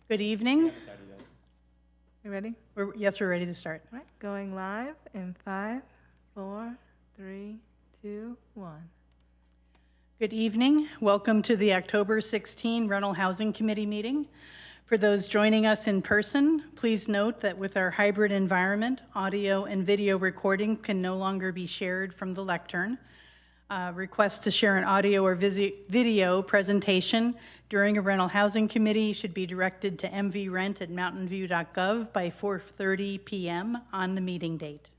Good evening. You ready? Yes, we're ready to start. All right, going live in 5, 4, 3, 2, 1. Good evening. Welcome to the October 16 Rental Housing Committee meeting. For those joining us in person, please note that with our hybrid environment, audio and video recording can no longer be shared from the lectern. Requests to share an audio or video presentation during a rental housing committee should be directed to mvrent@mountainview.gov by 4:30 p.m. on the meeting date.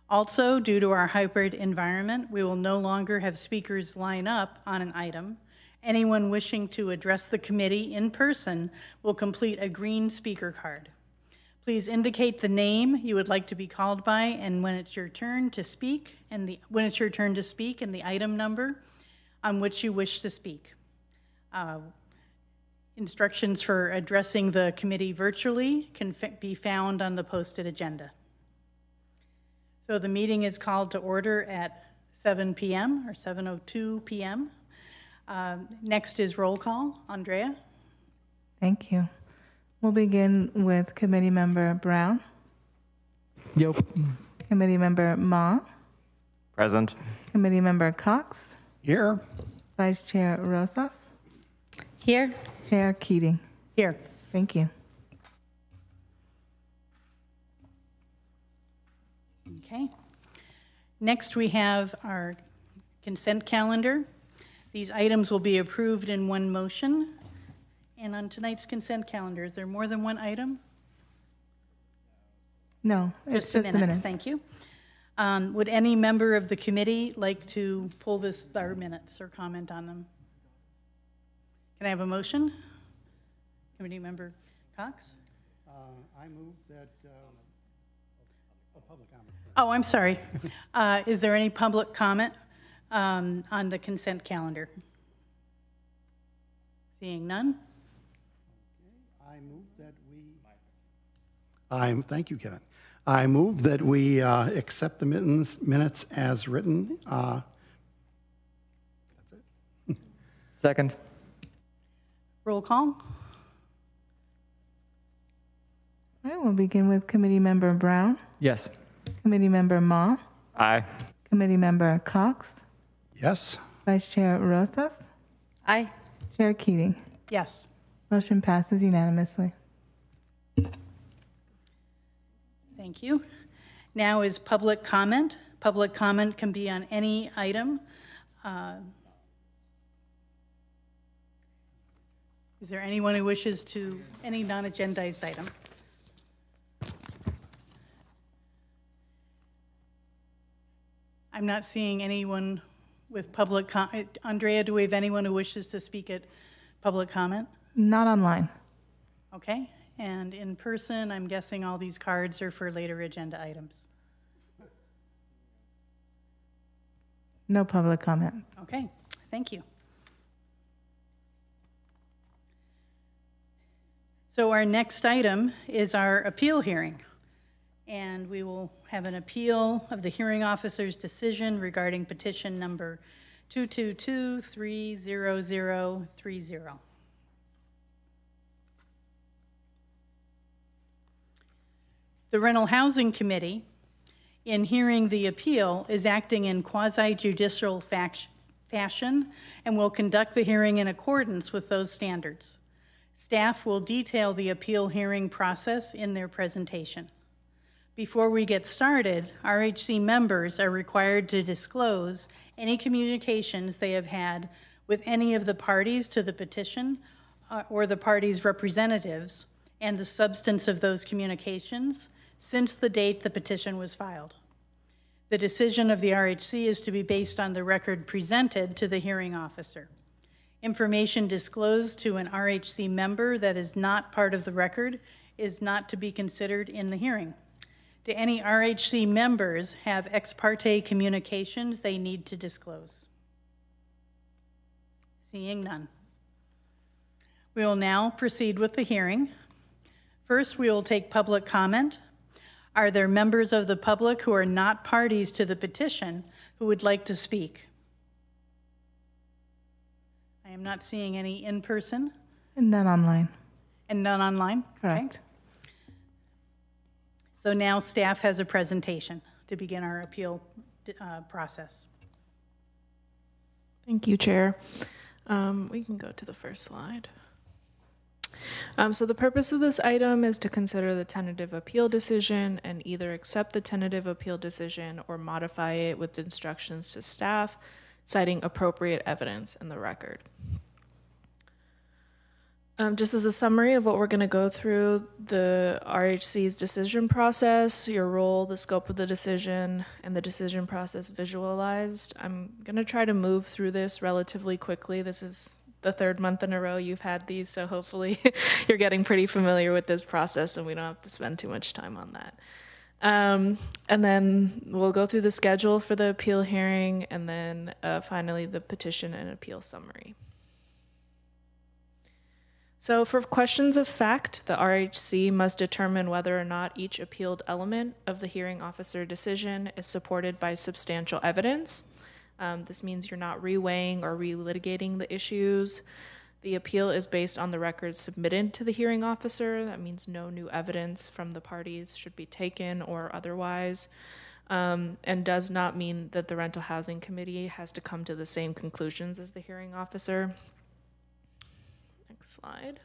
Also, due to our hybrid environment, we will no longer have speakers line up on an item. Anyone wishing to address the committee in person will complete a green speaker card. Please indicate the name you would like to be called by and when it's your turn to speak and the item number on which you wish to speak. Instructions for addressing the committee virtually can be found on the posted agenda. So the meeting is called to order at 7 p.m. or 7:02 p.m. Next is roll call. Andrea? Thank you. We'll begin with Committee Member Brown. Yep. Committee Member Ma. Present. Committee Member Cox. Here. Vice Chair Rosas. Here. Chair Keating. Here. Thank you. Okay. Next, we have our consent calendar. These items will be approved in one motion. And on tonight's consent calendar, is there more than one item? No, it's Just just the the minutes. minutes. Thank you. Would any member of the committee like to pull our minutes or comment on them? Can I have a motion? Committee Member Cox? I move that, public comment. Oh, I'm sorry. Is there any public comment on the consent calendar? Seeing none? I move that thank you, Kevin. I move that we accept the minutes as written. That's it. Second. Roll call. All right, we'll begin with Committee Member Brown. Yes. Committee Member Ma. Aye. Committee Member Cox. Yes. Vice Chair Rosas. Aye. Chair Keating. Yes. Motion passes unanimously. Thank you. Now is public comment. Public comment can be on any item. Is there anyone who wishes to, any non-agendized item? I'm not seeing anyone with public comment. Andrea, do we have anyone who wishes to speak at public comment? Not online. Okay. And in person, I'm guessing all these cards are for later agenda items. No public comment. Okay, thank you. So our next item is our appeal hearing. And we will have an appeal of the hearing officer's decision regarding petition number 222-30030. The Rental Housing Committee, in hearing the appeal, is acting in quasi-judicial fashion and will conduct the hearing in accordance with those standards. Staff will detail the appeal hearing process in their presentation. Before we get started, RHC members are required to disclose any communications they have had with any of the parties to the petition or the parties' representatives and the substance of those communications since the date the petition was filed. The decision of the RHC is to be based on the record presented to the hearing officer. Information disclosed to an RHC member that is not part of the record is not to be considered in the hearing. Do any RHC members have ex parte communications they need to disclose? Seeing none. We will now proceed with the hearing. First, we will take public comment. Are there members of the public who are not parties to the petition who would like to speak? I am not seeing any in person. And none online. And none online? Correct. Okay. So now staff has a presentation to begin our appeal process. Thank you, Chair. We can go to the first slide. So the purpose of this item is to consider the tentative appeal decision and either accept the tentative appeal decision or modify it with instructions to staff, citing appropriate evidence in the record. Just as a summary of what we're going to go through, the RHC's decision process, your role, the scope of the decision, and the decision process visualized. I'm going to try to move through this relatively quickly. This is the third month in a row you've had these, so hopefully you're getting pretty familiar with this process and we don't have to spend too much time on that. And then we'll go through the schedule for the appeal hearing, and then finally the petition and appeal summary. So for questions of fact, the RHC must determine whether or not each appealed element of the hearing officer decision is supported by substantial evidence. This means you're not reweighing or relitigating the issues. The appeal is based on the records submitted to the hearing officer. That means no new evidence from the parties should be taken or otherwise, and does not mean that the Rental Housing Committee has to come to the same conclusions as the hearing officer. Next slide.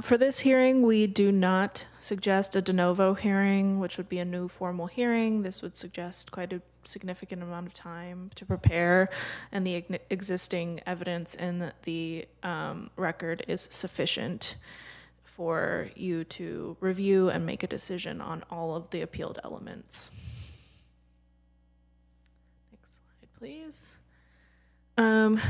For this hearing, we do not suggest a de novo hearing, which would be a new formal hearing. This would suggest quite a significant amount of time to prepare, and the existing evidence in the record is sufficient for you to review and make a decision on all of the appealed elements. Next slide, please.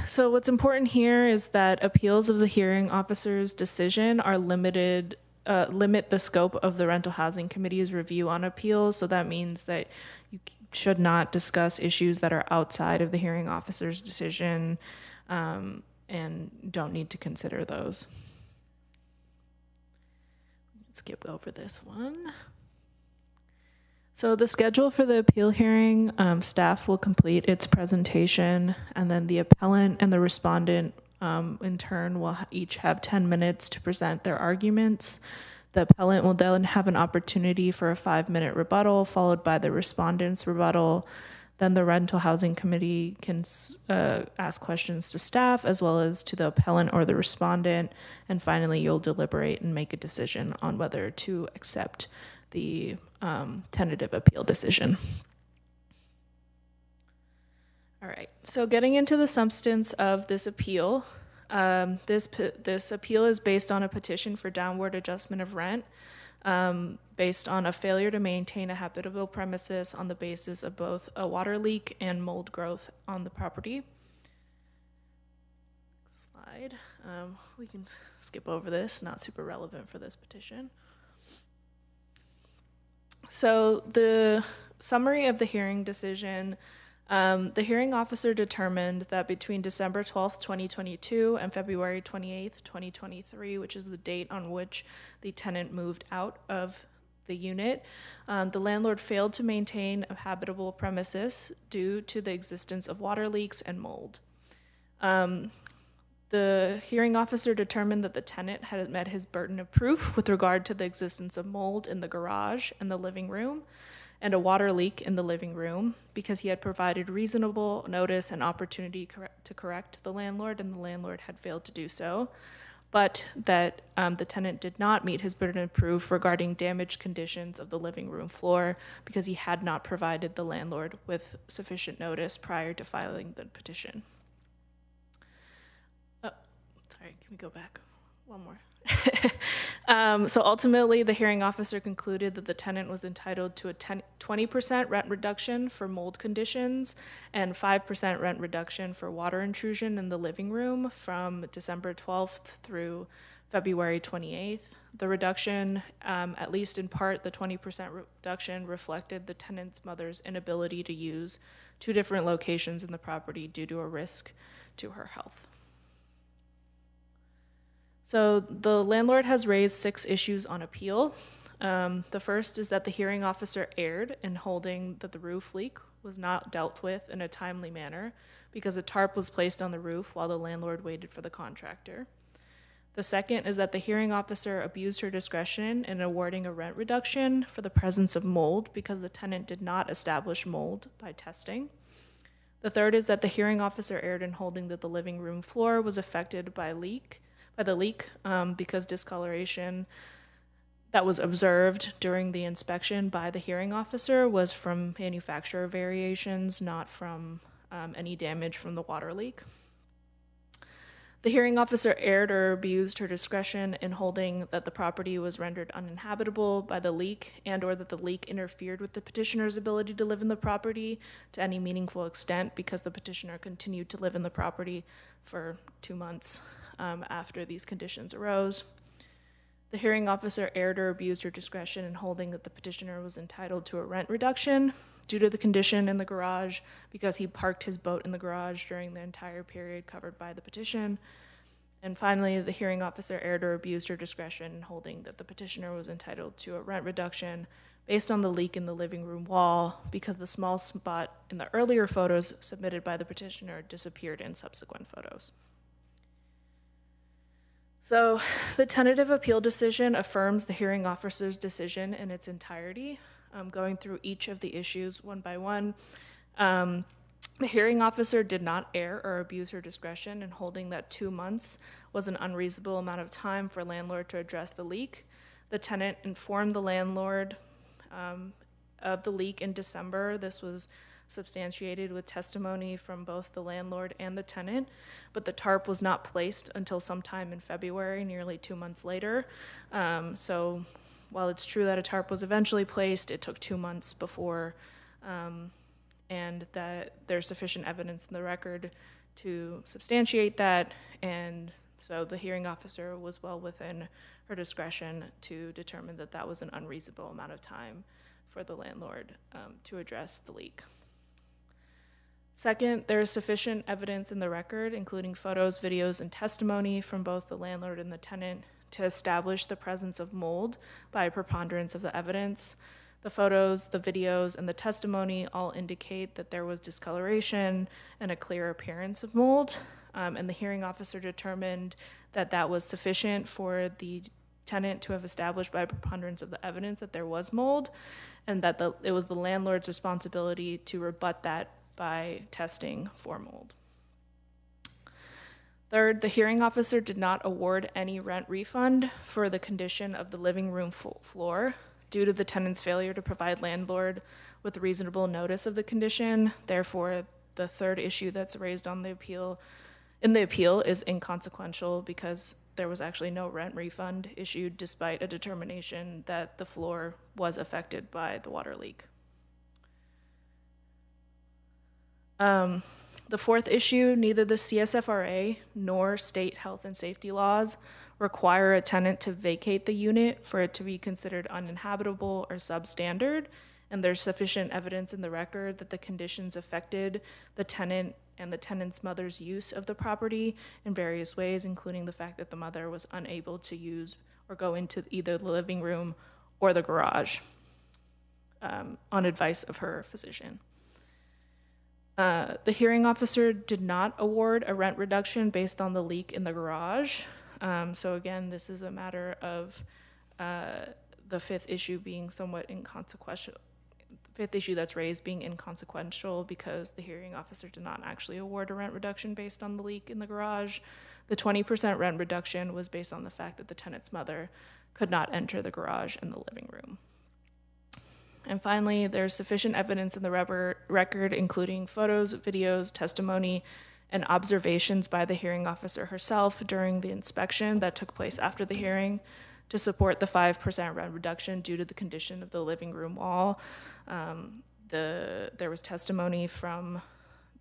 So what's important here is that appeals of the hearing officer's decision are limit the scope of the Rental Housing Committee's review on appeals. So that means that you should not discuss issues that are outside of the hearing officer's decision, and don't need to consider those. Skip over this one. So the schedule for the appeal hearing, staff will complete its presentation, and then the appellant and the respondent in turn will each have 10 minutes to present their arguments. The appellant will then have an opportunity for a 5-minute rebuttal, followed by the respondent's rebuttal. Then the Rental Housing Committee can ask questions to staff as well as to the appellant or the respondent. And finally, you'll deliberate and make a decision on whether to accept the tentative appeal decision. All right, so getting into the substance of this appeal, this appeal is based on a petition for downward adjustment of rent, based on a failure to maintain a habitable premises on the basis of both a water leak and mold growth on the property. Next slide. We can skip over this, not super relevant for this petition. So the summary of the hearing decision, the hearing officer determined that between December 12th, 2022 and February 28th, 2023, which is the date on which the tenant moved out of the unit, the landlord failed to maintain a habitable premises due to the existence of water leaks and mold. The hearing officer determined that the tenant had met his burden of proof with regard to the existence of mold in the garage and the living room and a water leak in the living room because he had provided reasonable notice and opportunity to correct the landlord, and the landlord had failed to do so, but that the tenant did not meet his burden of proof regarding damaged conditions of the living room floor because he had not provided the landlord with sufficient notice prior to filing the petition. Sorry, can we go back? One more. So ultimately, the hearing officer concluded that the tenant was entitled to a 20% rent reduction for mold conditions and 5% rent reduction for water intrusion in the living room from December 12th through February 28th. The reduction, at least in part, the 20% reduction reflected the tenant's mother's inability to use 2 different locations in the property due to a risk to her health. So the landlord has raised 6 issues on appeal. The first is that the hearing officer erred in holding that the roof leak was not dealt with in a timely manner because a tarp was placed on the roof while the landlord waited for the contractor. The second is that the hearing officer abused her discretion in awarding a rent reduction for the presence of mold because the tenant did not establish mold by testing. The third is that the hearing officer erred in holding that the living room floor was affected by the leak because discoloration that was observed during the inspection by the hearing officer was from manufacturer variations, not from any damage from the water leak. The hearing officer erred or abused her discretion in holding that the property was rendered uninhabitable by the leak and or that the leak interfered with the petitioner's ability to live in the property to any meaningful extent because the petitioner continued to live in the property for 2 months after these conditions arose. The hearing officer erred or abused her discretion in holding that the petitioner was entitled to a rent reduction due to the condition in the garage because he parked his boat in the garage during the entire period covered by the petition. And finally, the hearing officer erred or abused her discretion in holding that the petitioner was entitled to a rent reduction based on the leak in the living room wall because the small spot in the earlier photos submitted by the petitioner disappeared in subsequent photos. So the tentative appeal decision affirms the hearing officer's decision in its entirety. Going through each of the issues one by one. The hearing officer did not err or abuse her discretion in holding that 2 months was an unreasonable amount of time for a landlord to address the leak. The tenant informed the landlord of the leak in December. This was substantiated with testimony from both the landlord and the tenant, but the tarp was not placed until sometime in February, nearly 2 months later. So while it's true that a tarp was eventually placed, it took 2 months before, and that there's sufficient evidence in the record to substantiate that, and so the hearing officer was well within her discretion to determine that that was an unreasonable amount of time for the landlord to address the leak. Second, there is sufficient evidence in the record, including photos, videos, and testimony from both the landlord and the tenant, to establish the presence of mold by a preponderance of the evidence. The photos, the videos, and the testimony all indicate that there was discoloration and a clear appearance of mold, and the hearing officer determined that that was sufficient for the tenant to have established by a preponderance of the evidence that there was mold, and that it was the landlord's responsibility to rebut that by testing for mold. Third, the hearing officer did not award any rent refund for the condition of the living room floor due to the tenant's failure to provide landlord with reasonable notice of the condition. Therefore, the third issue that's raised on the appeal is inconsequential because there was actually no rent refund issued despite a determination that the floor was affected by the water leak. The fourth issue, neither the CSFRA nor state health and safety laws require a tenant to vacate the unit for it to be considered uninhabitable or substandard, and there's sufficient evidence in the record that the conditions affected the tenant and the tenant's mother's use of the property in various ways, including the fact that the mother was unable to use or go into either the living room or the garage on advice of her physician. The hearing officer did not award a rent reduction based on the leak in the garage. So again, this is a matter of the fifth issue being somewhat inconsequential. The fifth issue that's raised being inconsequential because the hearing officer did not actually award a rent reduction based on the leak in the garage. The 20% rent reduction was based on the fact that the tenant's mother could not enter the garage and the living room. And finally, there's sufficient evidence in the record, including photos, videos, testimony, and observations by the hearing officer herself during the inspection that took place after the hearing to support the 5% rent reduction due to the condition of the living room wall. There was testimony from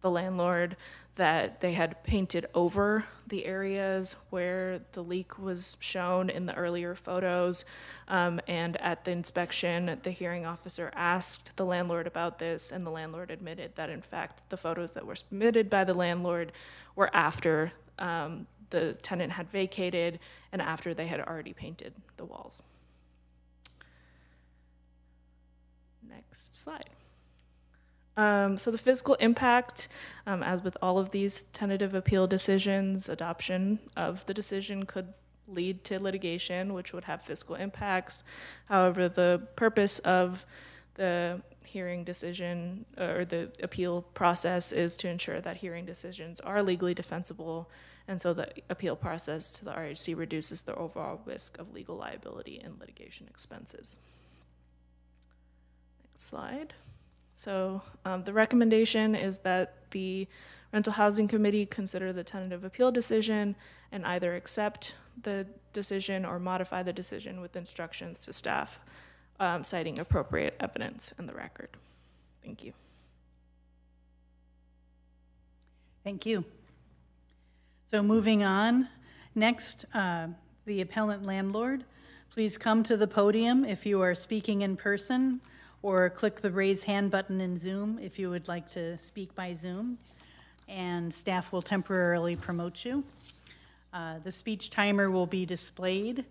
the landlord that they had painted over the areas where the leak was shown in the earlier photos. And at the inspection, the hearing officer asked the landlord about this, and the landlord admitted that, in fact, the photos that were submitted by the landlord were after the tenant had vacated and after they had already painted the walls. Next slide. So the physical impact, as with all of these tentative appeal decisions, adoption of the decision could lead to litigation, which would have fiscal impacts. However, the purpose of the hearing decision or the appeal process is to ensure that hearing decisions are legally defensible, and so the appeal process to the RHC reduces the overall risk of legal liability and litigation expenses. Next slide. So the recommendation is that the Rental Housing Committee consider the tentative appeal decision and either accept the decision or modify the decision with instructions to staff, citing appropriate evidence in the record. Thank you. Thank you. So moving on, next, the appellant landlord. Please come to the podium if you are speaking in person, or click the raise hand button in Zoom if you would like to speak by Zoom, and staff will temporarily promote you. The speech timer will be displayed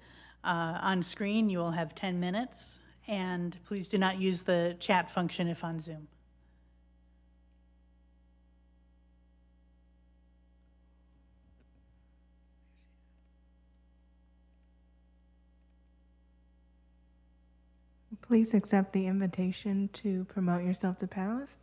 on screen. You will have 10 minutes, and please do not use the chat function if on Zoom. Please accept the invitation to promote yourself to panelist.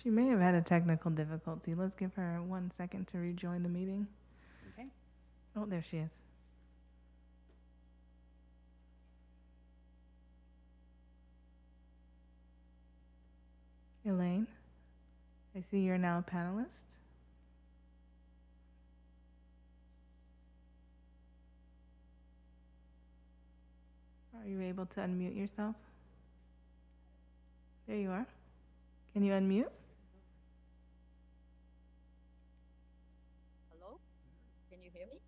She may have had a technical difficulty. Let's give her 1 second to rejoin the meeting. Okay. Oh, there she is. Elaine, I see you're now a panelist. Are you able to unmute yourself? There you are. Can you unmute? Hello? Can you hear me?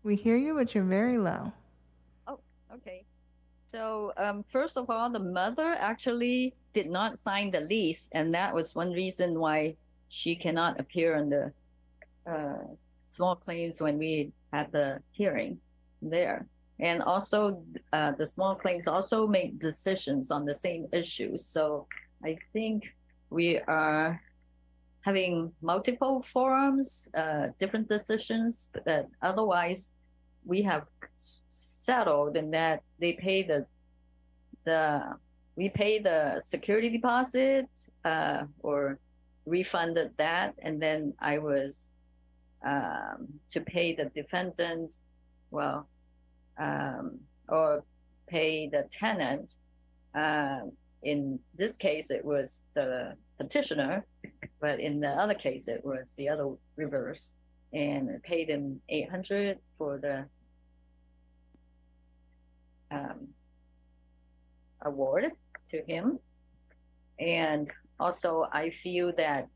We hear you, but you're very low. Oh, okay. So first of all, the mother actually did not sign the lease, and that was one reason why she cannot appear on the small claims when we had the hearing there. And also, the small claims also make decisions on the same issues. So I think we are having multiple forums, different decisions, but otherwise we have settled in that they pay we pay the security deposit or refunded that, and then I was to pay the defendant, well, or pay the tenant. In this case, it was the petitioner, but in the other case, it was the other reverse, and I paid him $800 for the award to him. And also, I feel that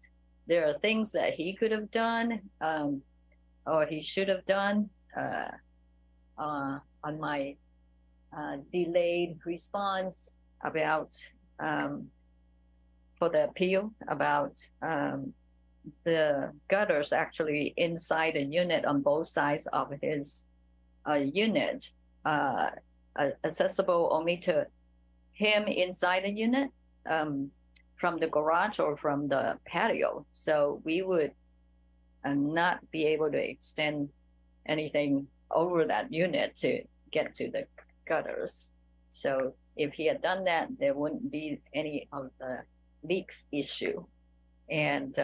there are things that he could have done, or he should have done on my delayed response about for the appeal about the gutters actually inside the unit on both sides of his unit, accessible only to him inside the unit from the garage or from the patio. So we would not be able to extend anything over that unit to get to the gutters. So if he had done that, there wouldn't be any of the leaks issue. And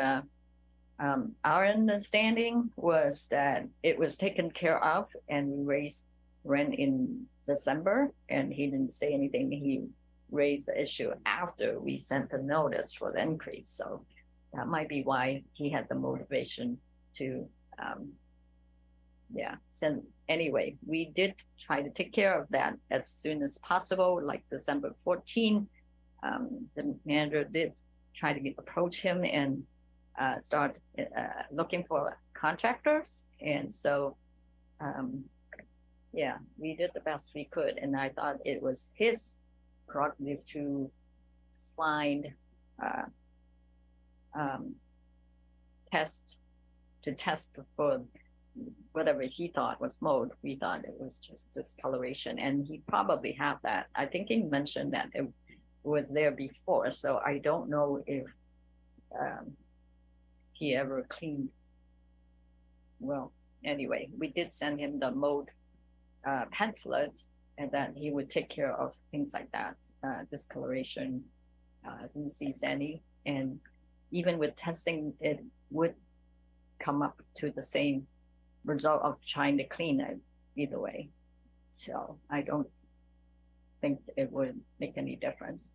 our understanding was that it was taken care of, and we raised rent in December, and he didn't say anything. He raised the issue after we sent the notice for the increase. So that might be why he had the motivation to send. Anyway, we did try to take care of that as soon as possible, like December 14. The manager did try to approach him and start looking for contractors. And so, yeah, we did the best we could. And I thought it was his prerogative to find, test for whatever he thought was mold. We thought it was just discoloration, and he probably had that. I think he mentioned that it was there before, so I don't know if he ever cleaned. Well, anyway, we did send him the mold pamphlet, and that he would take care of things like that, discoloration. Didn't see any, and even with testing, it would come up to the same result of trying to clean it either way. So I don't think it would make any difference.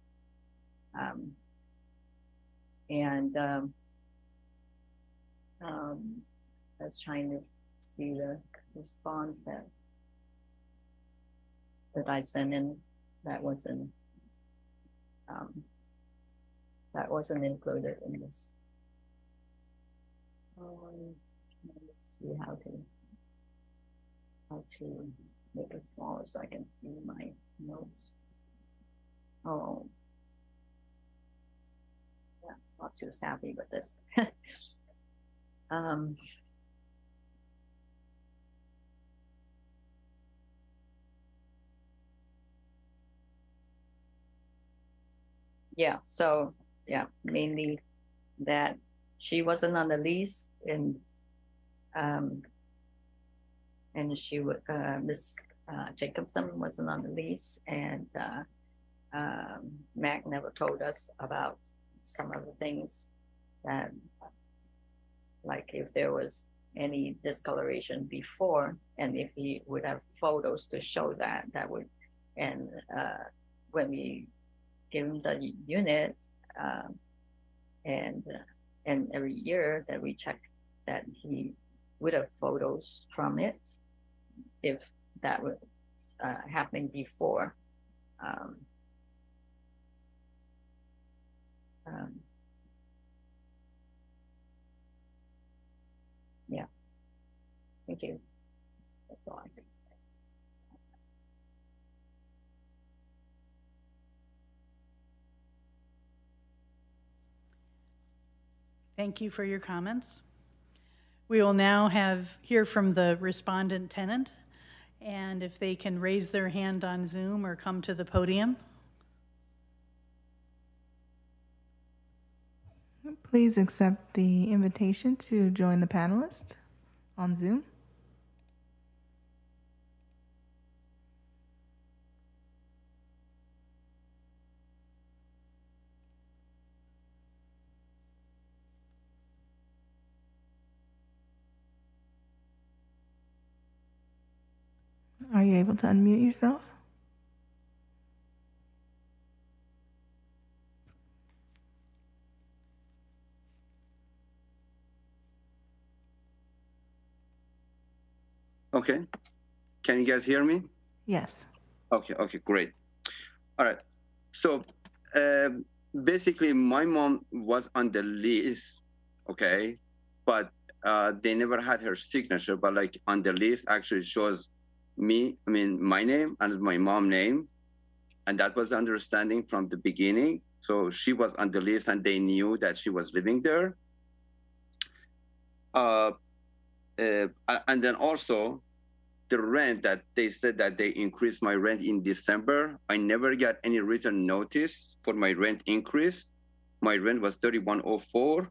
I was trying to see the response that I sent in. That wasn't included in this. Let's see how to make it smaller so I can see my notes. Oh, yeah, not too savvy with this. Yeah, so yeah, mainly that she wasn't on the lease, and she would Miss Jacobson wasn't on the lease, and Mac never told us about some of the things that, like if there was any discoloration before, and if he would have photos to show that, that would, and when we give him the unit, and every year that we check that he would have photos from it, if that was happening before. Yeah, thank you. That's all I think. Thank you for your comments. We will now hear from the respondent tenant, and if they can raise their hand on Zoom or come to the podium. Please accept the invitation to join the panelists on Zoom. Are you able to unmute yourself? Okay. Can you guys hear me? Yes. Okay, great. All right. So basically my mom was on the lease, okay, but they never had her signature, but like on the list actually shows my name and my mom name. And that was the understanding from the beginning. So she was on the list and they knew that she was living there. And then also the rent that they said that they increased my rent in December, I never got any written notice for my rent increase. My rent was $31.04.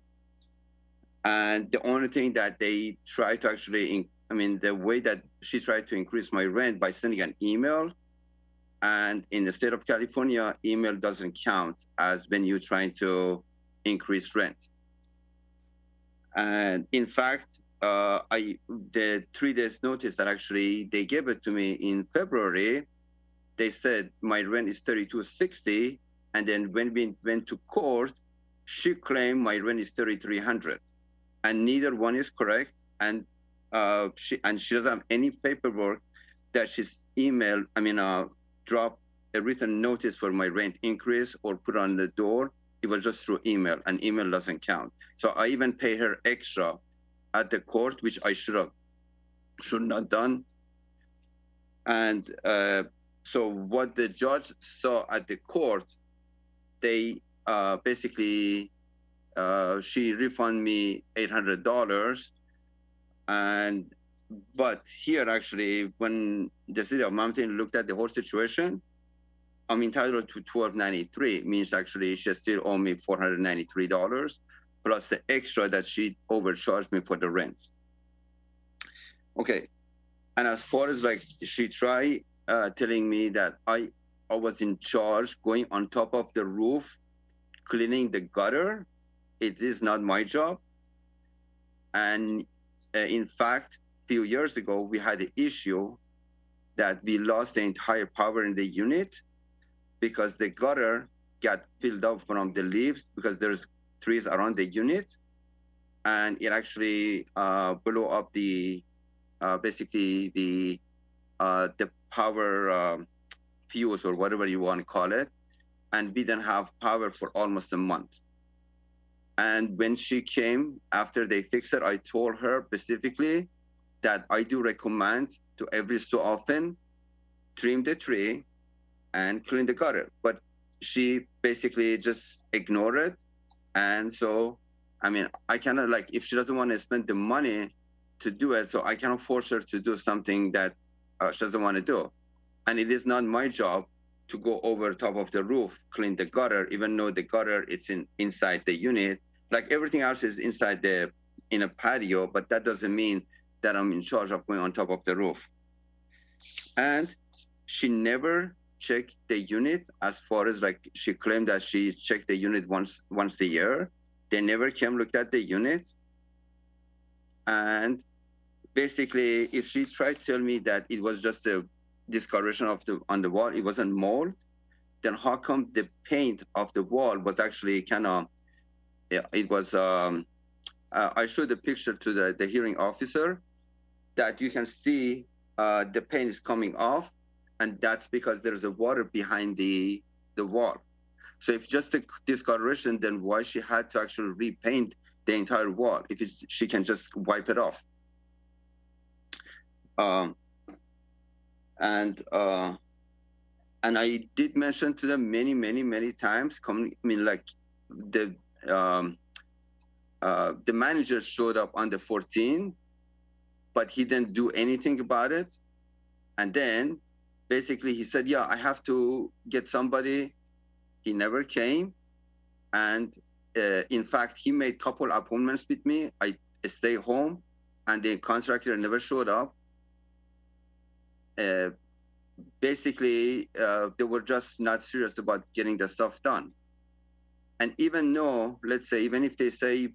And the only thing that they tried to actually, the way that she tried to increase my rent by sending an email. And in the state of California, email doesn't count as when you're trying to increase rent. And in fact, the 3 days notice that actually they gave it to me in February, they said my rent is $32.60. And then when we went to court, she claimed my rent is $3,300. And neither one is correct. And she doesn't have any paperwork that she's dropped a written notice for my rent increase or put on the door It was just through email, and email doesn't count. So I even pay her extra at the court, which I should not done. And so what the judge saw at the court, they basically, she refunded me $800. But here actually, when the city of Mountain looked at the whole situation, I'm entitled to $1,293, means actually she still owe me $493 plus the extra that she overcharged me for the rent. Okay, and as far as like she tried telling me that I was in charge going on top of the roof, cleaning the gutter. It is not my job. And in fact, a few years ago, we had an issue that we lost the entire power in the unit because the gutter got filled up from the leaves because there's trees around the unit. And it actually blew up the, basically the power fuse or whatever you want to call it. And we didn't have power for almost a month. And when she came, after they fixed it, I told her specifically that I do recommend to every so often trim the tree and clean the gutter. But she basically just ignored it. And so, I mean, I cannot, like, if she doesn't want to spend the money to do it, so I cannot force her to do something that she doesn't want to do. And it is not my job to go over top of the roof, clean the gutter, even though the gutter is inside the unit. Like everything else is inside in a patio, but that doesn't mean that I'm in charge of going on top of the roof. And she never checked the unit as far as like she claimed that she checked the unit once a year. They never came looked at the unit. And basically, if she tried to tell me that it was just a discoloration on the wall, it wasn't mold, then how come the paint of the wall was actually kind of, it was, I showed the picture to the hearing officer that you can see the paint is coming off, and that's because there's a water behind the wall. So if just a discoloration, then why she had to actually repaint the entire wall if she can just wipe it off? And I did mention to them many times. I mean, like the manager showed up on the 14th, but he didn't do anything about it. And then basically he said, yeah, I have to get somebody. He never came. And in fact, he made a couple appointments with me. I stay home, and the contractor never showed up. Basically, they were just not serious about getting the stuff done. And even though, let's say, even if they say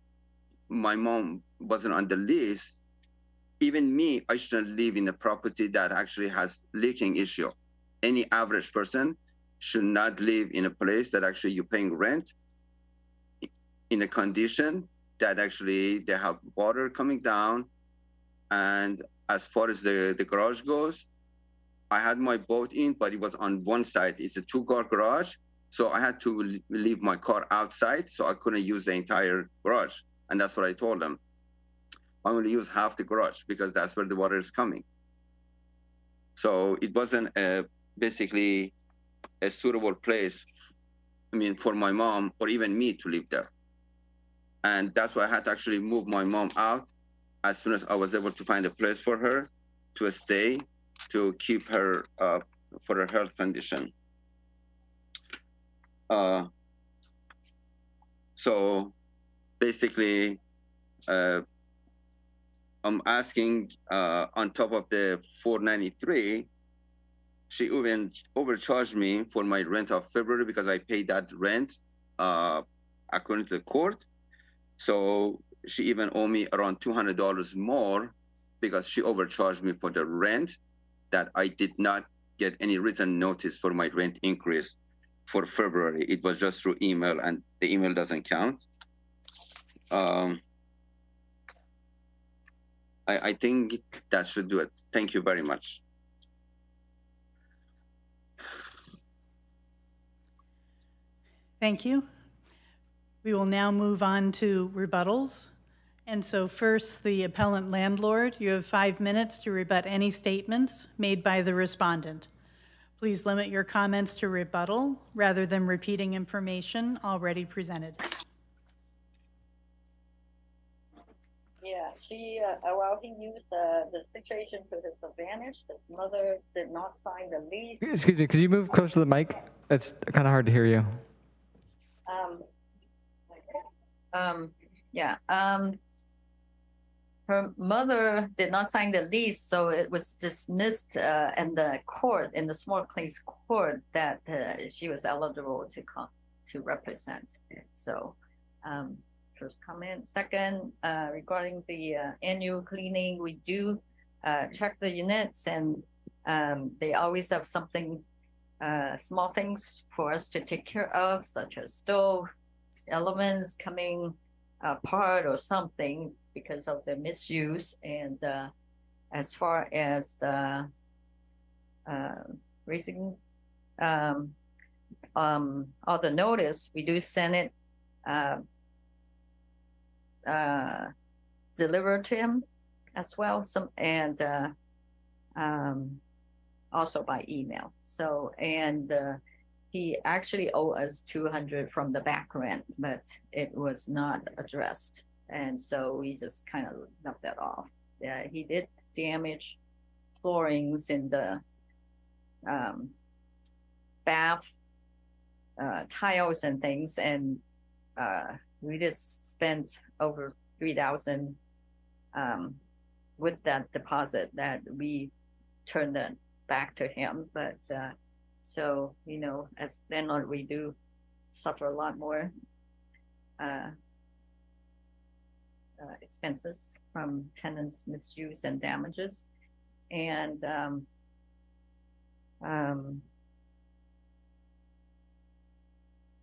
my mom wasn't on the list, even me, I shouldn't live in a property that actually has leaking issue. Any average person should not live in a place that actually you're paying rent in a condition that actually they have water coming down. And as far as the garage goes, I had my boat in, but it was on one side. It's a two-car garage. So I had to leave my car outside, so I couldn't use the entire garage. And that's what I told them. I only use half the garage because that's where the water is coming. So it wasn't basically a suitable place, I mean, for my mom or even me to live there. And that's why I had to actually move my mom out as soon as I was able to find a place for her to stay, to keep her for her health condition. So basically, I'm asking on top of the $493, she even overcharged me for my rent of February because I paid that rent according to the court. So she even owed me around $200 more because she overcharged me for the rent that I did not get any written notice for my rent increase for February. It was just through email, and the email doesn't count. I think that should do it. Thank you very much. Thank you. We will now move on to rebuttals. And so first, the appellant landlord, you have 5 minutes to rebut any statements made by the respondent. Please limit your comments to rebuttal rather than repeating information already presented. Yeah, well, he used the situation to his advantage. His mother did not sign the lease. Excuse me, could you move closer to the mic? It's kind of hard to hear you. Her mother did not sign the lease, so it was dismissed in the court, in the small claims court, that she was eligible to represent. So, first comment. Second, regarding the annual cleaning, we do check the units, and they always have something, small things for us to take care of, such as stove elements coming apart or something because of the misuse. And as far as the raising all the notice, we do send it delivered to him as well, and also by email. So, and he actually owed us $200 from the back rent, but it was not addressed. And so we just kind of left that off. Yeah, he did damage floorings in the bath, tiles and things. And we just spent over $3,000 with that deposit that we turned it back to him. But so, you know, as landlord, we do suffer a lot more expenses from tenants' misuse and damages. And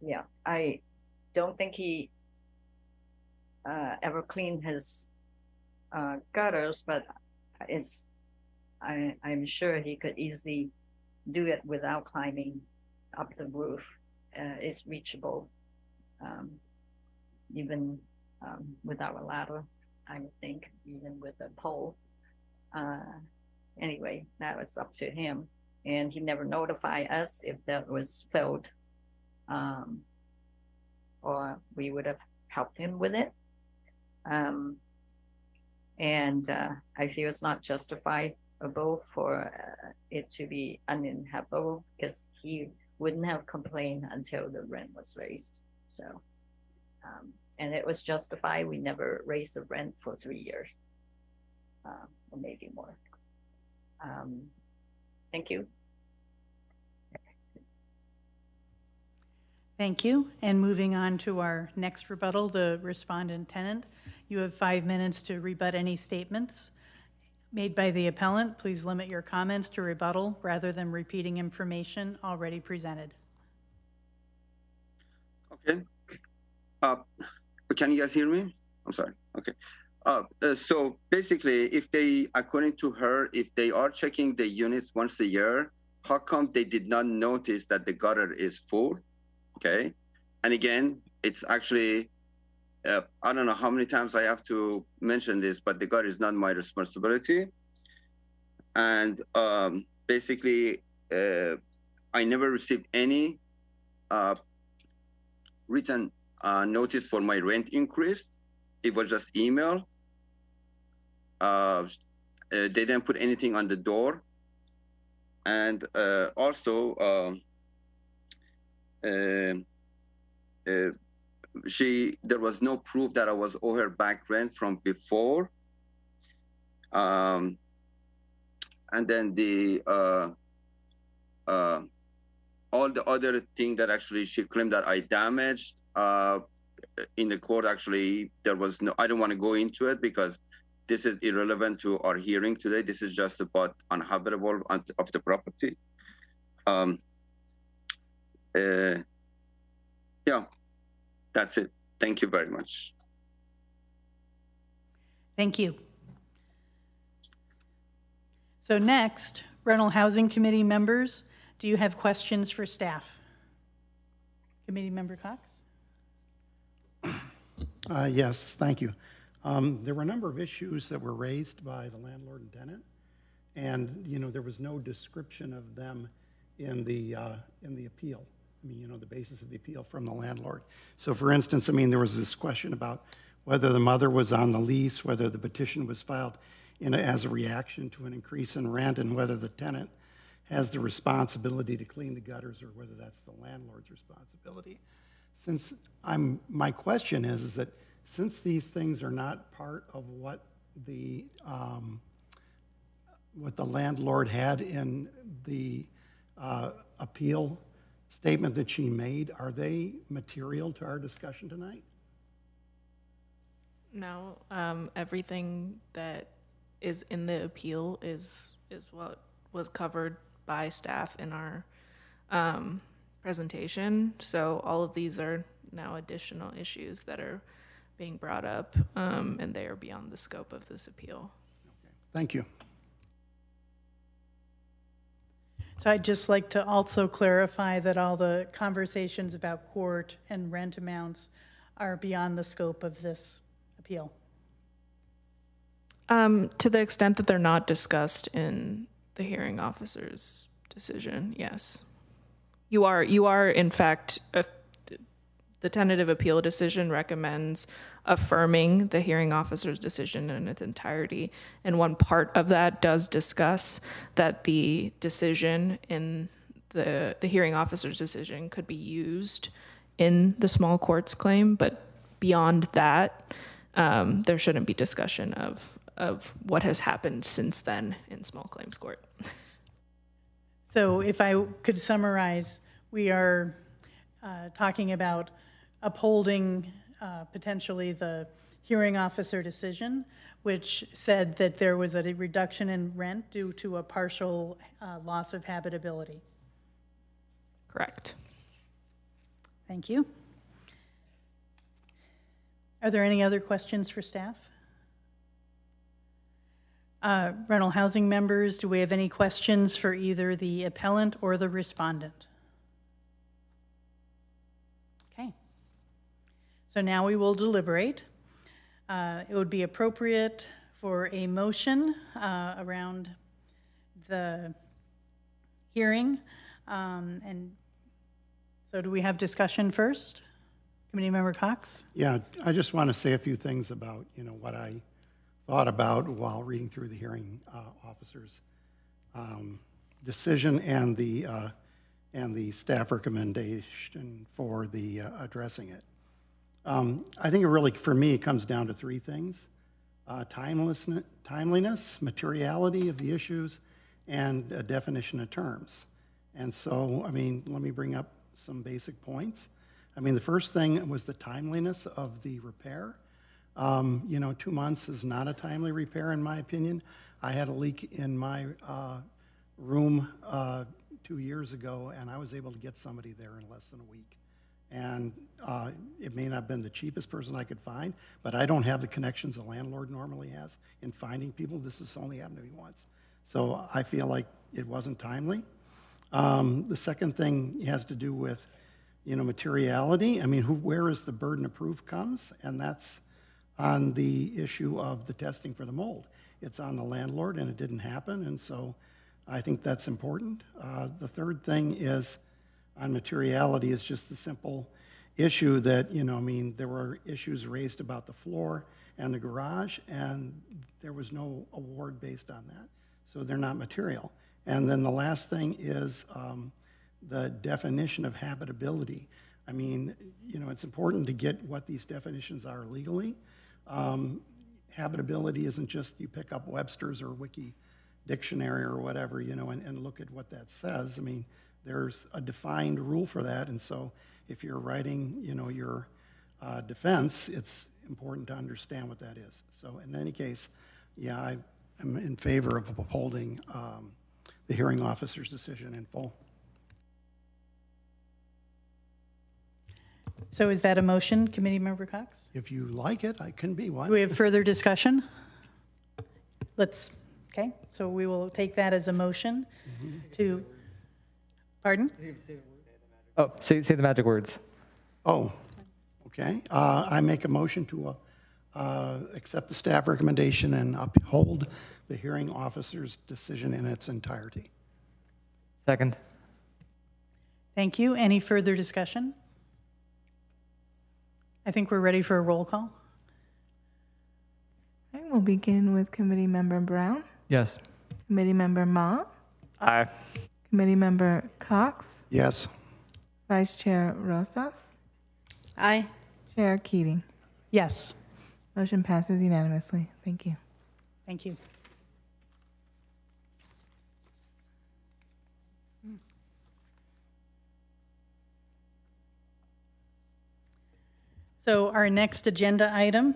yeah, I don't think he ever cleaned his gutters, but I'm sure he could easily do it without climbing up the roof. It's reachable, even without a ladder, I would think, even with a pole. Anyway, that was up to him. And he never notified us if that was filled, or we would have helped him with it. And I feel it's not justifiable for it to be uninhabitable, because he wouldn't have complained until the rent was raised. So, and it was justified. We never raised the rent for 3 years, or maybe more. Thank you. Thank you. And moving on to our next rebuttal, the respondent tenant. You have 5 minutes to rebut any statements made by the appellant. Please limit your comments to rebuttal rather than repeating information already presented. Okay. Can you guys hear me? I'm sorry. Okay. So basically, if they, according to her, if they are checking the units once a year, how come they did not notice that the gutter is full? Okay. And again, it's actually, I don't know how many times I have to mention this, but the gutter is not my responsibility. And basically, I never received any written notice for my rent increase. It was just email. They didn't put anything on the door. And also, there was no proof that I was owe her back rent from before. And then all the other thing that actually she claimed that I damaged in the court, actually, there was no, I don't want to go into it because this is irrelevant to our hearing today. This is just about uninhabitable of the property. Yeah, that's it. Thank you very much. Thank you. So next, Rental Housing Committee members, do you have questions for staff? Committee Member Cox? Yes, thank you. There were a number of issues that were raised by the landlord and tenant, and, there was no description of them in the appeal. I mean, the basis of the appeal from the landlord. So for instance, there was this question about whether the mother was on the lease, whether the petition was filed as a reaction to an increase in rent, and whether the tenant has the responsibility to clean the gutters or whether that's the landlord's responsibility. My question is that since these things are not part of what the landlord had in the appeal statement that she made, are they material to our discussion tonight? No, everything that is in the appeal is what was covered by staff in our presentation. So all of these are now additional issues that are being brought up, and they are beyond the scope of this appeal. Okay. Thank you. So I'd just like to also clarify that all the conversations about court and rent amounts are beyond the scope of this appeal. To the extent that they're not discussed in the hearing officer's decision, yes. You are in fact, the tentative appeal decision recommends affirming the hearing officer's decision in its entirety. And one part of that does discuss that the decision in the hearing officer's decision could be used in the small courts claim, but beyond that, there shouldn't be discussion of what has happened since then in small claims court. So if I could summarize, we are talking about upholding potentially the hearing officer decision, which said that there was a reduction in rent due to a partial loss of habitability. Correct. Thank you. Are there any other questions for staff? Rental housing members, do we have any questions for either the appellant or the respondent? Okay. So now we will deliberate. It would be appropriate for a motion around the hearing. And so do we have discussion first? Committee Member Cox? Yeah, I just want to say a few things about, what I thought about while reading through the hearing officer's decision and the staff recommendation for the addressing it. I think it really, for me, it comes down to three things: timeliness, materiality of the issues, and a definition of terms. And so, let me bring up some basic points. The first thing was the timeliness of the repair. 2 months is not a timely repair, in my opinion. I had a leak in my room 2 years ago, and I was able to get somebody there in less than a week. And it may not have been the cheapest person I could find, but I don't have the connections a landlord normally has in finding people. This has only happened to me once. So I feel like it wasn't timely. The second thing has to do with, materiality. Where is the burden of proof comes? And that's on the issue of the testing for the mold. It's on the landlord, and it didn't happen, and so I think that's important. The third thing is on materiality is just the simple issue that, there were issues raised about the floor and the garage, and there was no award based on that, so they're not material. And then the last thing is the definition of habitability. It's important to get what these definitions are legally. Habitability isn't just you pick up Webster's or Wiki Dictionary or whatever, and look at what that says. There's a defined rule for that, and so if you're writing, your defense, it's important to understand what that is. So in any case, yeah, I am in favor of upholding the hearing officer's decision in full. So is that a motion, Committee Member Cox? If you like it, I can be one. Do we have further discussion? Okay, so we will take that as a motion to, pardon? Oh, say the magic words. Oh, Okay, I make a motion to accept the staff recommendation and uphold the hearing officer's decision in its entirety. Second. Thank you. Any further discussion? I think we're ready for a roll call. All right, we'll begin with Committee Member Brown, Yes. Committee Member Ma, Aye. Committee Member Cox, Yes. Vice Chair Rosas, Aye. Chair Keating. Yes, Motion passes unanimously. Thank you. thank you. So our next agenda item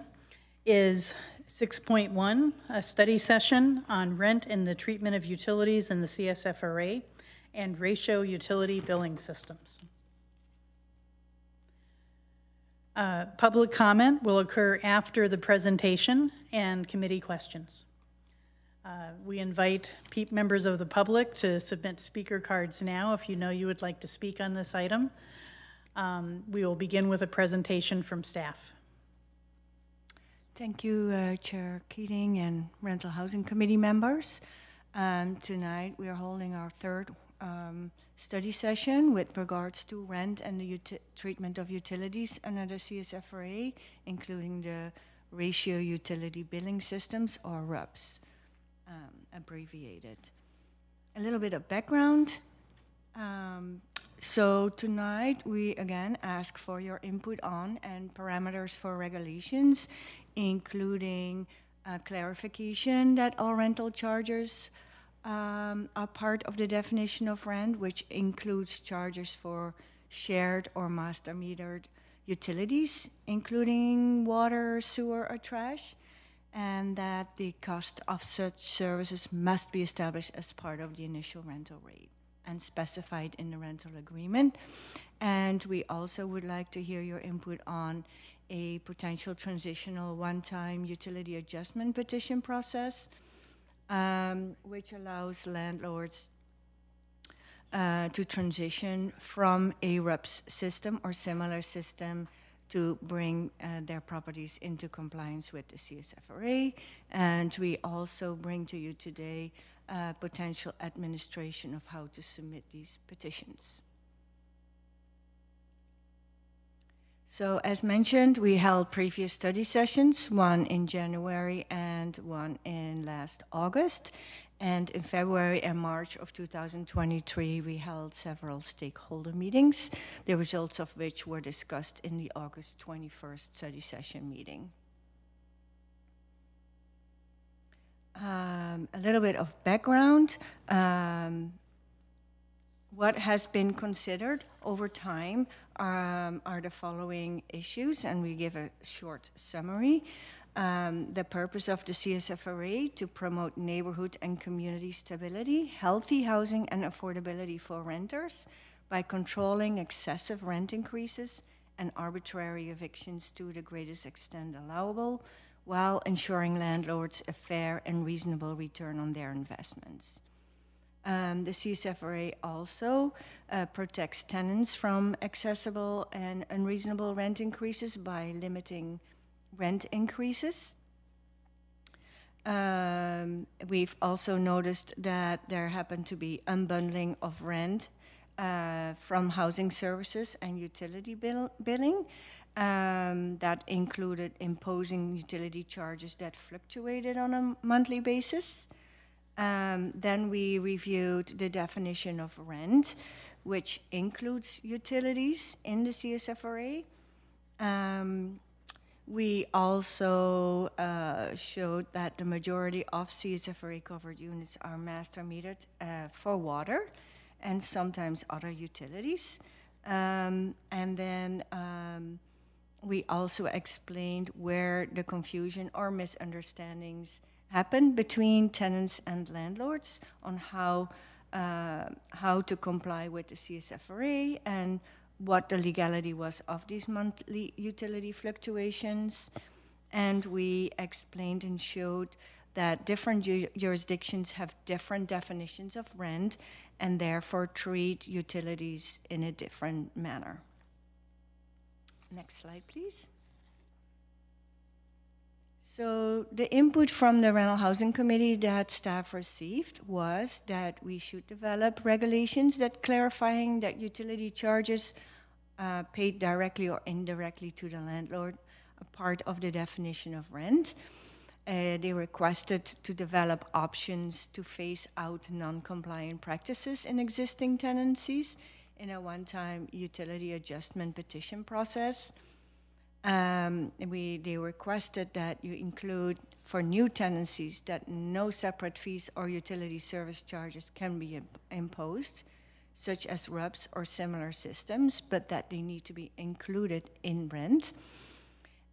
is 6.1, a study session on rent and the treatment of utilities in the CSFRA and ratio utility billing systems. Public comment will occur after the presentation and committee questions. We invite members of the public to submit speaker cards now if you know you would like to speak on this item. We will begin with a presentation from staff. Thank you, Chair Keating and Rental Housing Committee members. Tonight we are holding our third study session with regards to rent and the treatment of utilities under the CSFRA, including the ratio utility billing systems, or RUBS, abbreviated. A little bit of background. So tonight we again ask for your input on and parameters for regulations, including clarification that all rental charges are part of the definition of rent, which includes charges for shared or master metered utilities, including water, sewer, or trash, and that the cost of such services must be established as part of the initial rental rate and specified in the rental agreement. And we also would like to hear your input on a potential transitional one-time utility adjustment petition process, which allows landlords to transition from a RUBS system or similar system to bring their properties into compliance with the CSFRA. And we also bring to you today potential administration of how to submit these petitions. So as mentioned, we held previous study sessions, one in January and one in last August. And in February and March of 2023, we held several stakeholder meetings, the results of which were discussed in the August 21st study session meeting. A little bit of background. What has been considered over time are the following issues, and we give a short summary. The purpose of the CSFRA to promote neighborhood and community stability, healthy housing and affordability for renters by controlling excessive rent increases and arbitrary evictions to the greatest extent allowable, while ensuring landlords a fair and reasonable return on their investments. The CSFRA also protects tenants from accessible and unreasonable rent increases by limiting rent increases. We've also noticed that there happened to be unbundling of rent from housing services and utility billing. That included imposing utility charges that fluctuated on a monthly basis. Then we reviewed the definition of rent, which includes utilities in the CSFRA. We also showed that the majority of CSFRA covered units are master metered for water and sometimes other utilities. And then we also explained where the confusion or misunderstandings happen between tenants and landlords on how to comply with the CSFRA and what the legality was of these monthly utility fluctuations. And we explained and showed that different jurisdictions have different definitions of rent and therefore treat utilities in a different manner. Next slide, please. So the input from the Rental Housing Committee that staff received was that we should develop regulations that clarifying that utility charges paid directly or indirectly to the landlord are part of the definition of rent. They requested to develop options to phase out non-compliant practices in existing tenancies in a one-time utility adjustment petition process. They requested that you include for new tenancies that no separate fees or utility service charges can be imposed, such as RUBS or similar systems, but that they need to be included in rent.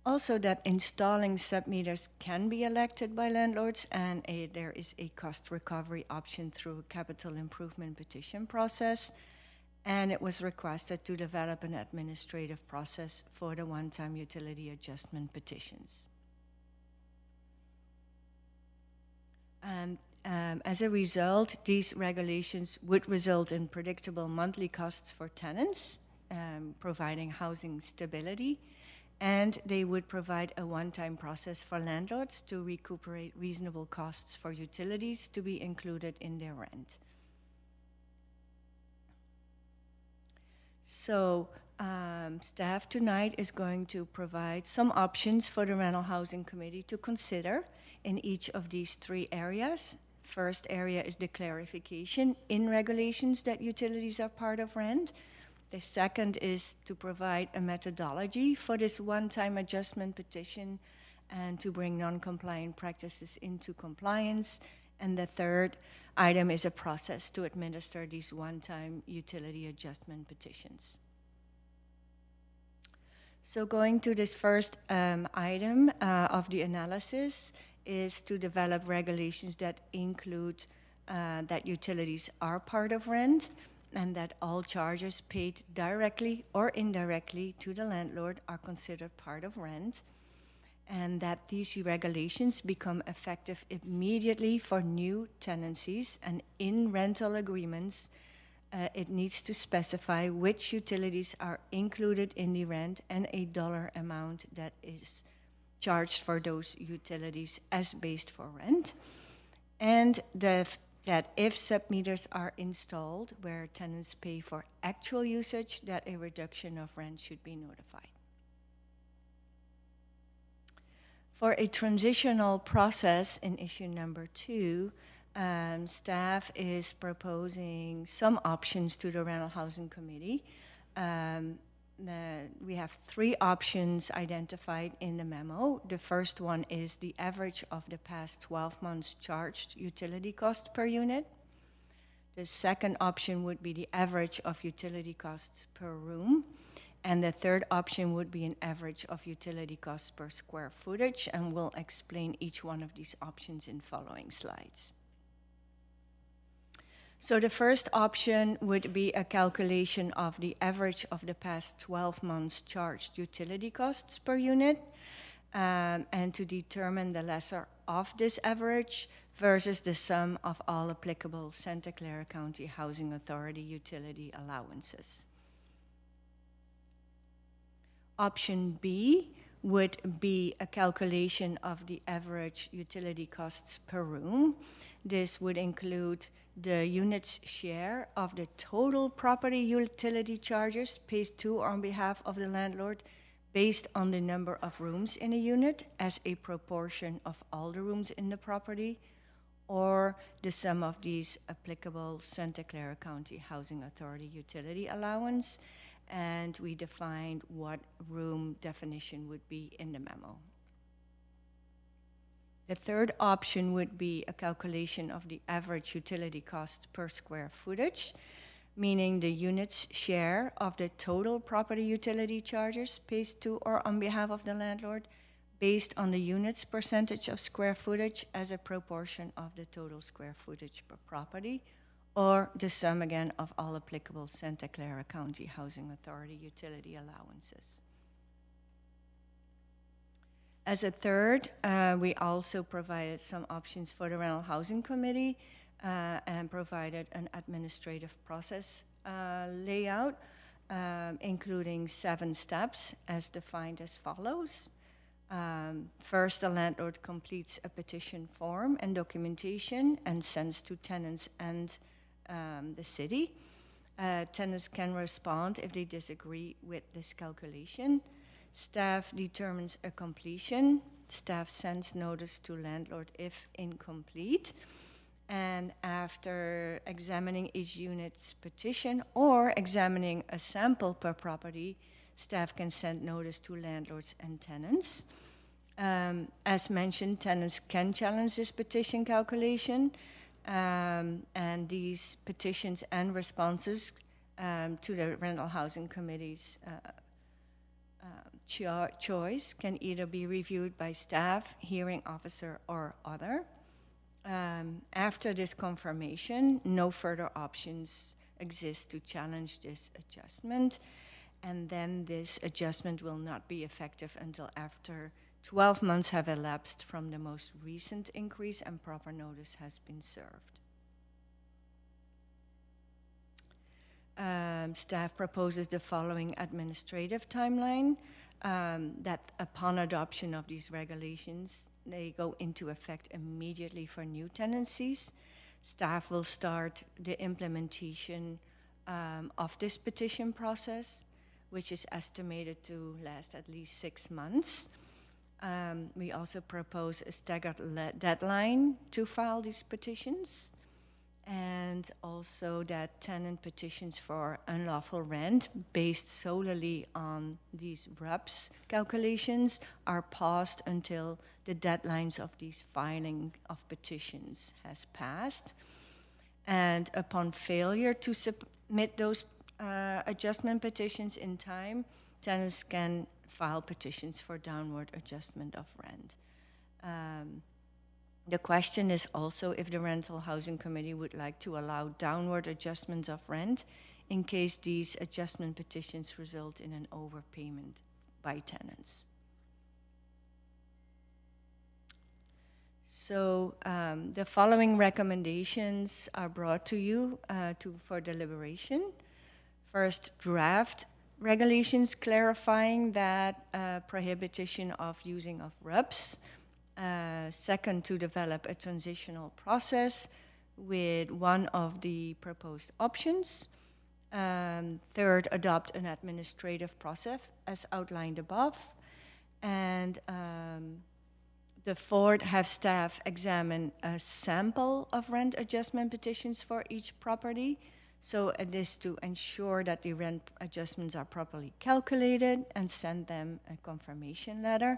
Also, that installing submeters can be elected by landlords, and there is a cost recovery option through a capital improvement petition process. And it was requested to develop an administrative process for the one-time utility adjustment petitions. And as a result, these regulations would result in predictable monthly costs for tenants, providing housing stability, and they would provide a one-time process for landlords to recuperate reasonable costs for utilities to be included in their rent. So staff tonight is going to provide some options for the Rental Housing Committee to consider in each of these three areas. First area is the clarification in regulations that utilities are part of rent. The second is to provide a methodology for this one-time adjustment petition and to bring non-compliant practices into compliance. And the third item is a process to administer these one-time utility adjustment petitions. So going to this first item of the analysis is to develop regulations that include that utilities are part of rent and that all charges paid directly or indirectly to the landlord are considered part of rent, and that these regulations become effective immediately for new tenancies, and in rental agreements it needs to specify which utilities are included in the rent and a dollar amount that is charged for those utilities as based for rent, and that if submeters are installed where tenants pay for actual usage, that a reduction of rent should be notified. For a transitional process in issue number 2, staff is proposing some options to the Rental Housing Committee. We have 3 options identified in the memo. The first one is the average of the past 12 months charged utility cost per unit. The second option would be the average of utility costs per room. And the third option would be an average of utility costs per square footage, and we'll explain each one of these options in following slides. So the first option would be a calculation of the average of the past 12 months charged utility costs per unit, and to determine the lesser of this average versus the sum of all applicable Santa Clara County Housing Authority utility allowances. Option B would be a calculation of the average utility costs per room. This would include the unit's share of the total property utility charges paid to or on behalf of the landlord based on the number of rooms in a unit as a proportion of all the rooms in the property, or the sum of these applicable Santa Clara County Housing Authority utility allowance. And we defined what room definition would be in the memo. The third option would be a calculation of the average utility cost per square footage, meaning the unit's share of the total property utility charges paid to or on behalf of the landlord based on the unit's percentage of square footage as a proportion of the total square footage per property, or the sum again of all applicable Santa Clara County Housing Authority utility allowances. As a third, we also provided some options for the Rental Housing Committee and provided an administrative process layout. including 7 steps as defined as follows. First, the landlord completes a petition form and documentation and sends to tenants and the city. Tenants can respond if they disagree with this calculation. Staff determines a completion. Staff sends notice to landlord if incomplete. And after examining each unit's petition or examining a sample per property, staff can send notice to landlords and tenants. As mentioned, tenants can challenge this petition calculation, and these petitions and responses to the Rental Housing Committee's choice can either be reviewed by staff, hearing officer, or other. After this confirmation, no further options exist to challenge this adjustment, and then this adjustment will not be effective until after 12 months have elapsed from the most recent increase and proper notice has been served. Staff proposes the following administrative timeline, that upon adoption of these regulations, they go into effect immediately for new tenancies. Staff will start the implementation of this petition process, which is estimated to last at least 6 months. We also propose a staggered deadline to file these petitions, and also that tenant petitions for unlawful rent based solely on these RUPS calculations are paused until the deadlines of these filing of petitions has passed. And upon failure to submit those adjustment petitions in time, tenants can file petitions for downward adjustment of rent. The question is also if the Rental Housing Committee would like to allow downward adjustments of rent in case these adjustment petitions result in an overpayment by tenants. So the following recommendations are brought to you for deliberation. First, draft regulations clarifying that prohibition of using of RUPS. Second, to develop a transitional process with one of the proposed options. Third, adopt an administrative process as outlined above. And the fourth, have staff examine a sample of rent adjustment petitions for each property. So it is to ensure that the rent adjustments are properly calculated and send them a confirmation letter.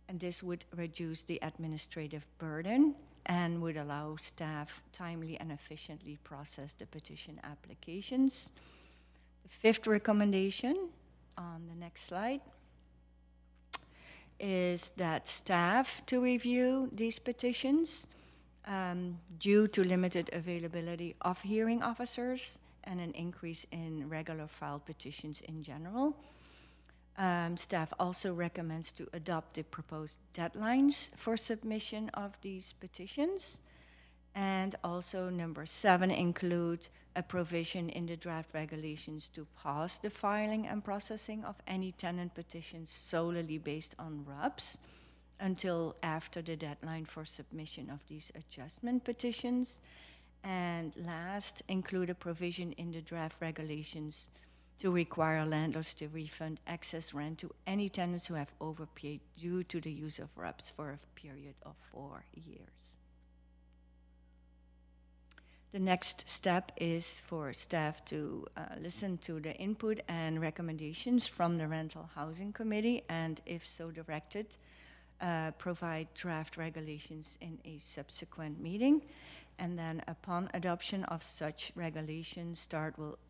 And this would reduce the administrative burden and would allow staff timely and efficiently process the petition applications. The fifth recommendation on the next slide is that staff to review these petitions due to limited availability of hearing officers and an increase in regular filed petitions in general. Staff also recommends to adopt the proposed deadlines for submission of these petitions. And also number 7, include a provision in the draft regulations to pause the filing and processing of any tenant petitions solely based on RUPS until after the deadline for submission of these adjustment petitions. And last, include a provision in the draft regulations to require landlords to refund excess rent to any tenants who have overpaid due to the use of RUPS for a period of 4 years. The next step is for staff to listen to the input and recommendations from the Rental Housing Committee, and if so directed, provide draft regulations in a subsequent meeting. And then upon adoption of such regulations,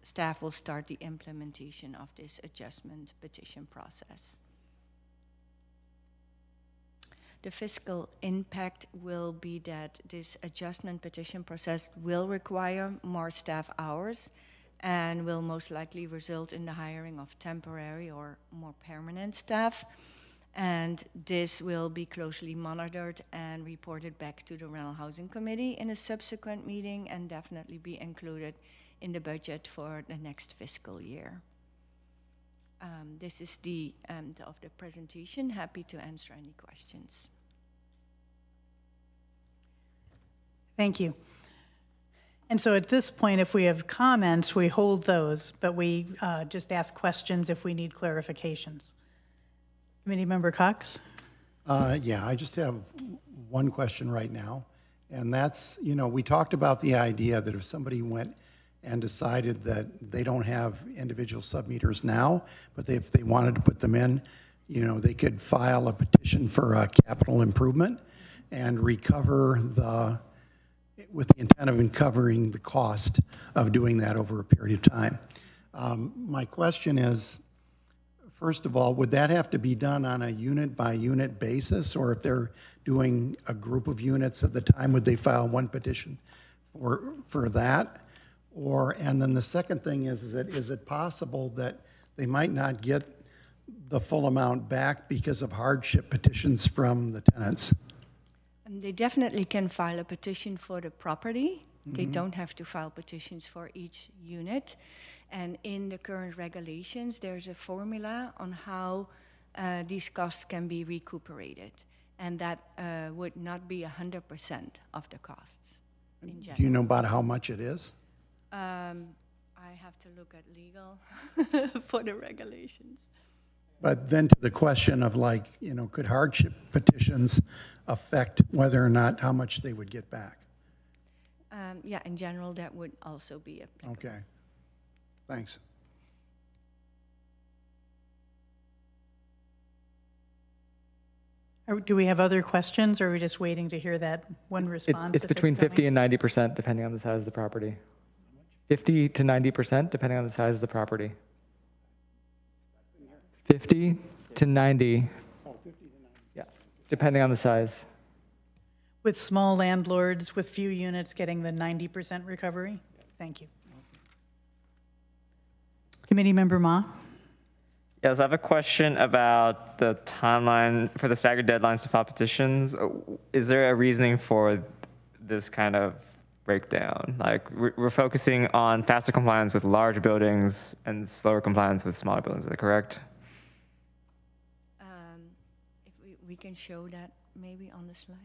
staff will start the implementation of this adjustment petition process. The fiscal impact will be that this adjustment petition process will require more staff hours and will most likely result in the hiring of temporary or more permanent staff. And this will be closely monitored and reported back to the Rental Housing Committee in a subsequent meeting and definitely be included in the budget for the next fiscal year. This is the end of the presentation. Happy to answer any questions. Thank you. And so at this point, if we have comments, we hold those, but we just ask questions if we need clarifications. Committee Member Cox? Yeah, I just have one question right now. And that's, we talked about the idea that if somebody went and decided that they don't have individual sub-meters now, but if they wanted to put them in, they could file a petition for a capital improvement and recover with the intent of covering the cost of doing that over a period of time. My question is, first of all, would that have to be done on a unit-by-unit basis, or if they're doing a group of units at the time, would they file one petition for that? And then the second thing is it possible that they might not get the full amount back because of hardship petitions from the tenants? They definitely can file a petition for the property. They don't have to file petitions for each unit. And in the current regulations, there's a formula on how these costs can be recuperated. And that would not be 100% of the costs in general. Do you know about how much it is? I have to look at legal for the regulations. But then to the question of could hardship petitions affect whether or not how much they would get back? Yeah, in general, that would also be applicable. Okay, thanks. Do we have other questions, or are we just waiting to hear that one response? It's between 50 and 90%, depending on the size of the property. 50 to 90%, depending on the size of the property. 50 to 90. Yeah, depending on the size. With small landlords with few units getting the 90% recovery? Thank you. Committee Member Ma? Yes, I have a question about the timeline for the staggered deadlines to file petitions. Is there a reasoning for this kind of breakdown? Like, we're focusing on faster compliance with large buildings and slower compliance with smaller buildings, is that correct? If we can show that maybe on the slide.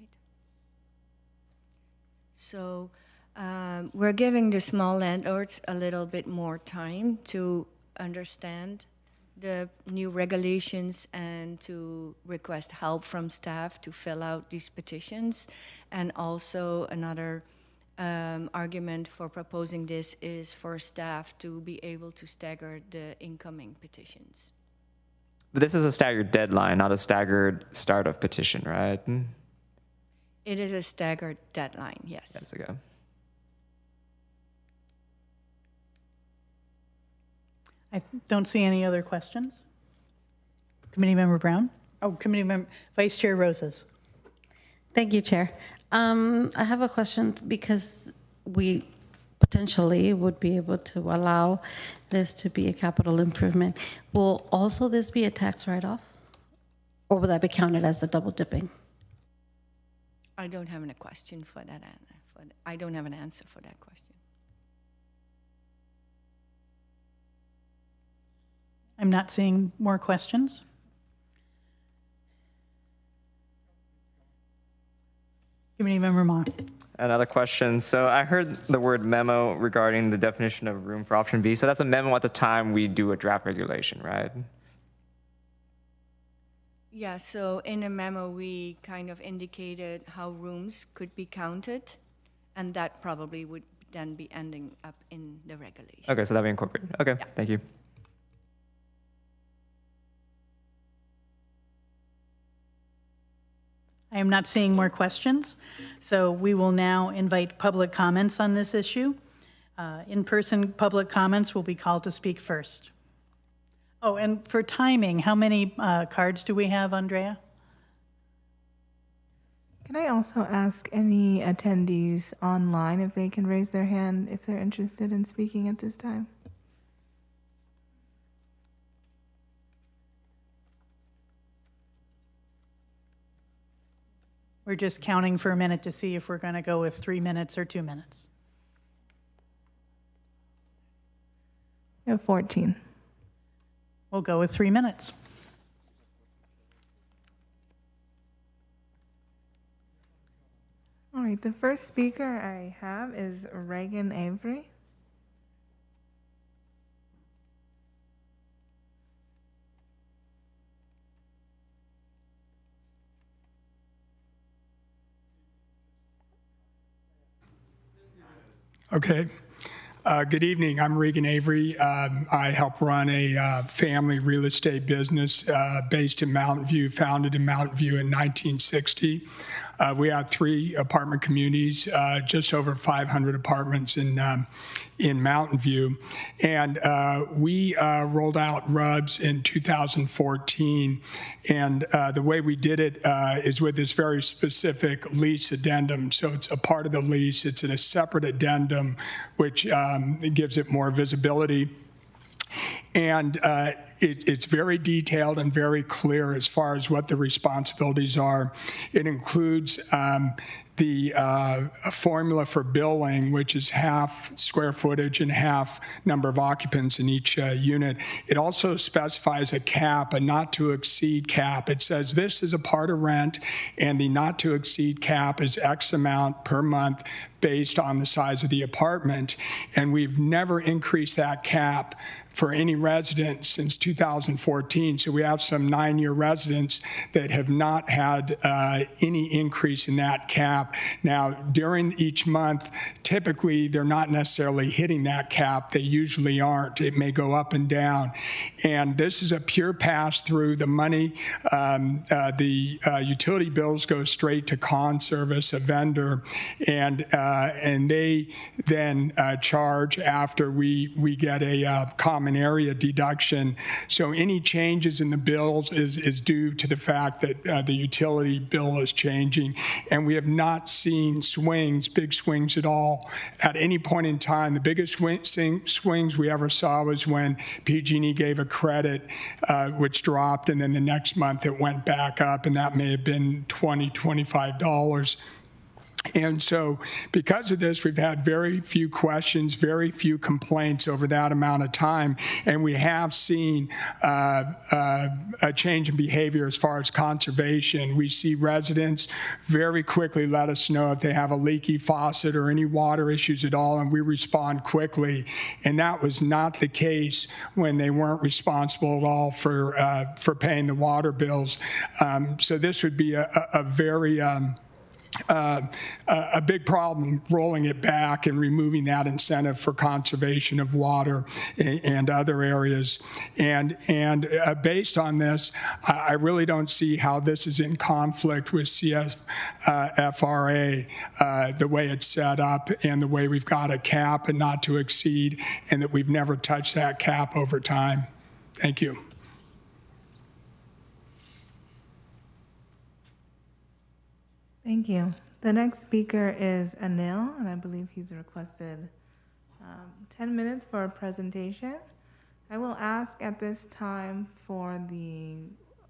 So we're giving the small landlords a little bit more time to understand the new regulations and to request help from staff to fill out these petitions. And also another argument for proposing this is for staff to be able to stagger the incoming petitions. But this is a staggered deadline, not a staggered start of petition, right? It is a staggered deadline, yes. Yes, okay. I don't see any other questions. Committee Member Brown? Oh, Vice Chair Rosas. Thank you, Chair. I have a question because we potentially would be able to allow this to be a capital improvement. Will also this be a tax write-off? Or will that be counted as a double dipping? I don't have a question for that. I don't have an answer for that question. I'm not seeing more questions. Committee Member Ma. Another question. So I heard the word memo regarding the definition of room for option B. So that's a memo at the time we do a draft regulation, right? Yeah, so in a memo, we kind of indicated how rooms could be counted, and that probably would then be ending up in the regulation. Okay, so that'll be incorporated. Okay, yeah. Thank you. I am not seeing more questions, so we will now invite public comments on this issue. In-person public comments will be called to speak first. Oh, and for timing, how many cards do we have, Andrea? Can I also ask any attendees online if they can raise their hand if they're interested in speaking at this time? We're just counting for a minute to see if we're going to go with 3 minutes or 2 minutes. We have 14. We'll go with 3 minutes. All right, the first speaker I have is Reagan Avery. Okay. Good evening. I'm Regan Avery. I help run a family real estate business based in Mountain View, founded in Mountain View in 1960. We have 3 apartment communities, just over 500 apartments in Mountain View. And we rolled out RUBS in 2014. And the way we did it is with this very specific lease addendum. So it's a part of the lease. It's in a separate addendum, which gives it more visibility. And it's very detailed and very clear as far as what the responsibilities are. It includes the formula for billing, which is half square footage and half number of occupants in each unit. It also specifies a cap, a not to exceed cap. It says this is a part of rent, and the not to exceed cap is X amount per month based on the size of the apartment. And we've never increased that cap for any resident since 2014. So we have some 9-year residents that have not had any increase in that cap. Now, during each month, typically they're not necessarily hitting that cap. They usually aren't. It may go up and down. And this is a pure pass-through. The money, the utility bills go straight to Conservice, a vendor, and they then charge after we get a common area deduction. So any changes in the bills is due to the fact that the utility bill is changing, and we have not seen swings, big swings at all at any point in time. The biggest swings we ever saw was when PG&E gave a credit, which dropped, and then the next month it went back up, and that may have been $20, $25. And so because of this, we've had very few questions, very few complaints over that amount of time. And we have seen a change in behavior as far as conservation. We see residents very quickly let us know if they have a leaky faucet or any water issues at all, and we respond quickly. And that was not the case when they weren't responsible at all for paying the water bills. So this would be a very a big problem rolling it back and removing that incentive for conservation of water and other areas. And based on this, I really don't see how this is in conflict with CFRA, the way it's set up and the way we've got a cap and not to exceed, and that we've never touched that cap over time. Thank you. Thank you. The next speaker is Anil, and I believe he's requested 10 minutes for a presentation. I will ask at this time for the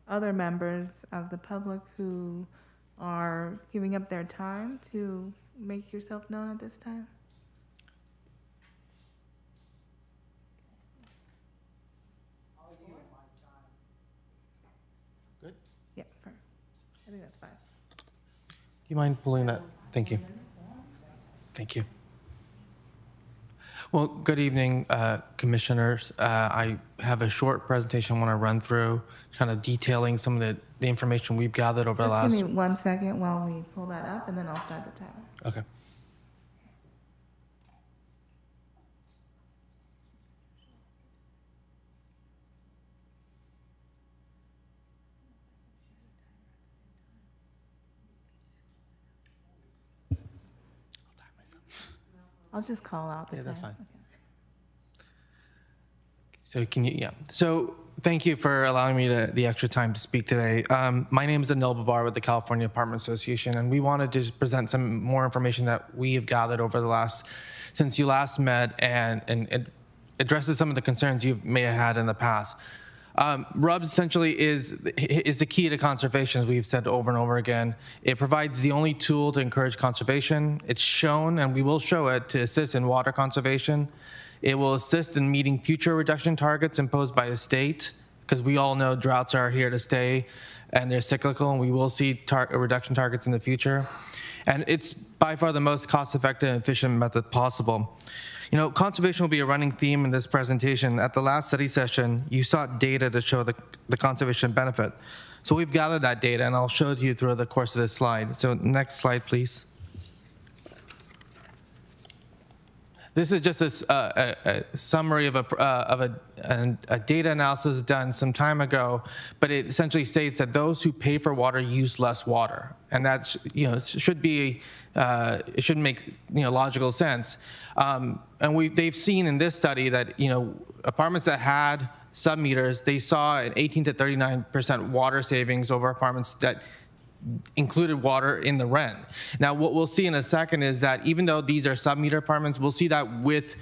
other members of the public who are giving up their time to make yourself known at this time. Good? Yeah, I think that's fine. Do you mind pulling that? Thank you. Thank you. Well, good evening, commissioners. I have a short presentation I want to run through, kind of detailing some of the information we've gathered over the last... Give me 1 second while we pull that up, and then I'll start the timer. Okay. I'll just call out the time. Yeah, that's fine. Okay. So can you, yeah. So thank you for allowing me the extra time to speak today. My name is Anil Babar with the California Apartment Association, and we wanted to present some more information that we have gathered over the since you last met, and it addresses some of the concerns you may have had in the past. RUBS essentially is the key to conservation, as we've said over and over again. It provides the only tool to encourage conservation. It's shown, and we will show it, to assist in water conservation. It will assist in meeting future reduction targets imposed by the state, because we all know droughts are here to stay and they're cyclical, and we will see reduction targets in the future. And it's by far the most cost-effective and efficient method possible. You know, conservation will be a running theme in this presentation. At the last study session, you saw data to show the conservation benefit. So we've gathered that data, and I'll show it to you through the course of this slide. So next slide, please. This is just a summary of a data analysis done some time ago, but it essentially states that those who pay for water use less water, and that's, you know, it should be it should make, you know, logical sense. And they've seen in this study that, you know, apartments that had sub-meters, they saw an 18 to 39% water savings over apartments that included water in the rent. Now, what we'll see in a second is that even though these are sub-meter apartments, we'll see that with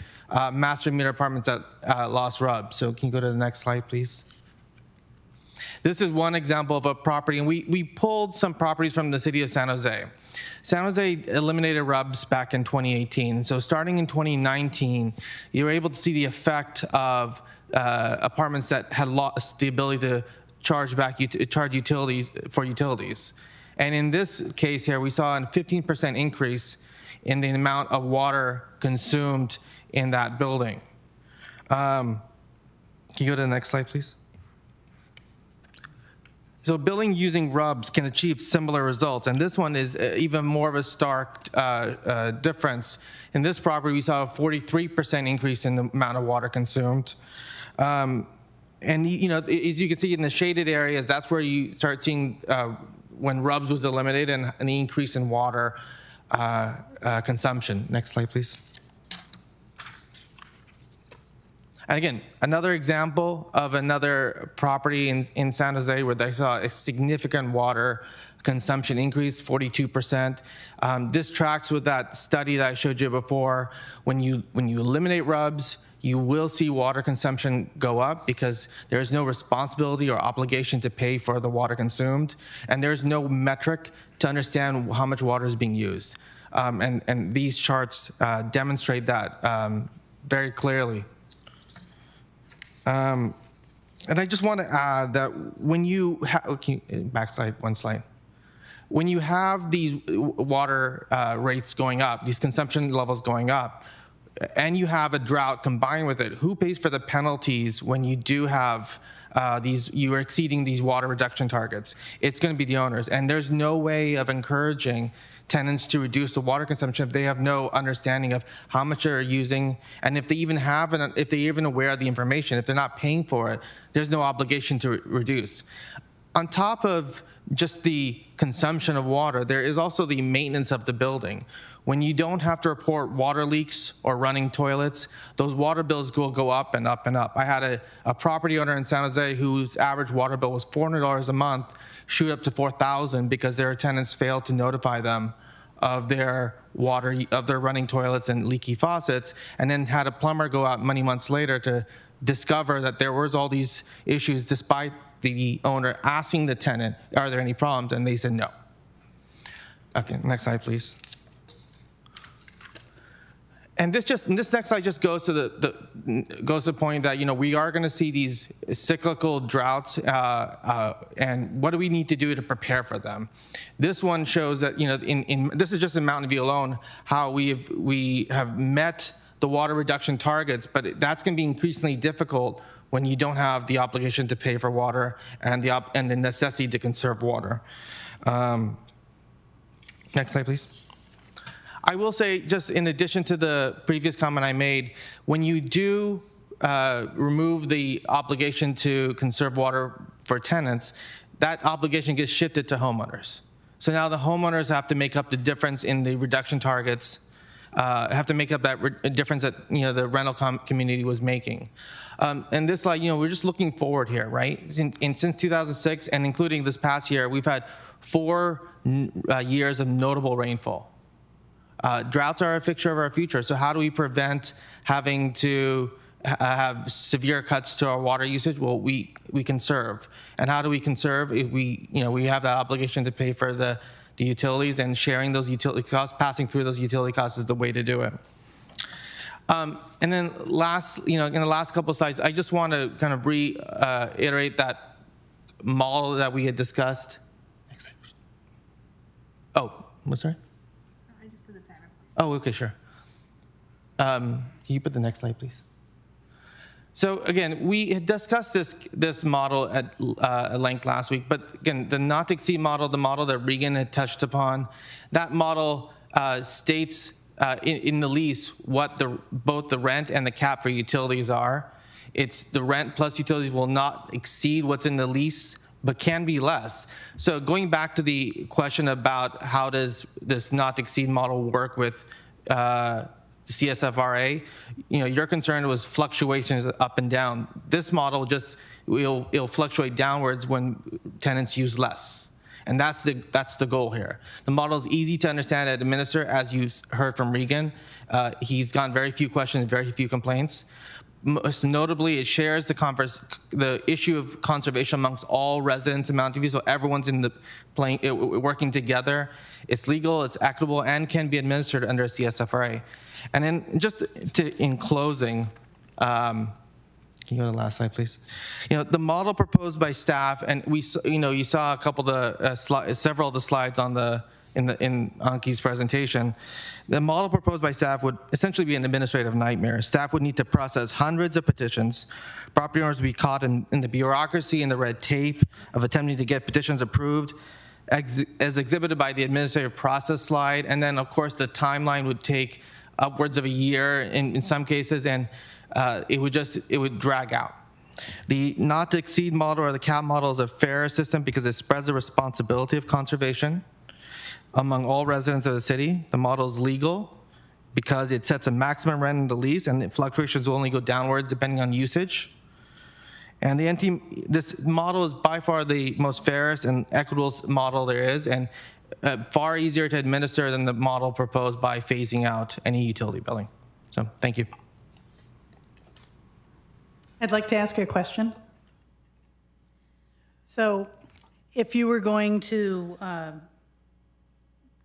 master meter apartments that lost RUBS. So can you go to the next slide, please? This is one example of a property, and we pulled some properties from the city of San Jose. San Jose eliminated RUBS back in 2018. So starting in 2019, you were able to see the effect of apartments that had lost the ability to charge utilities for utilities. And in this case here, we saw a 15% increase in the amount of water consumed in that building. Can you go to the next slide, please? So building using RUBS can achieve similar results, and this one is even more of a stark difference. In this property, we saw a 43% increase in the amount of water consumed. And, you know, as you can see in the shaded areas, that's where you start seeing when RUBS was eliminated and an increase in water consumption. Next slide, please. And again, another example of another property in San Jose where they saw a significant water consumption increase, 42%. This tracks with that study that I showed you before. When you eliminate RUBS, you will see water consumption go up because there is no responsibility or obligation to pay for the water consumed, and there's no metric to understand how much water is being used. And these charts demonstrate that very clearly. And I just want to add that when you backslide one slide. When you have these water rates going up, these consumption levels going up, and you have a drought combined with it, who pays for the penalties when you do have you are exceeding these water reduction targets? It's going to be the owners, and there's no way of encouraging tenants to reduce the water consumption if they have no understanding of how much they're using, and if they even if they're even aware of the information. If they're not paying for it, there's no obligation to reduce. On top of just the consumption of water, there is also the maintenance of the building. When you don't have to report water leaks or running toilets, those water bills will go up and up and up. I had a property owner in San Jose whose average water bill was $400 a month, shoot up to $4,000 because their tenants failed to notify them of their running toilets and leaky faucets, and then had a plumber go out many months later to discover that there was all these issues despite the owner asking the tenant, are there any problems? And they said no. Okay, next slide, please. And this next slide just goes to the point that, you know, we are going to see these cyclical droughts, and what do we need to do to prepare for them? This one shows that, you know, this is just in Mountain View alone, how we have met the water reduction targets, but that's going to be increasingly difficult when you don't have the obligation to pay for water and the necessity to conserve water. Next slide, please. I will say, just in addition to the previous comment I made, when you do remove the obligation to conserve water for tenants, that obligation gets shifted to homeowners. So now the homeowners have to make up the difference in the reduction targets, have to make up that difference that, you know, the rental community was making. And this, like, you know, we're just looking forward here, right? Since 2006, and including this past year, we've had 4 years of notable rainfall. Droughts are a fixture of our future. So how do we prevent having to have severe cuts to our water usage? Well, we conserve. And how do we conserve? We have that obligation to pay for the utilities, and sharing those utility costs, passing through those utility costs is the way to do it. And then last, in the last couple of slides, I just want to kind of reiterate that model that we had discussed. Next slide. Oh, what's that? I just put the timer. Oh, okay, sure. Can you put the next slide, please? So again, we had discussed this model at length last week, but again, the not to exceed model, the model that Regan had touched upon, that model states in the lease what both the rent and the cap for utilities are. It's the rent plus utilities will not exceed what's in the lease, but can be less. So going back to the question about how does this not to exceed model work with CSFRA, your concern was fluctuations up and down. This model just it'll fluctuate downwards when tenants use less. And that's the goal here. The model is easy to understand and administer, as you heard from Regan. He's gotten very few questions, very few complaints. Most notably, it shares the issue of conservation amongst all residents in Mountain View, so everyone's working together. It's legal, it's equitable, and can be administered under CSFRA. And then just in closing, can you go to the last slide, please? The model proposed by staff, and you saw a couple of several of the slides on in Anki's presentation. The model proposed by staff would essentially be an administrative nightmare. Staff would need to process hundreds of petitions. Property owners would be caught in the bureaucracy and the red tape of attempting to get petitions approved, as exhibited by the administrative process slide. And then, of course, the timeline would take upwards of a year in some cases, and it would drag out. The not to exceed model or the cap model is a fairer system because it spreads the responsibility of conservation among all residents of the city. The model is legal because it sets a maximum rent in the lease, and the fluctuations will only go downwards depending on usage. And this model is by far the most fairest and equitable model there is, and far easier to administer than the model proposed by phasing out any utility billing. So thank you. I'd like to ask you a question. So if you were going to,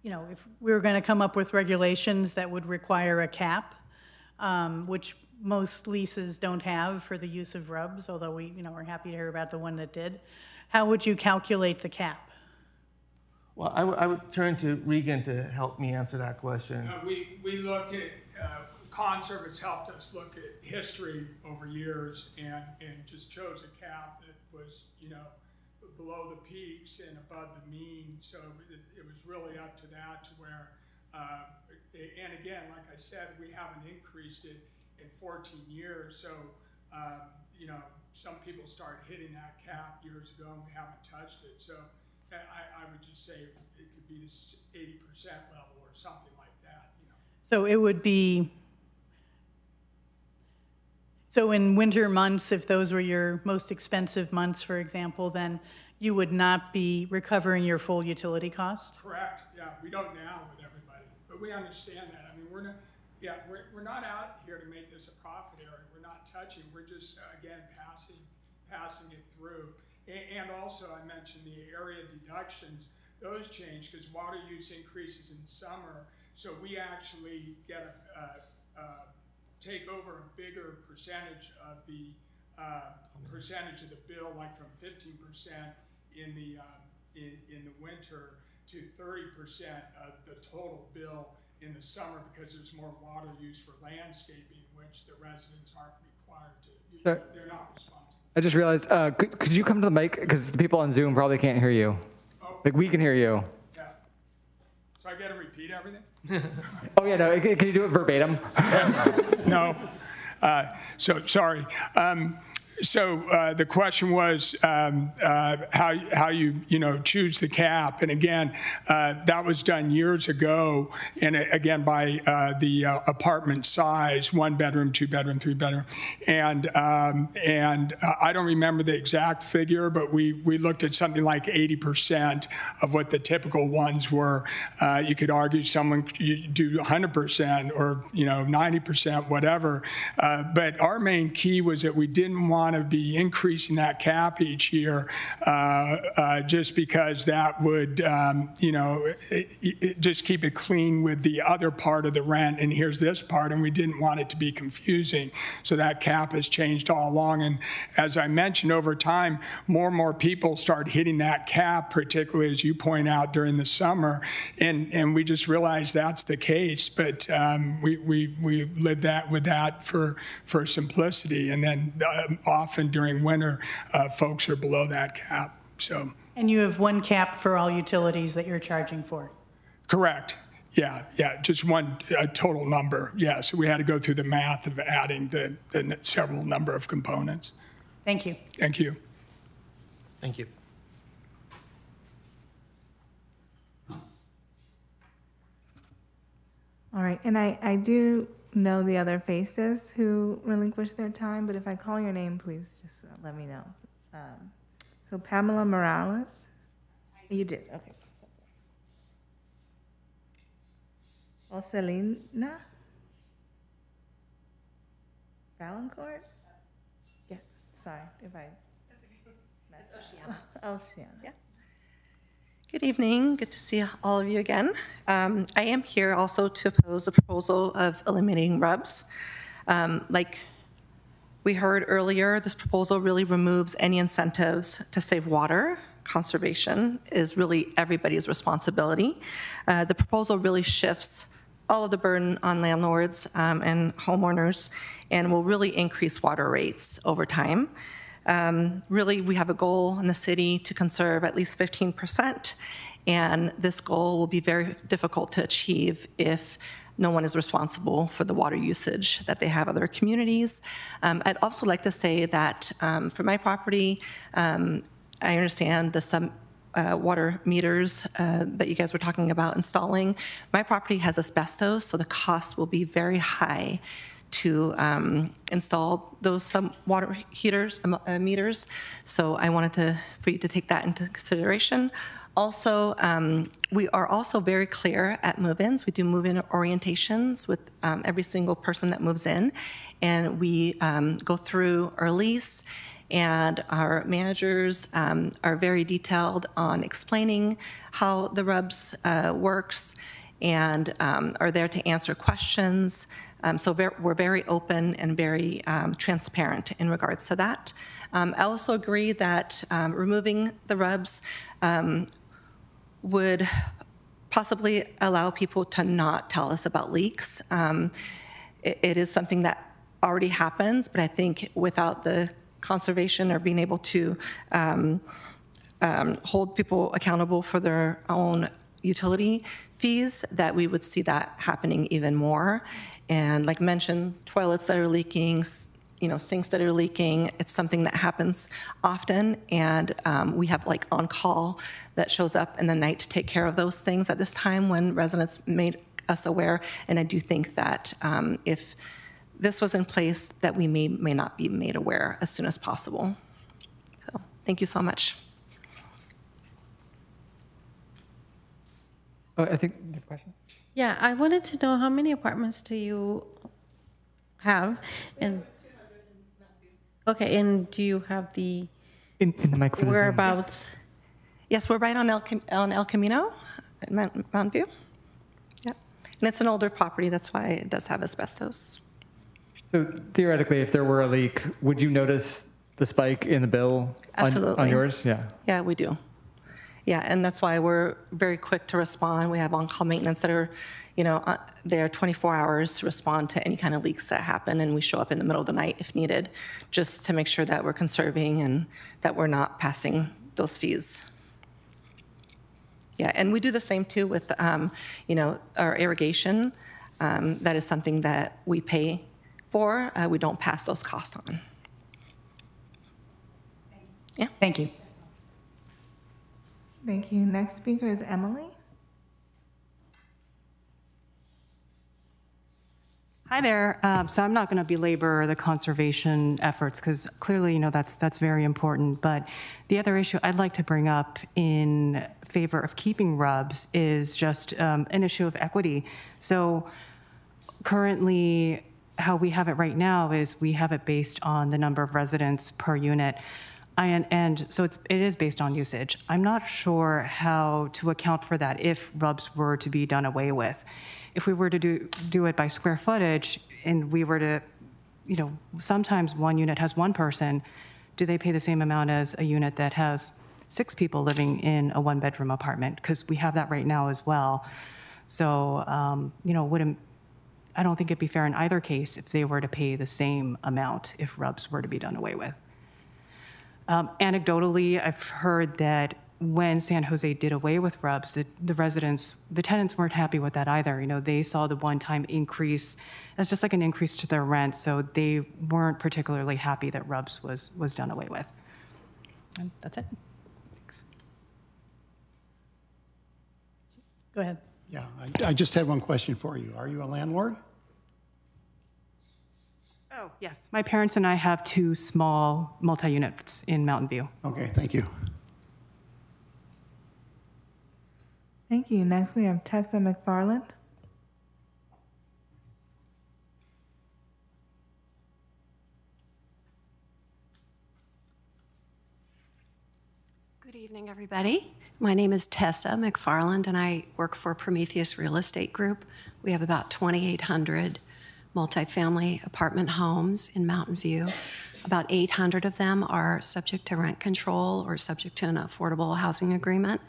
if we were going to come up with regulations that would require a cap, which most leases don't have for the use of RUBS, although we're happy to hear about the one that did, how would you calculate the cap? Well, I would turn to Regan to help me answer that question. We looked at, Conserv has helped us look at history over years and just chose a cap that was, below the peaks and above the mean. So it was really up to that, to where, and again, like I said, we haven't increased it in 14 years. So, some people started hitting that cap years ago and we haven't touched it. So I would just say it could be this 80% level or something like that, So it would be, so in winter months, if those were your most expensive months, for example, then you would not be recovering your full utility cost? Correct, yeah, we don't now with everybody, but we understand that. I mean, we're not out here to make this a profit area. We're not touching, we're just, again, passing it through. And also, I mentioned the area deductions, those change because water use increases in summer, so we actually get take over a bigger percentage of the bill, like from 15% in the winter to 30% of the total bill in the summer, because there's more water use for landscaping, which the residents aren't required to. They're not responsible. I just realized, could you come to the mic? Because the people on Zoom probably can't hear you. Oh. Like, we can hear you. Yeah. So I got to repeat everything? Oh, yeah, no, can you do it verbatim? No. So, sorry. So the question was how you choose the cap, and again that was done years ago, and again by the apartment size, 1 bedroom, 2 bedroom, 3 bedroom, and I don't remember the exact figure, but we looked at something like 80% of what the typical ones were. You could argue someone you do 100% or 90%, whatever, but our main key was that we didn't want want to be increasing that cap each year, just because that would, just keep it clean with the other part of the rent, and here's this part, and we didn't want it to be confusing. So that cap has changed all along. And as I mentioned, over time, more and more people start hitting that cap, particularly as you point out during the summer, and we just realized that's the case. But we lived that with that for simplicity, and then often during winter, folks are below that cap. So. And you have one cap for all utilities that you're charging for? Correct. Yeah, just one total number. Yeah, so we had to go through the math of adding the several number of components. Thank you. Thank you. Thank you. All right, and I do know the other faces who relinquished their time, but if I call your name, please just let me know. So Pamela Morales, you did, okay. Celina Valancourt? Yeah, sorry if I. It's Oceana. Oceana. Yeah. Good evening. Good to see all of you again. I am here also to oppose the proposal of eliminating RUBS. Like we heard earlier, this proposal really removes any incentives to save water. Conservation is really everybody's responsibility. The proposal really shifts all of the burden on landlords and homeowners, and will really increase water rates over time. Really, we have a goal in the city to conserve at least 15%, and this goal will be very difficult to achieve if no one is responsible for the water usage that they have in their communities. I'd also like to say that for my property, I understand the water meters that you guys were talking about installing. My property has asbestos, so the cost will be very high to install those water meters. So I wanted for you to take that into consideration. Also, we are also very clear at move-ins. We do move-in orientations with every single person that moves in, and we go through our lease, and our managers are very detailed on explaining how the RUBS works, and are there to answer questions. So we're very open and very transparent in regards to that. I also agree that removing the RUBS would possibly allow people to not tell us about leaks. It is something that already happens, but I think without the conservation or being able to hold people accountable for their own utility fees, that we would see that happening even more. And like mentioned, toilets that are leaking, sinks that are leaking, it's something that happens often, and we have like on-call that shows up in the night to take care of those things at this time when residents made us aware. And I do think that if this was in place, that we may not be made aware as soon as possible. So thank you so much. Oh, I think you have a question? Yeah, I wanted to know how many apartments do you have? And okay, and do you have the in the mic for the whereabouts? Yes, we're right on El Camino, Mountain View. Yeah, and it's an older property. That's why it does have asbestos. So theoretically, if there were a leak, would you notice the spike in the bill on yours? Yeah. Yeah, we do. Yeah, and that's why we're very quick to respond. We have on-call maintenance that are, there 24 hours to respond to any kind of leaks that happen, and we show up in the middle of the night if needed, just to make sure that we're conserving and that we're not passing those fees. Yeah, and we do the same too with, our irrigation. That is something that we pay for. We don't pass those costs on. Yeah. Thank you. Thank you. Next speaker is Emily. Hi there. So I'm not going to belabor the conservation efforts because clearly, that's very important. But the other issue I'd like to bring up in favor of keeping RUBS is just an issue of equity. So currently, how we have it right now is we have it based on the number of residents per unit. And so it is based on usage. I'm not sure how to account for that if RUBS were to be done away with. If we were to do it by square footage and we were to, sometimes one unit has one person, do they pay the same amount as a unit that has 6 people living in a one-bedroom apartment? Because we have that right now as well. So, I don't think it'd be fair in either case if they were to pay the same amount if RUBS were to be done away with. Anecdotally, I've heard that when San Jose did away with RUBS, the tenants weren't happy with that either. They saw the one-time increase as just like an increase to their rent, so they weren't particularly happy that RUBS was done away with. And that's it. Thanks. Go ahead. Yeah, I just had one question for you. Are you a landlord? Oh, yes. My parents and I have 2 small multi-units in Mountain View. Okay, thank you. Thank you. Next, we have Tessa McFarland. Good evening, everybody. My name is Tessa McFarland, and I work for Prometheus Real Estate Group. We have about 2,800 multifamily apartment homes in Mountain View. About 800 of them are subject to rent control or subject to an affordable housing agreement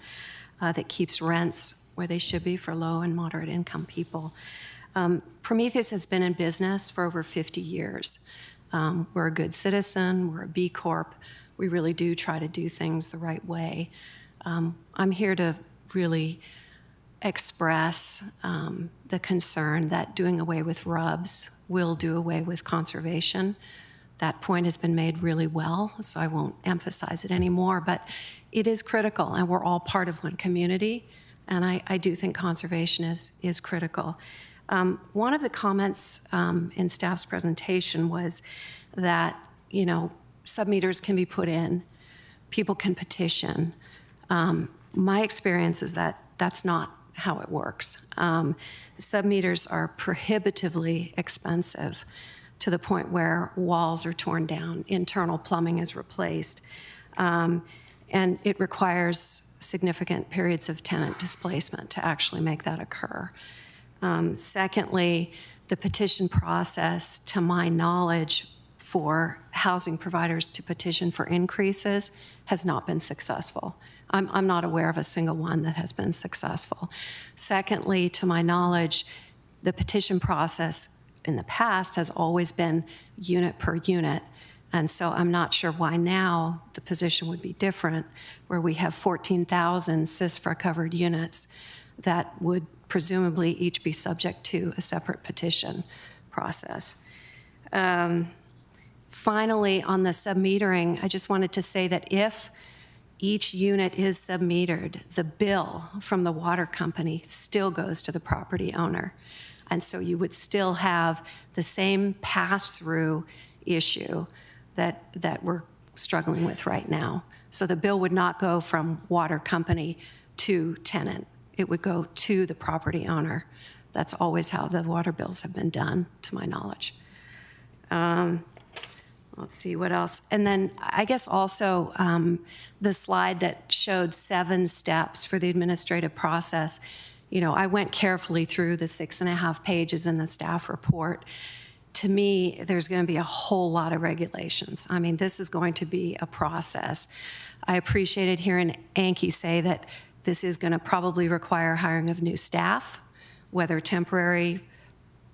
that keeps rents where they should be for low and moderate income people. Prometheus has been in business for over 50 years. We're a good citizen, we're a B Corp. We really do try to do things the right way. I'm here to really express the concern that doing away with RUBS will do away with conservation. That point has been made really well, so I won't emphasize it anymore, but it is critical, and we're all part of one community, and I do think conservation is critical. One of the comments in staff's presentation was that, sub-meters can be put in, people can petition. My experience is that that's not how it works. Sub-meters are prohibitively expensive to the point where walls are torn down, internal plumbing is replaced, and it requires significant periods of tenant displacement to actually make that occur. Secondly, the petition process, to my knowledge, for housing providers to petition for increases has not been successful. I'm not aware of a single one that has been successful. Secondly, to my knowledge, the petition process in the past has always been unit per unit. And so I'm not sure why now the position would be different, where we have 14,000 CISFRA-covered units that would presumably each be subject to a separate petition process. Finally, on the submetering, I just wanted to say that if each unit is submetered, the bill from the water company still goes to the property owner. And so you would still have the same pass-through issue that we're struggling with right now. So the bill would not go from water company to tenant. It would go to the property owner. That's always how the water bills have been done, to my knowledge. Let's see what else. And then I guess also the slide that showed 7 steps for the administrative process. I went carefully through the 6.5 pages in the staff report. To me, there's going to be a whole lot of regulations. I mean, this is going to be a process. I appreciated hearing Anki say that this is going to probably require hiring of new staff, whether temporary,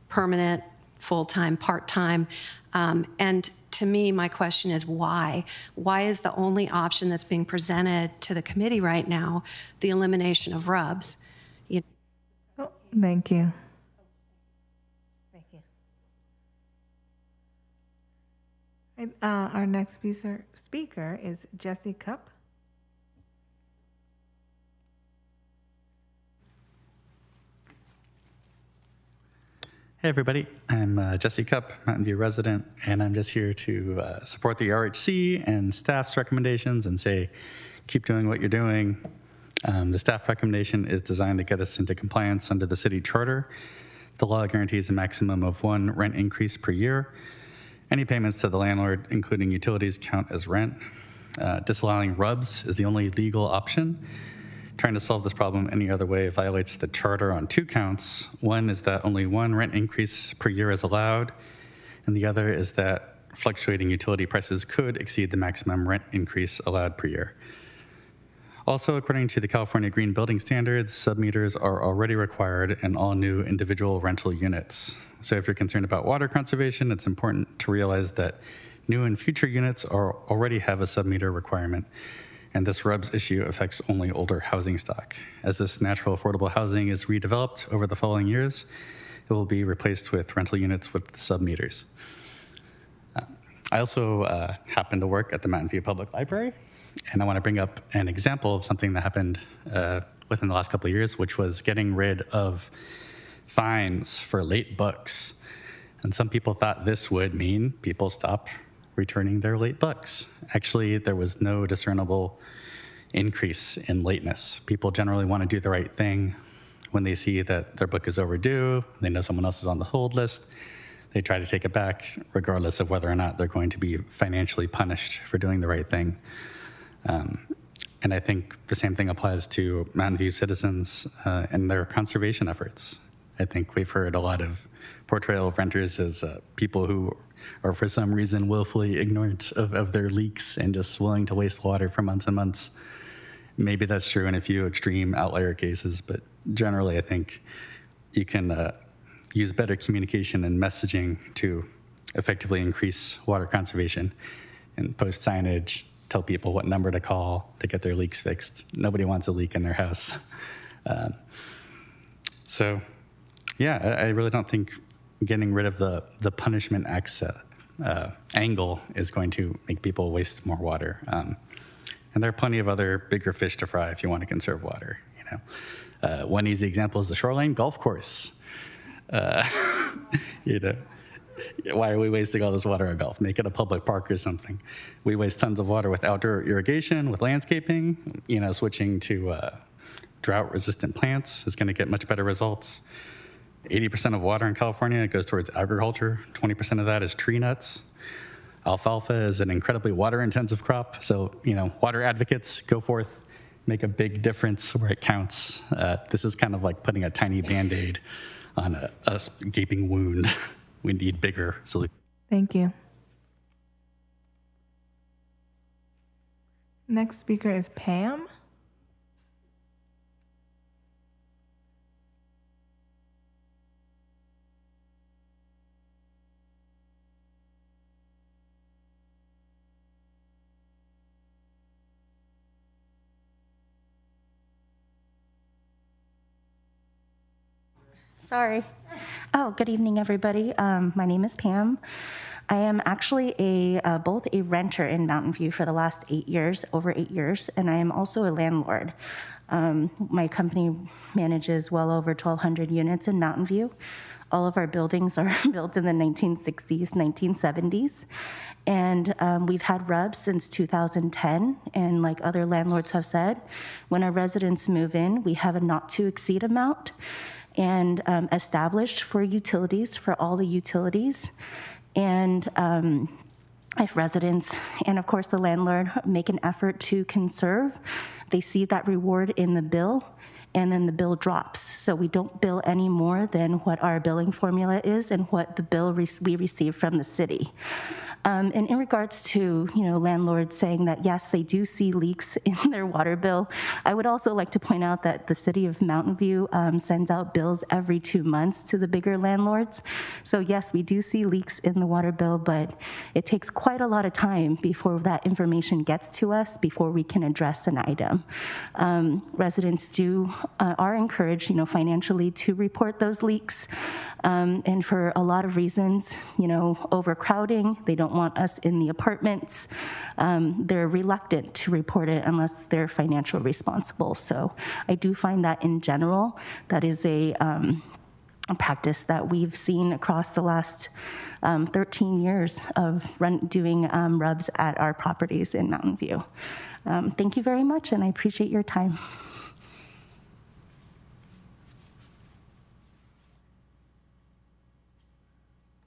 permanent, full-time, part-time. And to me, my question is why? Why is the only option that's being presented to the committee right now the elimination of RUBS? Oh, thank you. Thank you. Our next speaker is Jesse Cupp. Hey everybody, I'm Jesse Cupp, Mountain View resident, and I'm just here to support the RHC and staff's recommendations and say, keep doing what you're doing. The staff recommendation is designed to get us into compliance under the city charter. The law guarantees a maximum of 1 rent increase per year. Any payments to the landlord, including utilities, count as rent. Disallowing RUBS is the only legal option. Trying to solve this problem any other way violates the charter on 2 counts. One is that only 1 rent increase per year is allowed, and the other is that fluctuating utility prices could exceed the maximum rent increase allowed per year. Also, according to the California Green Building Standards, submeters are already required in all new individual rental units. So if you're concerned about water conservation, it's important to realize that new and future units already have a submeter requirement, and this RUBS issue affects only older housing stock. As this natural affordable housing is redeveloped over the following years, it will be replaced with rental units with submeters. I also happen to work at the Mountain View Public Library, and I want to bring up an example of something that happened within the last couple of years, which was getting rid of fines for late books. And some people thought this would mean people stop returning their late books. Actually, there was no discernible increase in lateness. People generally want to do the right thing. When they see that their book is overdue, they know someone else is on the hold list, they try to take it back, regardless of whether or not they're going to be financially punished for doing the right thing. And I think the same thing applies to Mountain View citizens and their conservation efforts. I think we've heard a lot of portrayal of renters as people who are for some reason willfully ignorant of their leaks and just willing to waste water for months and months. Maybe that's true in a few extreme outlier cases, but generally I think you can use better communication and messaging to effectively increase water conservation and post signage, tell people what number to call to get their leaks fixed. Nobody wants a leak in their house. So yeah, I really don't think getting rid of the punishment angle is going to make people waste more water. And there are plenty of other bigger fish to fry if you want to conserve water. One easy example is the shoreline golf course. Why are we wasting all this water on golf? Make it a public park or something. We waste tons of water with outdoor irrigation, with landscaping. Switching to drought-resistant plants is going to get much better results. 80% of water in California goes towards agriculture. 20% of that is tree nuts. Alfalfa is an incredibly water-intensive crop. So, water advocates, go forth, make a big difference where it counts. This is kind of like putting a tiny Band-Aid on a gaping wound. We need bigger solutions. Thank you. Next speaker is Pam. Sorry. Oh, good evening, everybody. My name is Pam. I am actually both a renter in Mountain View for the last 8 years, over 8 years, and I am also a landlord. My company manages well over 1,200 units in Mountain View. All of our buildings are built in the 1960s, 1970s, and we've had RUBS since 2010, and like other landlords have said, when our residents move in, we have a not-to-exceed amount and established for utilities, for all the utilities. And if residents and of course the landlord make an effort to conserve, they see that reward in the bill, and then the bill drops. So we don't bill any more than what our billing formula is and what the bill we receive from the city. And in regards to landlords saying that yes, they do see leaks in their water bill, I would also like to point out that the city of Mountain View sends out bills every 2 months to the bigger landlords. So yes, we do see leaks in the water bill, but it takes quite a lot of time before that information gets to us, before we can address an item. Residents are encouraged, financially to report those leaks. And for a lot of reasons, overcrowding, they don't want us in the apartments. They're reluctant to report it unless they're financially responsible. So I do find that in general, that is a practice that we've seen across the last 13 years of doing RUBS at our properties in Mountain View. Thank you very much, and I appreciate your time.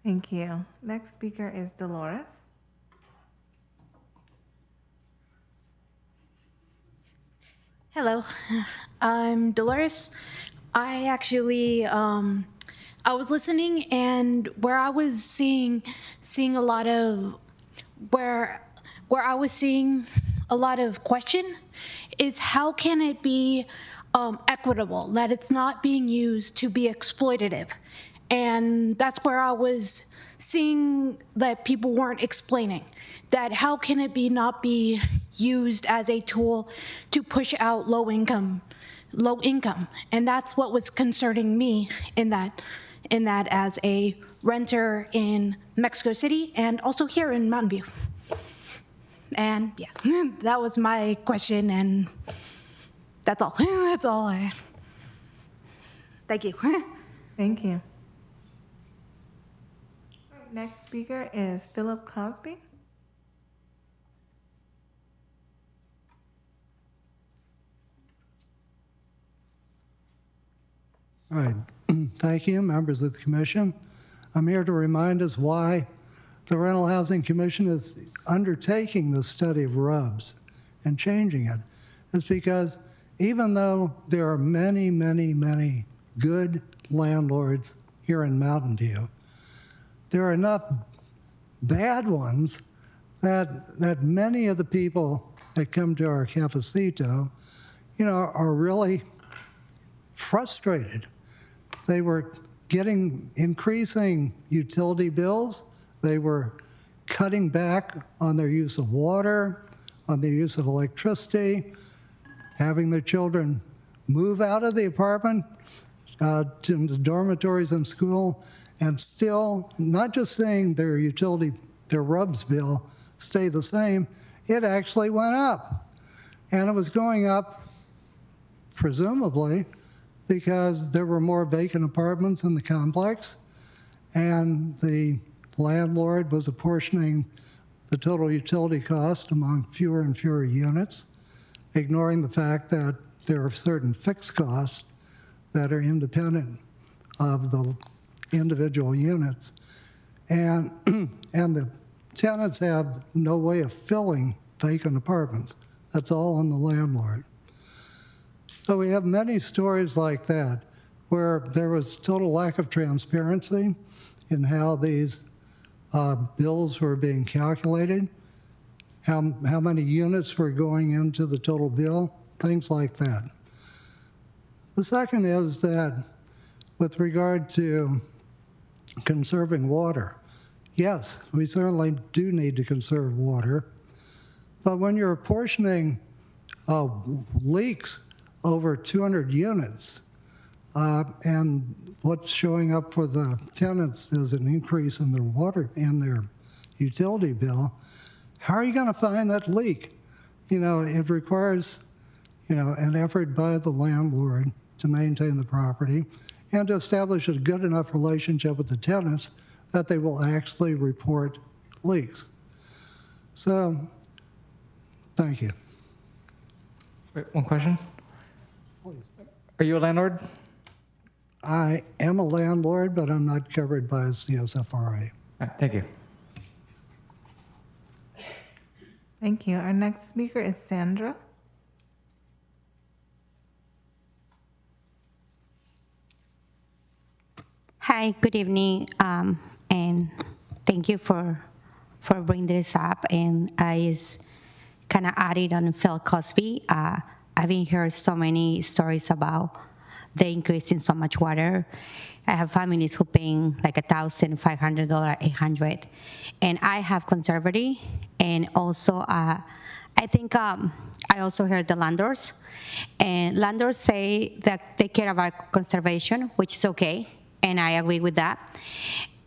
Thank you. Next speaker is Dolores. Hello, I'm Dolores. I actually, I was listening, and where I was seeing a lot of where I was seeing a lot of question is how can it be equitable, that it's not being used to be exploitative, and that's where I was seeing that people weren't explaining that how can it be not be used as a tool to push out low income, and that's what was concerning me in that as a renter in Mexico City and also here in Mountain View. And yeah, that was my question, and that's all. That's all I. Thank you. Thank you. Next speaker is Philip Cosby. All right. Thank you, members of the commission. I'm here to remind us why the Rental Housing Commission is undertaking the study of RUBS and changing it. It's because even though there are many, many, many good landlords here in Mountain View, there are enough bad ones that many of the people that come to our cafecito, are really frustrated. They were getting increasing utility bills. They were cutting back on their use of water, on their use of electricity, having their children move out of the apartment to the dormitories in school, and still not just saying their RUBS bill stay the same, it actually went up. And it was going up, presumably, because there were more vacant apartments in the complex, and the landlord was apportioning the total utility cost among fewer and fewer units, ignoring the fact that there are certain fixed costs that are independent of the individual units. And the tenants have no way of filling vacant apartments. That's all on the landlord. So we have many stories like that where there was total lack of transparency in how these bills were being calculated, how many units were going into the total bill, things like that. The second is that with regard to conserving water, yes, we certainly do need to conserve water, but when you're apportioning leaks over 200 units, and what's showing up for the tenants is an increase in their water, in their utility bill, how are you going to find that leak? It requires, an effort by the landlord to maintain the property and to establish a good enough relationship with the tenants that they will actually report leaks. So, thank you. Wait, one question. Are you a landlord? I am a landlord, but I'm not covered by CSFRA. Thank you. Thank you. Our next speaker is Sandra. Hi, good evening, and thank you for bringing this up. And I just kind of added on Phil Cosby. I've been hearing so many stories about the increase in so much water. I have families who paying like $1,500, $800, and I have conservative, and also I think I also heard the landlords, and landlords say that they care about conservation, which is okay, and I agree with that,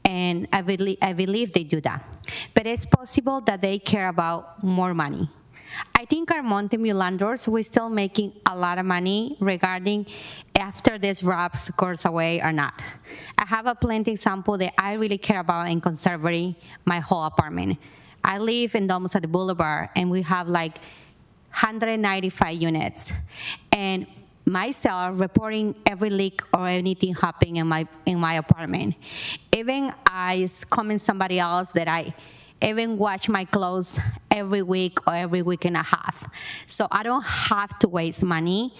and I believe they do that, but it's possible that they care about more money. I think our Mountain View landlords, we're still making a lot of money regarding after this RUBS goes away or not. I have a plenty example that I really care about in conserving my whole apartment. I live in Domus at the Boulevard, and we have like 195 units. And myself reporting every leak or anything happening in my apartment. Even I comment somebody else that I even wash my clothes every week or every week and a half. So I don't have to waste money.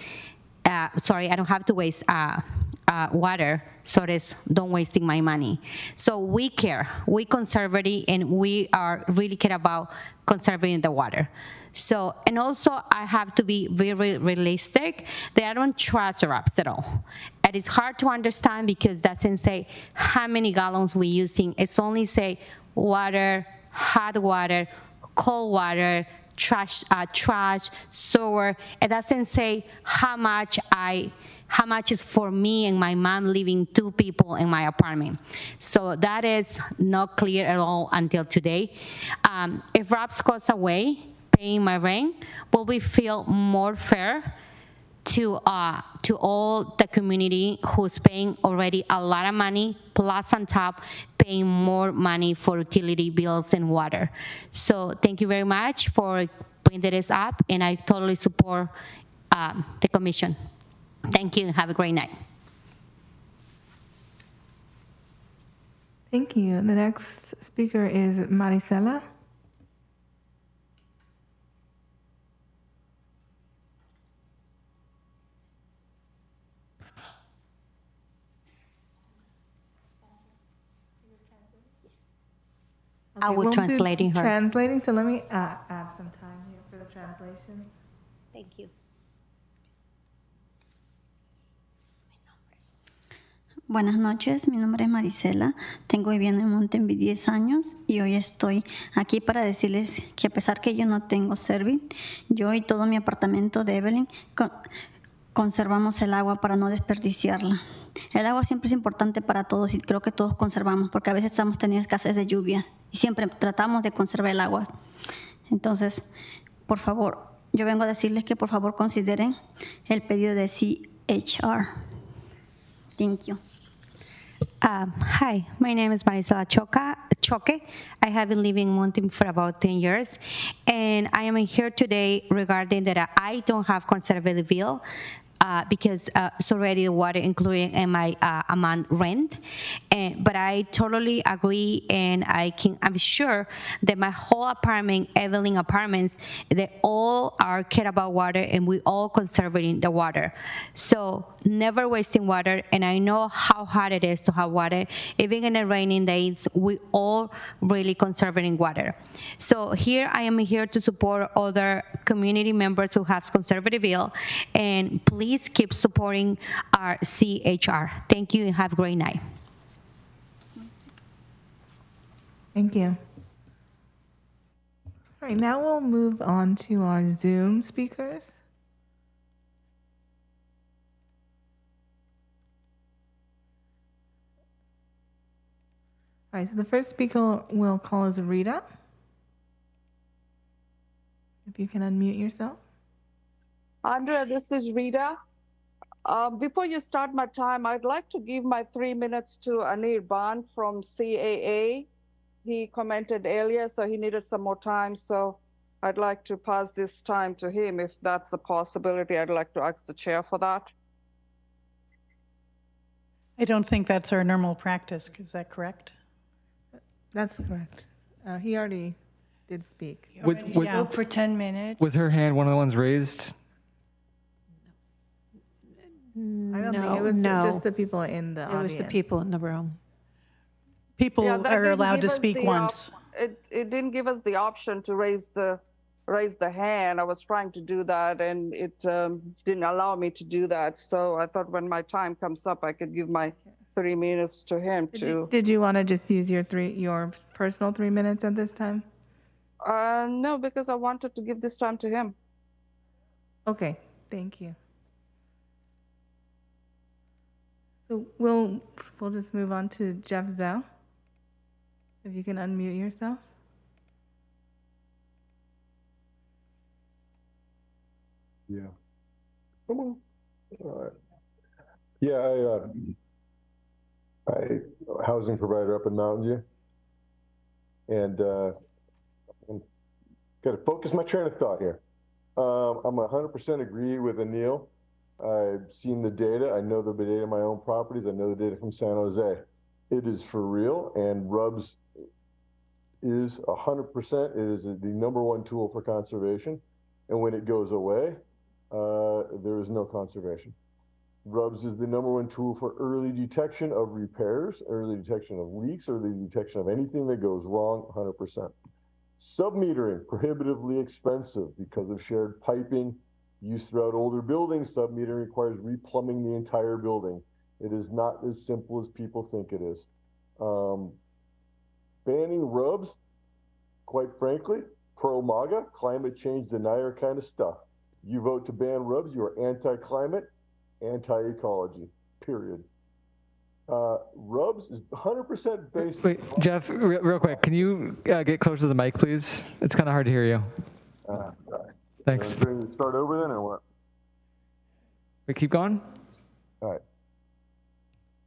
I don't have to waste water, so don't wasting my money. So we care, we conservative, and we are really care about conserving the water. So, and also I have to be very realistic that I don't trust RAPS at all. It is hard to understand because it doesn't say how many gallons we're using. It's only say water, hot water, cold water, trash, sewer. It doesn't say how much is for me and my mom living 2 people in my apartment. So that is not clear at all until today. If RAPS goes away, paying my rent, will we feel more fair to all the community who's paying already a lot of money, plus on top paying more money for utility bills and water. So thank you very much for bringing this up, and I totally support the commission. Thank you, and have a great night. Thank you. The next speaker is Marisela. I will translating her. Translating, so let me add some time here for the translation. Thank you. Buenas noches, mi nombre es Marisela, tengo viviendo en Mountain View 10 años y hoy estoy aquí para decirles que a pesar que yo no tengo Servit, yo y todo mi apartamento de Evelyn conservamos el agua para no desperdiciarla. El agua siempre es importante para todos y creo que todos conservamos porque a veces estamos teniendo escasez de lluvia y siempre tratamos de conservar el agua. Entonces, por favor, yo vengo a decirles que por favor consideren el pedido de CHR. Thank you. Hi, my name is Marisela Choque. I have been living in Mountain for about 10 years, and I am here today regarding that I don't have conservative bill because it's already the water included in my amount rent. But I totally agree, and I'm sure that my whole apartment, Evelyn Apartments, they all are care about water, and we all conserving the water. So never wasting water, and I know how hard it is to have water. Even in the raining days, we all really conserving water. So here I am here to support other community members who have conservative bill, and please keep supporting our CHR. Thank you, and have a great night. Thank you. All right, now we'll move on to our Zoom speakers. All right, so the first speaker we'll call is Rita. If you can unmute yourself. Andrea, this is Rita. Before you start my time, I'd like to give my 3 minutes to Anir Bhan from CAA. He commented earlier, so he needed some more time. So I'd like to pass this time to him. If that's a possibility, I'd like to ask the chair for that. I don't think that's our normal practice. Is that correct? That's correct. He already did speak. Spoke for 10 minutes. Was her hand one of the ones raised? I don't think it was just the people in the audience. It was the people in the room. People are allowed to speak once. It didn't give us the option to raise the hand. I was trying to do that, and it didn't allow me to do that. So I thought when my time comes up, I could give my 3 minutes to him too. Did you want to just use your personal 3 minutes at this time? No, because I wanted to give this time to him. Okay, thank you. So we'll just move on to Jeff Zhao. If you can unmute yourself. Yeah. Come on. All right. Yeah, I housing provider up in Mountain View, and I'm got to focus my train of thought here. I'm 100% agree with Anil I've seen the data. I know the data of my own properties. I know the data from San Jose. It is for real, and RUBS is 100%. It is the #1 tool for conservation. And when it goes away, there is no conservation. RUBS is the #1 tool for early detection of repairs, early detection of leaks, early detection of anything that goes wrong, 100%. Submetering, prohibitively expensive because of shared piping used throughout older buildings. Submetering requires replumbing the entire building. It is not as simple as people think it is. Banning RUBS, quite frankly, pro-MAGA, climate change denier kind of stuff. You vote to ban RUBS, you are anti-climate, anti-ecology, period. RUBS is 100% based. Wait, Jeff, real quick, can you get closer to the mic, please? It's kind of hard to hear you. Sorry. Thanks. Ready to start over then, or what? We keep going? All right.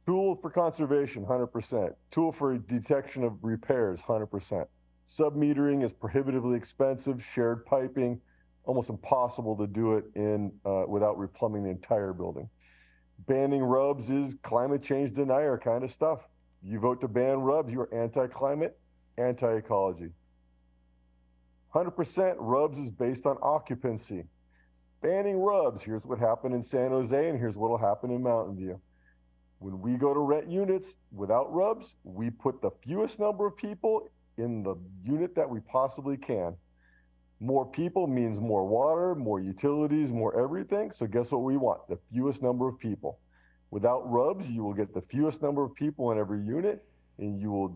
Tool for conservation, 100%. Tool for detection of repairs, 100%. Submetering is prohibitively expensive. Shared piping, almost impossible to do it in without replumbing the entire building. Banning RUBS is climate change denier kind of stuff. You vote to ban RUBS, you're anti-climate, anti-ecology. 100% RUBS is based on occupancy. Banning RUBS, here's what happened in San Jose, and here's what will happen in Mountain View. When we go to rent units without RUBS, we put the fewest number of people in the unit that we possibly can. More people means more water, more utilities, more everything. So guess what we want? The fewest number of people. Without RUBS, you will get the fewest number of people in every unit, and you will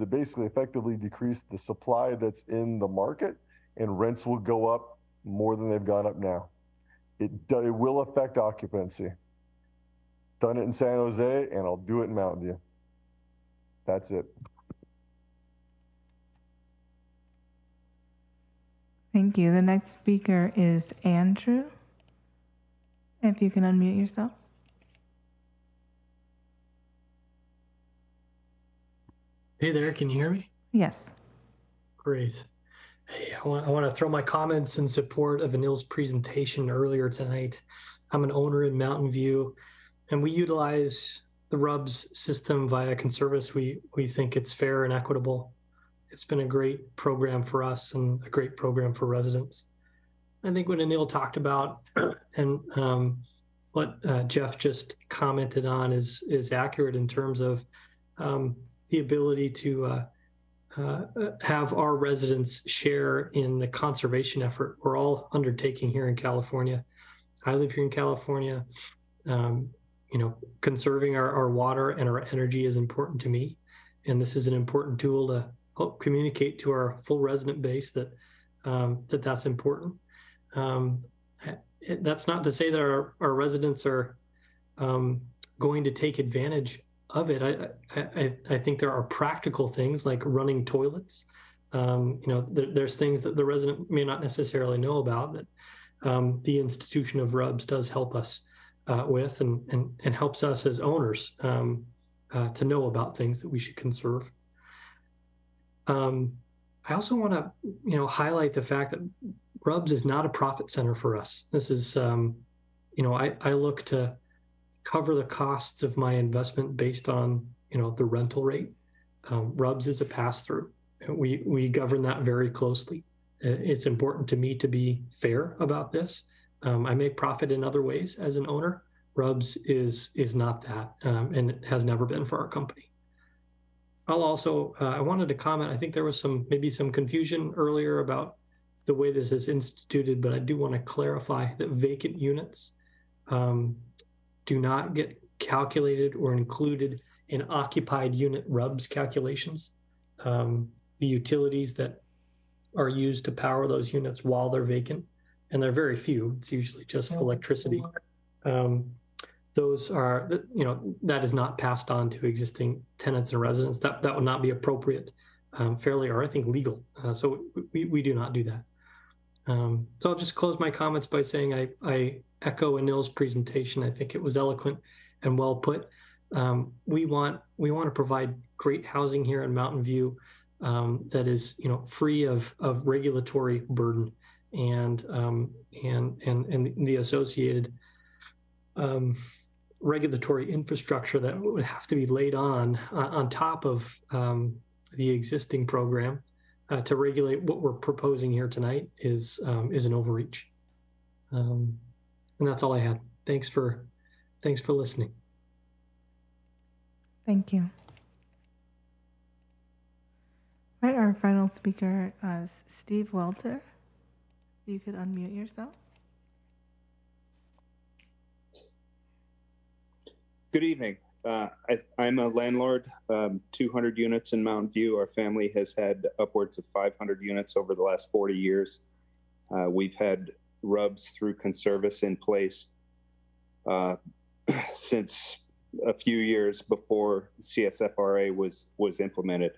basically effectively decrease the supply that's in the market, and rents will go up more than they've gone up now. It will affect occupancy. Done it in San Jose, and I'll do it in Mountain View. That's it. Thank you. The next speaker is Andrew. If you can unmute yourself. Hey there, can you hear me? Yes. Great. Hey, I want to throw my comments in support of Anil's presentation earlier tonight. I'm an owner in Mountain View, and we utilize the RUBS system via Conservice. We think it's fair and equitable. It's been a great program for us and a great program for residents. I think what Anil talked about and what Jeff just commented on is accurate in terms of the ability to have our residents share in the conservation effort we're all undertaking here in California. I live here in California. Conserving our water and our energy is important to me. And this is an important tool to help communicate to our full resident base that that's important. That's not to say that our residents are going to take advantage of it. I think there are practical things like running toilets. There's things that the resident may not necessarily know about that the institution of RUBS does help us with and helps us as owners to know about things that we should conserve. I also want to, highlight the fact that RUBS is not a profit center for us. This is, I look to cover the costs of my investment based on, the rental rate. RUBS is a pass-through. We govern that very closely. It's important to me to be fair about this. I make profit in other ways as an owner. RUBS is not that, and it has never been for our company. I'll also, I wanted to comment, I think there was maybe some confusion earlier about the way this is instituted, but I do want to clarify that vacant units do not get calculated or included in occupied unit RUBS calculations. The utilities that are used to power those units while they're vacant, and they're very few, it's usually just electricity. Those are, that is not passed on to existing tenants and residents. That would not be appropriate, fairly, or I think legal. So we do not do that. So I'll just close my comments by saying I echo Anil's presentation. I think it was eloquent and well put. We want to provide great housing here in Mountain View that is free of regulatory burden and the associated regulatory infrastructure that would have to be laid on top of the existing program to regulate what we're proposing here tonight is an overreach. And that's all I had. Thanks for listening. Thank you. All right, our final speaker is Steve Welter. You could unmute yourself. Good evening. I'm a landlord, 200 units in Mountain View. Our family has had upwards of 500 units over the last 40 years. We've had RUBS through Conservice in place since a few years before CSFRA was implemented.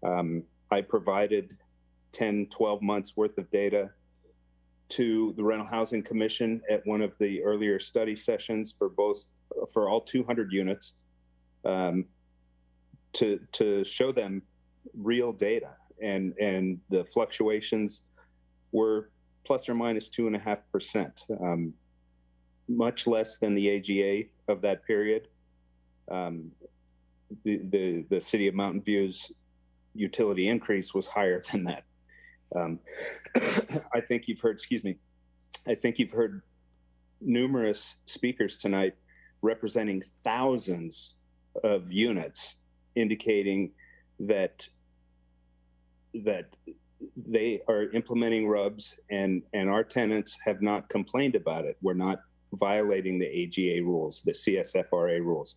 I provided 10, 12 months worth of data to the Rental Housing Commission at one of the earlier study sessions for all 200 units to show them real data, and the fluctuations were plus or minus 2.5%, much less than the AGA of that period. The city of Mountain View's utility increase was higher than that. I think you've heard, I think you've heard numerous speakers tonight representing thousands of units indicating that they are implementing RUBS and our tenants have not complained about it. We're not violating the AGA rules, the CSFRA rules.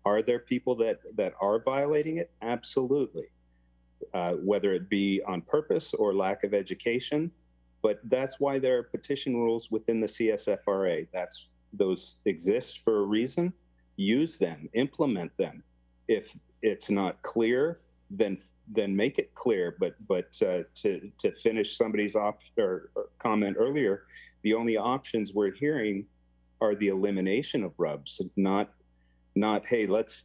Are there people that are violating it? Absolutely. Whether it be on purpose or lack of education, but that's why there are petition rules within the CSFRA. Those exist for a reason. Use them, implement them. If it's not clear, then make it clear. But to finish somebody's comment earlier, the only options we're hearing are the elimination of RUBS, not hey, let's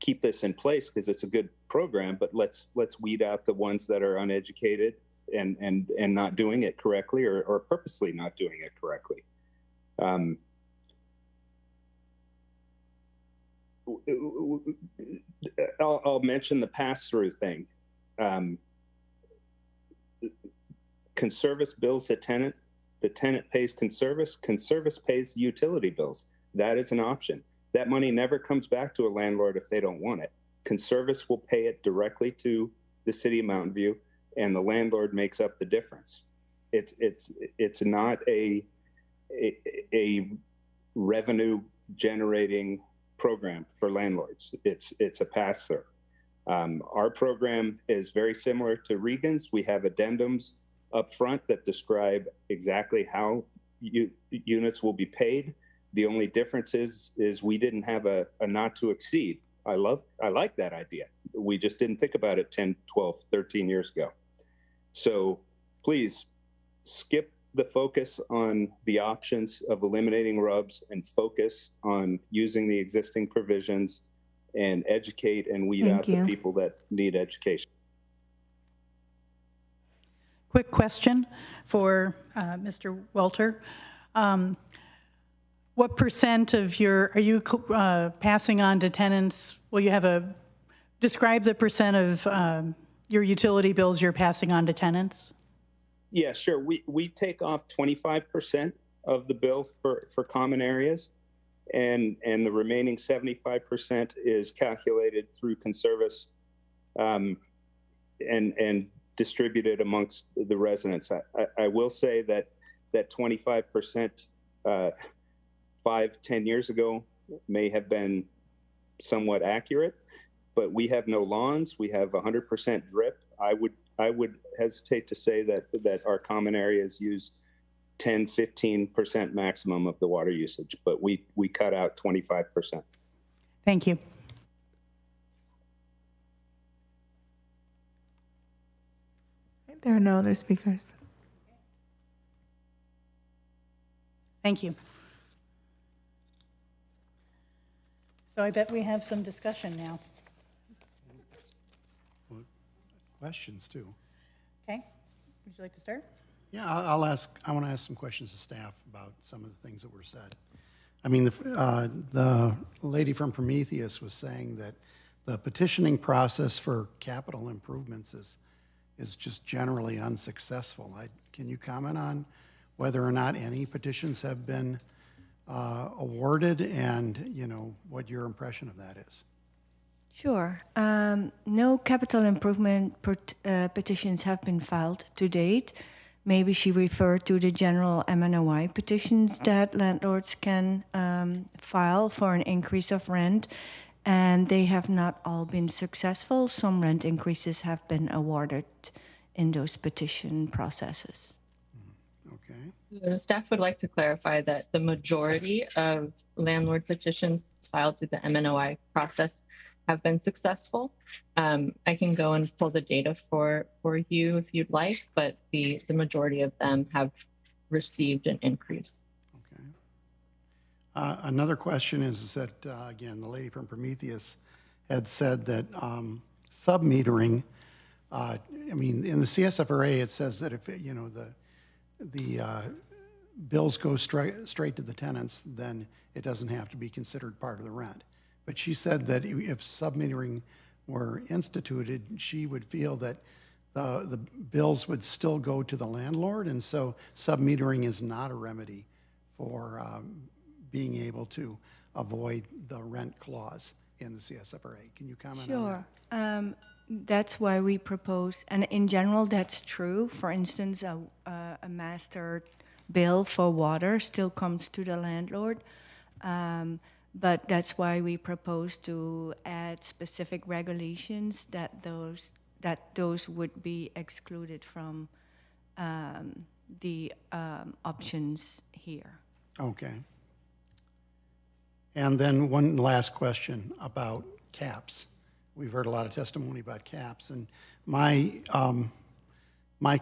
keep this in place because it's a good program, but let's weed out the ones that are uneducated and not doing it correctly or purposely not doing it correctly. I'll mention the pass-through thing. Conservice bills the tenant pays Conservice pays utility bills. That is an option. That money never comes back to a landlord if they don't want it. Conservice will pay it directly to the city of Mountain View, and the landlord makes up the difference. It's not a revenue generating program for landlords. It's a pass-through. Our program is very similar to Regan's. We have addendums up front that describe exactly how units will be paid. The only difference is we didn't have a not to exceed. I like that idea. We just didn't think about it 10, 12, 13 years ago. So please skip the focus on the options of eliminating RUBS and focus on using the existing provisions and educate and weed out the people that need education. Quick question for Mr. Welter. What percent of are you passing on to tenants? Will you have describe the percent of your utility bills you're passing on to tenants? Yeah, sure. We take off 25% of the bill for common areas, and the remaining 75% is calculated through Conservice and distributed amongst the residents. I will say that 25% 5-10 years ago may have been somewhat accurate, but we have no lawns. We have 100% drip. I would hesitate to say that our common areas use 10-15% maximum of the water usage, but we cut out 25%. Thank you. There are no other speakers. Thank you. So I bet we have some discussion now. Questions too. Okay. Would you like to start? Yeah, I want to ask some questions to staff about some of the things that were said. I mean, the lady from Prometheus was saying that the petitioning process for capital improvements is just generally unsuccessful. Can you comment on whether or not any petitions have been awarded, and what your impression of that is? Sure. No capital improvement petitions have been filed to date. Maybe she referred to the general MNOI petitions that landlords can file for an increase of rent, and they have not all been successful. Some rent increases have been awarded in those petition processes. Okay. The staff would like to clarify that the majority of landlord petitions filed through the MNOI process have been successful. I can go and pull the data for you if you'd like, but the majority of them have received an increase. Okay. Another question is that, again, the lady from Prometheus had said that sub-metering, I mean, in the CSFRA, it says that if, the bills go straight to the tenants, then it doesn't have to be considered part of the rent. But she said that if sub-metering were instituted, she would feel that the bills would still go to the landlord, and so sub-metering is not a remedy for being able to avoid the rent clause in the CSFRA. Can you comment on that? Sure. That's why we propose, and in general, that's true. For instance, a master bill for water still comes to the landlord. But that's why we propose to add specific regulations that those would be excluded from the options here. Okay. And then one last question about caps. We've heard a lot of testimony about caps, and my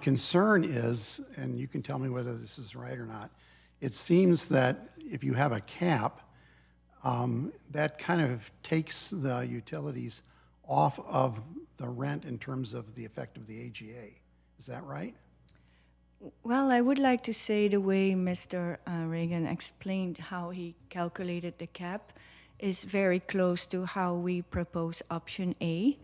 concern is, and you can tell me whether this is right or not, it seems that if you have a cap, that kind of takes the utilities off of the rent in terms of the effect of the AGA. Is that right? Well, I would like to say the way Mr. Reagan explained how he calculated the cap is very close to how we propose option A.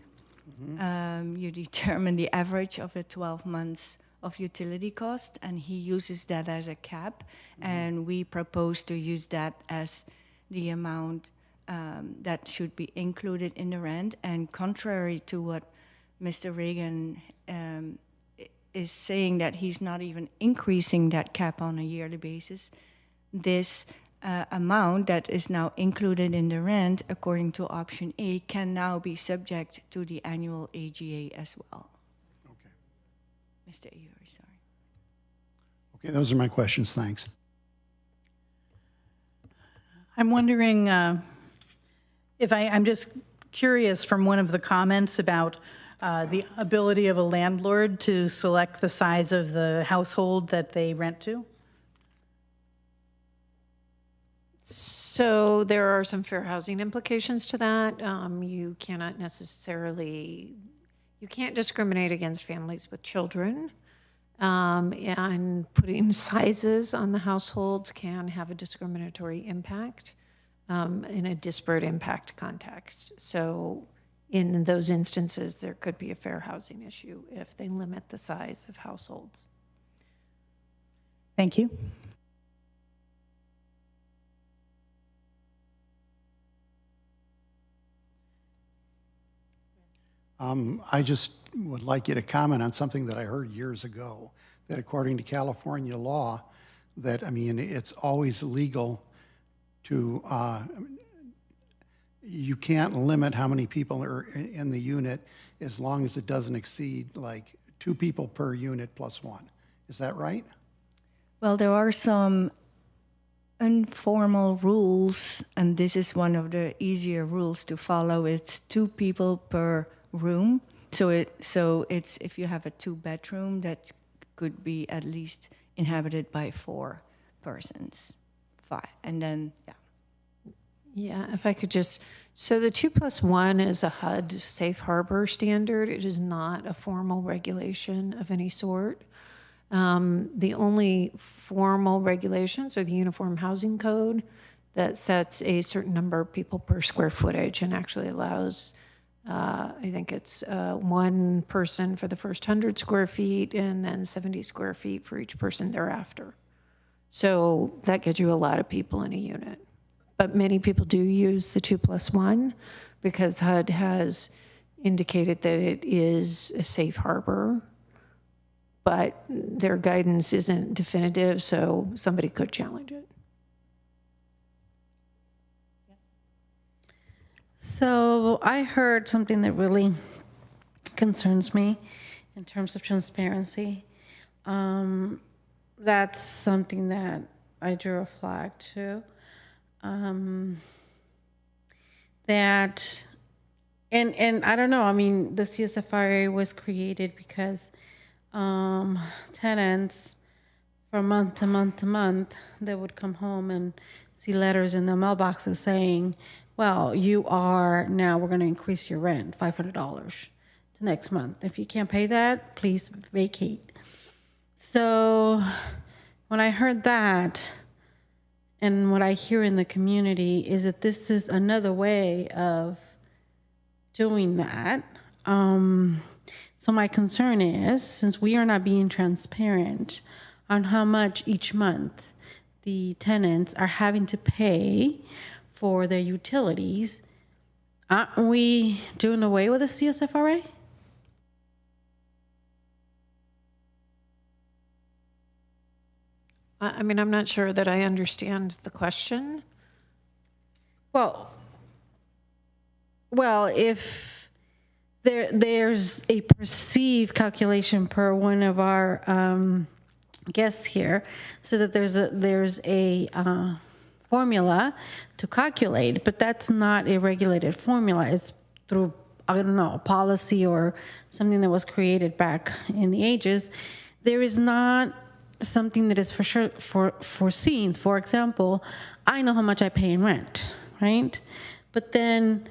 Mm-hmm. You determine the average of the 12 months of utility cost, and he uses that as a cap, and we propose to use that as the amount that should be included in the rent. And contrary to what Mr. Reagan is saying, that he's not even increasing that cap on a yearly basis, this amount that is now included in the rent, according to option A, can now be subject to the annual AGA as well. Okay. Mr. Eure, sorry. Okay, those are my questions. Thanks. I'm wondering if I'm just curious from one of the comments about the ability of a landlord to select the size of the household that they rent to. So there are some fair housing implications to that. You can't discriminate against families with children. And putting sizes on the households can have a discriminatory impact in a disparate impact context. So in those instances, there could be a fair housing issue if they limit the size of households. Thank you. I just would like you to comment on something that I heard years ago, that according to California law, that, I mean, it's always legal to, you can't limit how many people are in the unit as long as it doesn't exceed like 2 people per unit plus 1. Is that right? Well, there are some informal rules, and this is one of the easier rules to follow. It's 2 people per room. So it's if you have a 2-bedroom, that could be at least inhabited by 4 persons. 5, and then Yeah, if I could just, so the 2+1 is a HUD safe harbor standard. It is not a formal regulation of any sort. The only formal regulations are the Uniform Housing Code that sets a certain number of people per square footage and actually allows, I think it's one person for the first 100 square feet and then 70 square feet for each person thereafter. So that gets you a lot of people in a unit. But many people do use the 2+1 because HUD has indicated that it is a safe harbor, but their guidance isn't definitive, so somebody could challenge it. So I heard something that really concerns me in terms of transparency. That's something that I drew a flag to. That, and I don't know, I mean, the CSFRA was created because tenants from month to month to month, they would come home and see letters in their mailboxes saying, well, we're going to increase your rent, $500 to next month. If you can't pay that, please vacate. So when I heard that, and what I hear in the community is that this is another way of doing that. So my concern is, since we are not being transparent on how much each month the tenants are having to pay for their utilities, aren't we doing away with the CSFRA? I mean, I'm not sure that I understand the question. Well, if there's a perceived calculation per one of our guests here, so that there's a formula to calculate, but that's not a regulated formula. It's through, I don't know, a policy or something that was created back in the ages. There is not something that is for sure foreseen. For example, I know how much I pay in rent, right? But then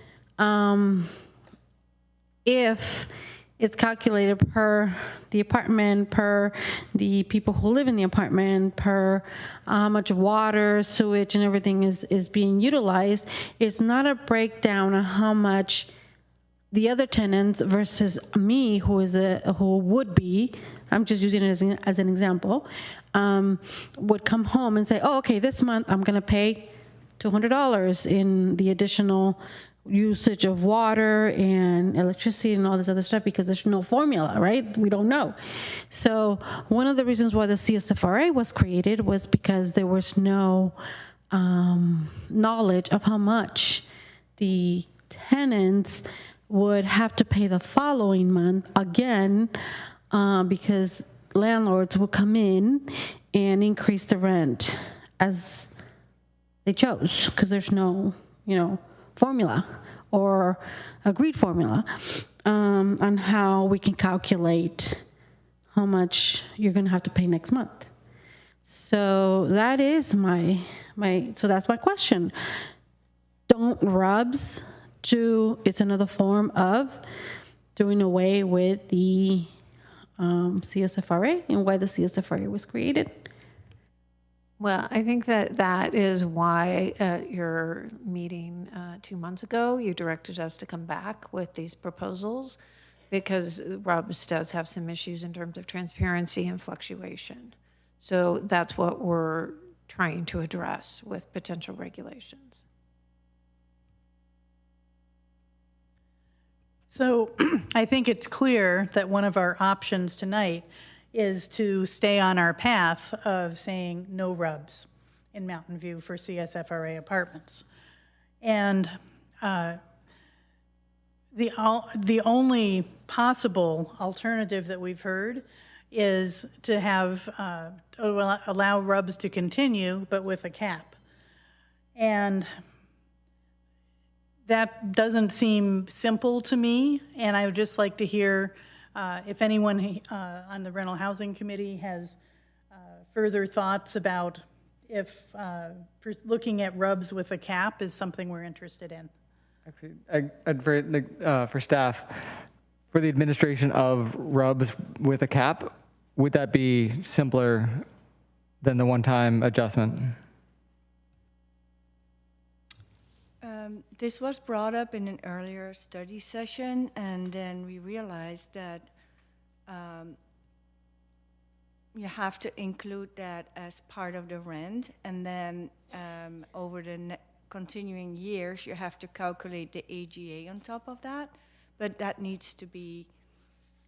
if it's calculated per the apartment, per the people who live in the apartment, per how much water, sewage, and everything is being utilized, it's not a breakdown of how much the other tenants versus me, who would be, I'm just using it as an example, would come home and say, oh, okay, this month I'm going to pay $200 in the additional usage of water and electricity and all this other stuff, because there's no formula, right? We don't know. So one of the reasons why the CSFRA was created was because there was no knowledge of how much the tenants would have to pay the following month, again, because landlords would come in and increase the rent as they chose, because there's no, formula or agreed formula on how we can calculate how much you're going to have to pay next month. So that is so that's my question. Don't RUBS it's another form of doing away with the CSFRA and why the CSFRA was created? Well, I think that is why at your meeting 2 months ago, you directed us to come back with these proposals, because RUBS does have some issues in terms of transparency and fluctuation. So that's what we're trying to address with potential regulations. So I think it's clear that one of our options tonight is to stay on our path of saying no RUBS in Mountain View for CSFRA apartments. And the only possible alternative that we've heard is to have allow RUBS to continue, but with a cap. And that doesn't seem simple to me, and I would just like to hear if anyone on the Rental Housing Committee has further thoughts about if looking at RUBS with a cap is something we're interested in. Actually, for staff, for the administration of RUBS with a cap, would that be simpler than the one-time adjustment? This was brought up in an earlier study session, and then we realized that you have to include that as part of the rent, and then over the continuing years, you have to calculate the AGA on top of that, but that needs to be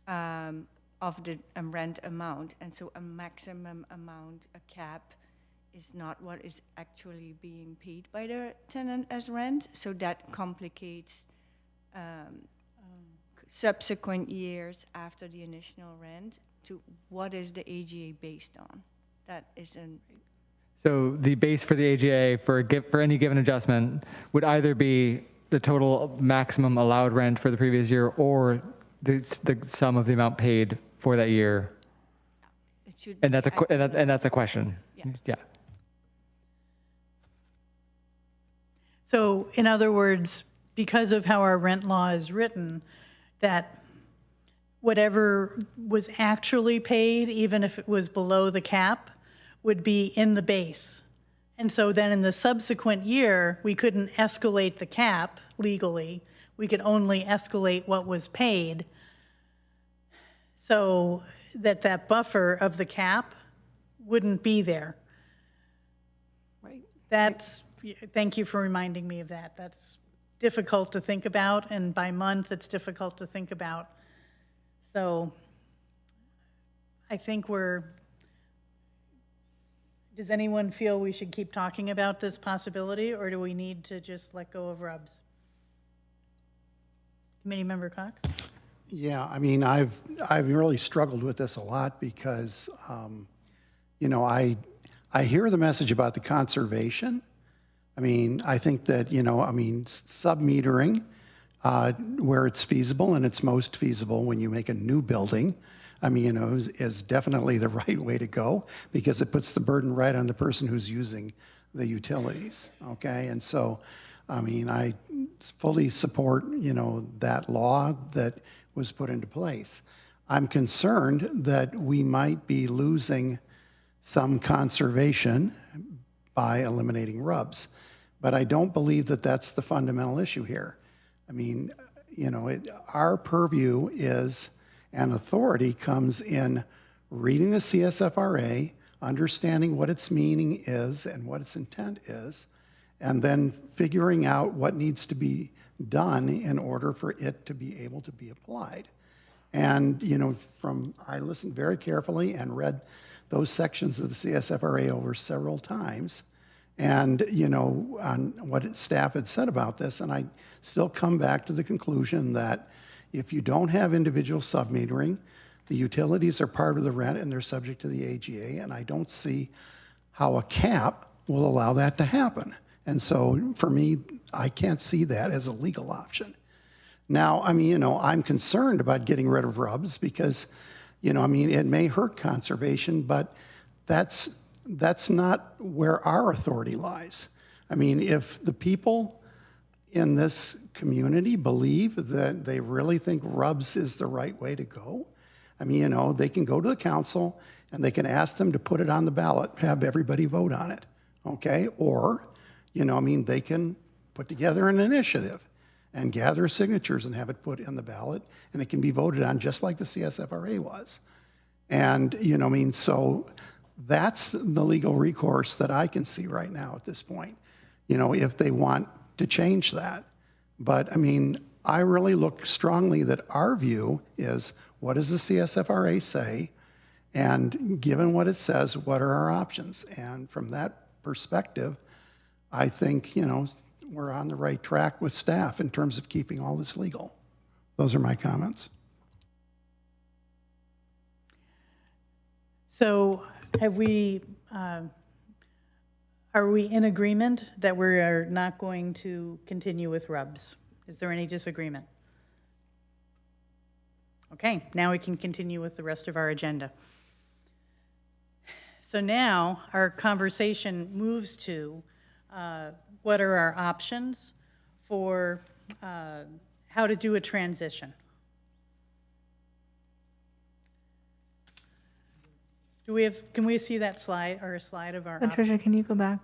of the rent amount, and so a maximum amount, a cap, is not what is actually being paid by the tenant as rent, so that complicates subsequent years after the initial rent to what is the AGA based on. That isn't. So the base for the AGA for any given adjustment would either be the total maximum allowed rent for the previous year or the sum of the amount paid for that year. It should. And that's a question. Yeah. So in other words, because of how our rent law is written, that whatever was actually paid, even if it was below the cap, would be in the base. And so then in the subsequent year, we couldn't escalate the cap legally. We could only escalate what was paid. So that buffer of the cap wouldn't be there. Right. Thank you for reminding me of that. That's difficult to think about, and by month, it's difficult to think about. So I think does anyone feel we should keep talking about this possibility, or do we need to just let go of RUBS? Committee Member Cox? Yeah, I mean, I've really struggled with this a lot because, you know, I hear the message about the conservation. I mean, I think that, you know, I mean, sub-metering where it's feasible, and it's most feasible when you make a new building, I mean, you know, is definitely the right way to go because it puts the burden right on the person who's using the utilities, okay? And so, I mean, I fully support, you know, that law that was put into place. I'm concerned that we might be losing some conservation by eliminating RUBS, but I don't believe that that's the fundamental issue here. I mean, you know, our purview is, and authority comes in reading the CSFRA, understanding what its meaning is and what its intent is, and then figuring out what needs to be done in order for it to be able to be applied. And, you know, I listened very carefully and read those sections of the CSFRA over several times, and, you know, on what staff had said about this, and I still come back to the conclusion that if you don't have individual sub-metering, the utilities are part of the rent and they're subject to the AGA, and I don't see how a cap will allow that to happen. And so for me, I can't see that as a legal option. Now, I mean, you know, I'm concerned about getting rid of RUBS because, you know, I mean, it may hurt conservation, but that's not where our authority lies. I mean, if the people in this community believe that they really think RUBS is the right way to go, I mean, you know, they can go to the council and they can ask them to put it on the ballot, have everybody vote on it, okay? Or, you know, I mean, they can put together an initiative and gather signatures and have it put in the ballot, and it can be voted on just like the CSFRA was. And, you know, I mean, so that's the legal recourse that I can see right now at this point, you know, if they want to change that. But I mean, I really look strongly that our view is, what does the CSFRA say? And given what it says, what are our options? And from that perspective, I think, you know, we're on the right track with staff in terms of keeping all this legal. Those are my comments. So are we in agreement that we are not going to continue with RUBS? Is there any disagreement? Okay, now we can continue with the rest of our agenda. So now our conversation moves to what are our options for how to do a transition. Can we see that slide, or a slide of our Patricia, options? can you go back?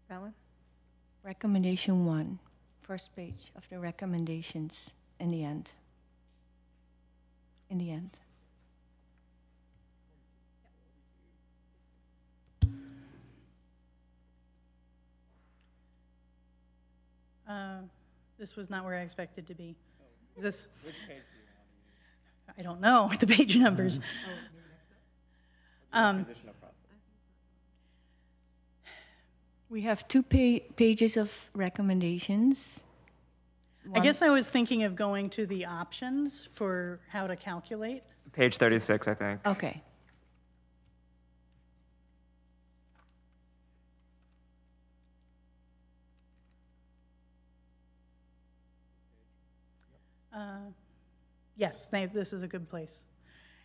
That one? Recommendation 1, first page of the recommendations in the end. In the end. This was not where I expected to be. Is this? Which page do you want to use? I don't know the page numbers. We have 2 pages of recommendations. I guess I was thinking of going to the options for how to calculate. Page 36, I think. Okay. Yes, this is a good place.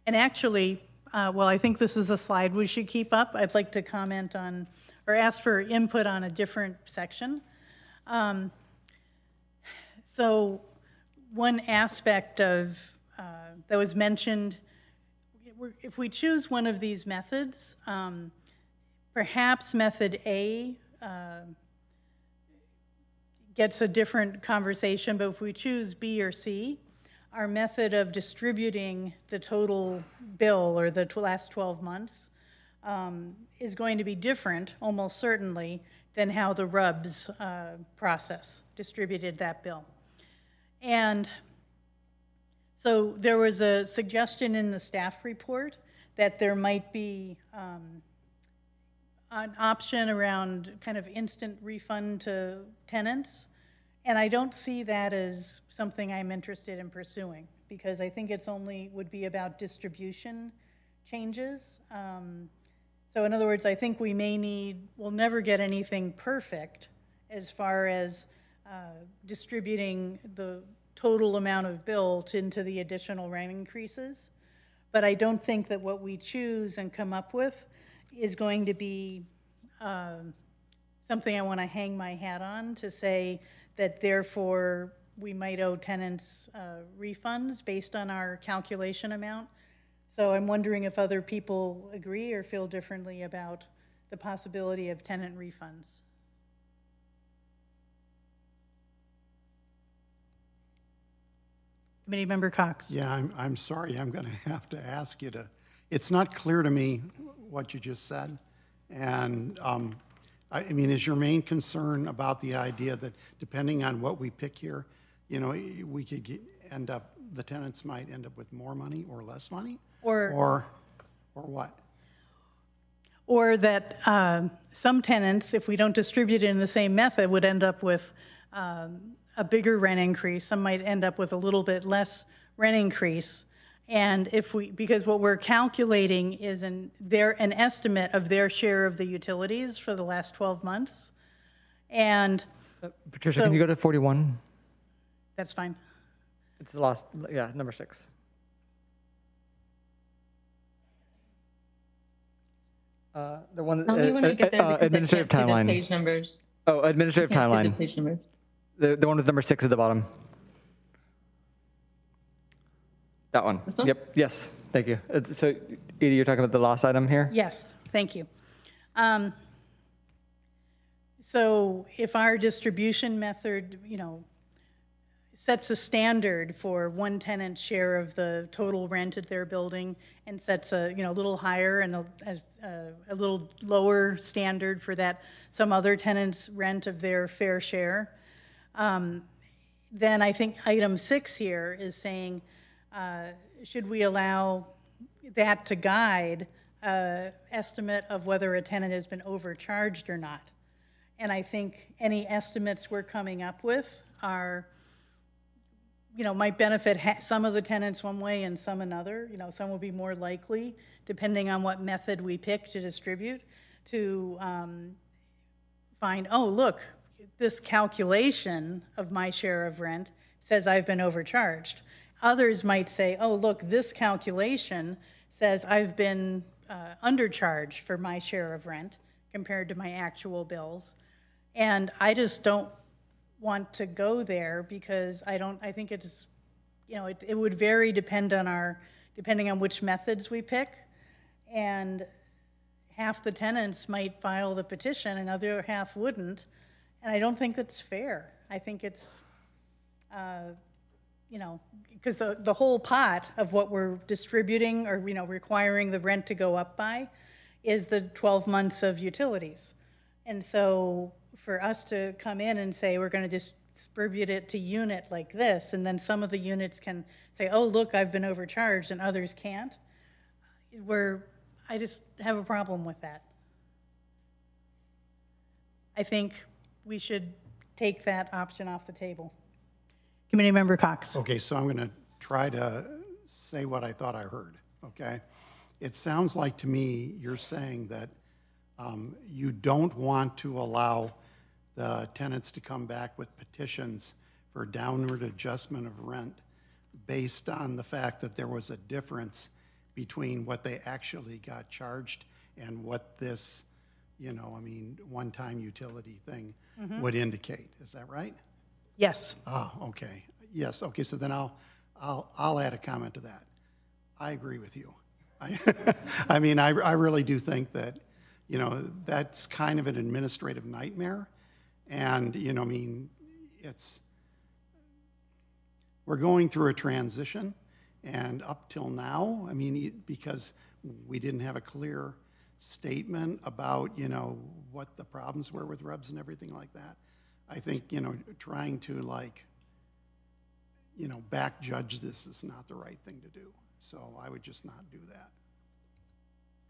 And actually, well, I think this is a slide we should keep up. I'd like to comment on, or ask for input on a different section. So one aspect of, that was mentioned, if we choose one of these methods, perhaps method A gets a different conversation, but if we choose B or C, our method of distributing the total bill or the last 12 months is going to be different, almost certainly, than how the RUBS process distributed that bill. And so there was a suggestion in the staff report that there might be an option around kind of instant refund to tenants. And I don't see that as something I'm interested in pursuing, because I think it's only would be about distribution changes. So in other words, I think we'll never get anything perfect as far as distributing the total amount of bill into the additional rent increases. But I don't think that what we choose and come up with is going to be something I want to hang my hat on to say that therefore we might owe tenants refunds based on our calculation amount. So I'm wondering if other people agree or feel differently about the possibility of tenant refunds. Committee Member Cox. Yeah, I'm sorry. I'm going to have to ask you to, it's not clear to me what you just said. And I mean, is your main concern about the idea that depending on what we pick here, you know, we could end up, the tenants might end up with more money or less money? Or what? Or that some tenants, if we don't distribute it in the same method, would end up with a bigger rent increase. Some might end up with a little bit less rent increase. And because what we're calculating is an estimate of their share of the utilities for the last 12 months. And Patricia, can you go to 41? That's fine. It's the last, yeah, number 6. The one Tell me when I get there because administrative I can't timeline. see the page numbers. Oh, administrative I can't timeline. see the page numbers. The one with number 6 at the bottom. That one. This one? Yep. Yes. Thank you. So, Edie, you're talking about the last item here? Yes. Thank you. So if our distribution method, you know, sets a standard for one tenant's share of the total rent at their building and sets a, you know, a little higher and a little lower standard for that some other tenant's rent of their fair share, then I think item 6 here is saying, should we allow that to guide estimate of whether a tenant has been overcharged or not? And I think any estimates we're coming up with are, you know, might benefit some of the tenants one way and some another. You know, some will be more likely, depending on what method we pick to distribute, to find, oh, look, this calculation of my share of rent says I've been overcharged. Others might say, oh, look, this calculation says I've been undercharged for my share of rent compared to my actual bills. And I just don't want to go there because I think it's, you know, it would vary depending on which methods we pick. And half the tenants might file the petition and the other half wouldn't. And I don't think that's fair. I think it's, you know, because the whole pot of what we're distributing or, you know, requiring the rent to go up by is the 12 months of utilities. And so for us to come in and say, we're going to distribute it to unit like this, and then some of the units can say, oh, look, I've been overcharged, and others can't, I just have a problem with that. I think we should take that option off the table. Committee Member Cox. Okay, so I'm going to try to say what I thought I heard, okay? It sounds like to me you're saying that you don't want to allow the tenants to come back with petitions for downward adjustment of rent based on the fact that there was a difference between what they actually got charged and what this, you know, I mean, one-time utility thing would indicate. Is that right? Yes. Oh, okay. Yes. Okay. So then I'll add a comment to that. I agree with you. I mean, I really do think that, you know, that's kind of an administrative nightmare. And, you know, I mean, we're going through a transition, and up till now, I mean, because we didn't have a clear statement about, you know, what the problems were with RUBS and everything like that. I think, you know, trying to, like, you know, back judge this is not the right thing to do. So I would just not do that.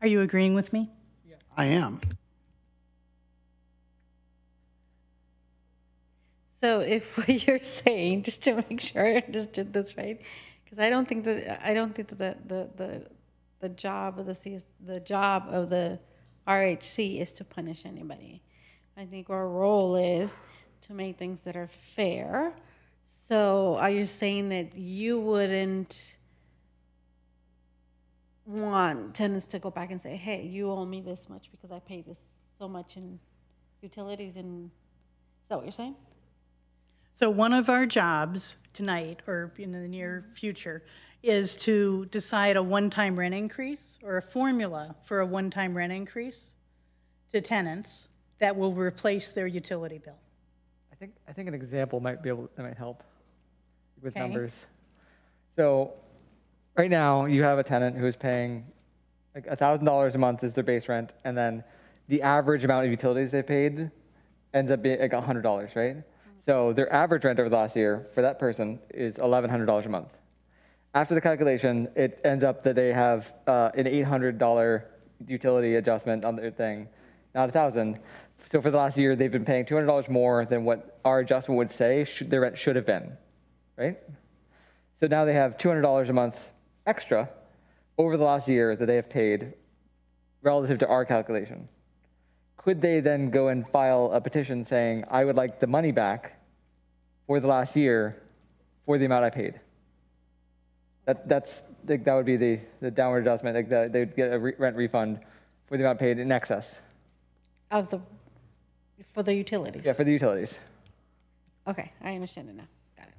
Are you agreeing with me? Yeah. I am. So if what you're saying, just to make sure I understood this right, because I don't think that the job of the RHC is to punish anybody. I think our role is to make things that are fair. So are you saying that you wouldn't want tenants to go back and say, hey, you owe me this much because I paid this so much in utilities? And is that what you're saying? So one of our jobs tonight, or in the near future, is to decide a one-time rent increase or a formula for a one-time rent increase to tenants that will replace their utility bill. I think an example might help with Okay. numbers. So right now you have a tenant who is paying like $1,000 a month is their base rent, and then the average amount of utilities they paid ends up being like $100, right? So their average rent over the last year for that person is $1,100 a month. After the calculation, it ends up that they have an $800 utility adjustment on their thing, not $1,000. So for the last year, they've been paying $200 more than what our adjustment would say their rent should have been, right? So now they have $200 a month extra over the last year that they have paid relative to our calculation. Could they then go and file a petition saying, I would like the money back for the last year for the amount I paid? That would be the downward adjustment. Like they'd get a rent refund for the amount paid in excess. For the utilities? Yeah, for the utilities. Okay, I understand it now. Got it.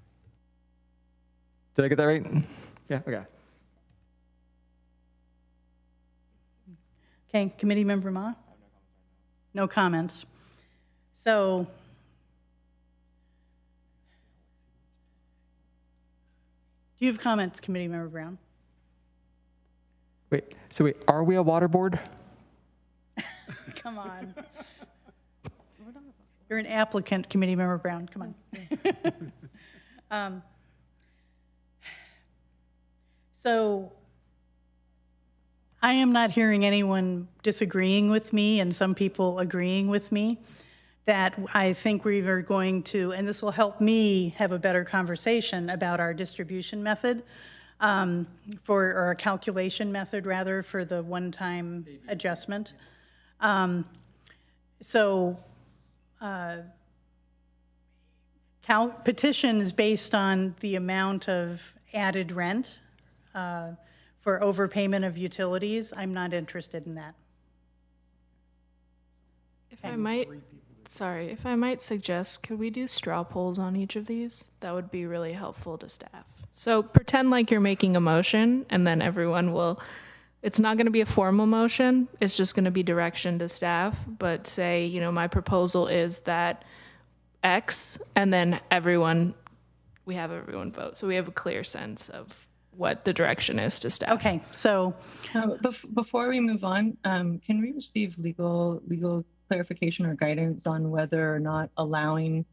Did I get that right? Yeah, okay. Okay, Committee Member Ma? No comments. So do you have comments, Committee Member Brown? Wait, are we a water board? Come on. You're an applicant, Committee Member Brown. Come on. So I am not hearing anyone disagreeing with me and some people agreeing with me that I think we are going to, and this will help me have a better conversation about our distribution method or our calculation method rather for the one-time adjustment. Petitions based on the amount of added rent for overpayment of utilities, I'm not interested in that. If I might suggest, could we do straw polls on each of these? That would be really helpful to staff. So pretend like you're making a motion, and then everyone will it's not going to be a formal motion. It's just going to be direction to staff, but say, my proposal is that X, and then we have everyone vote. So we have a clear sense of what the direction is to staff. Okay, so Before we move on, can we receive legal clarification or guidance on whether or not allowing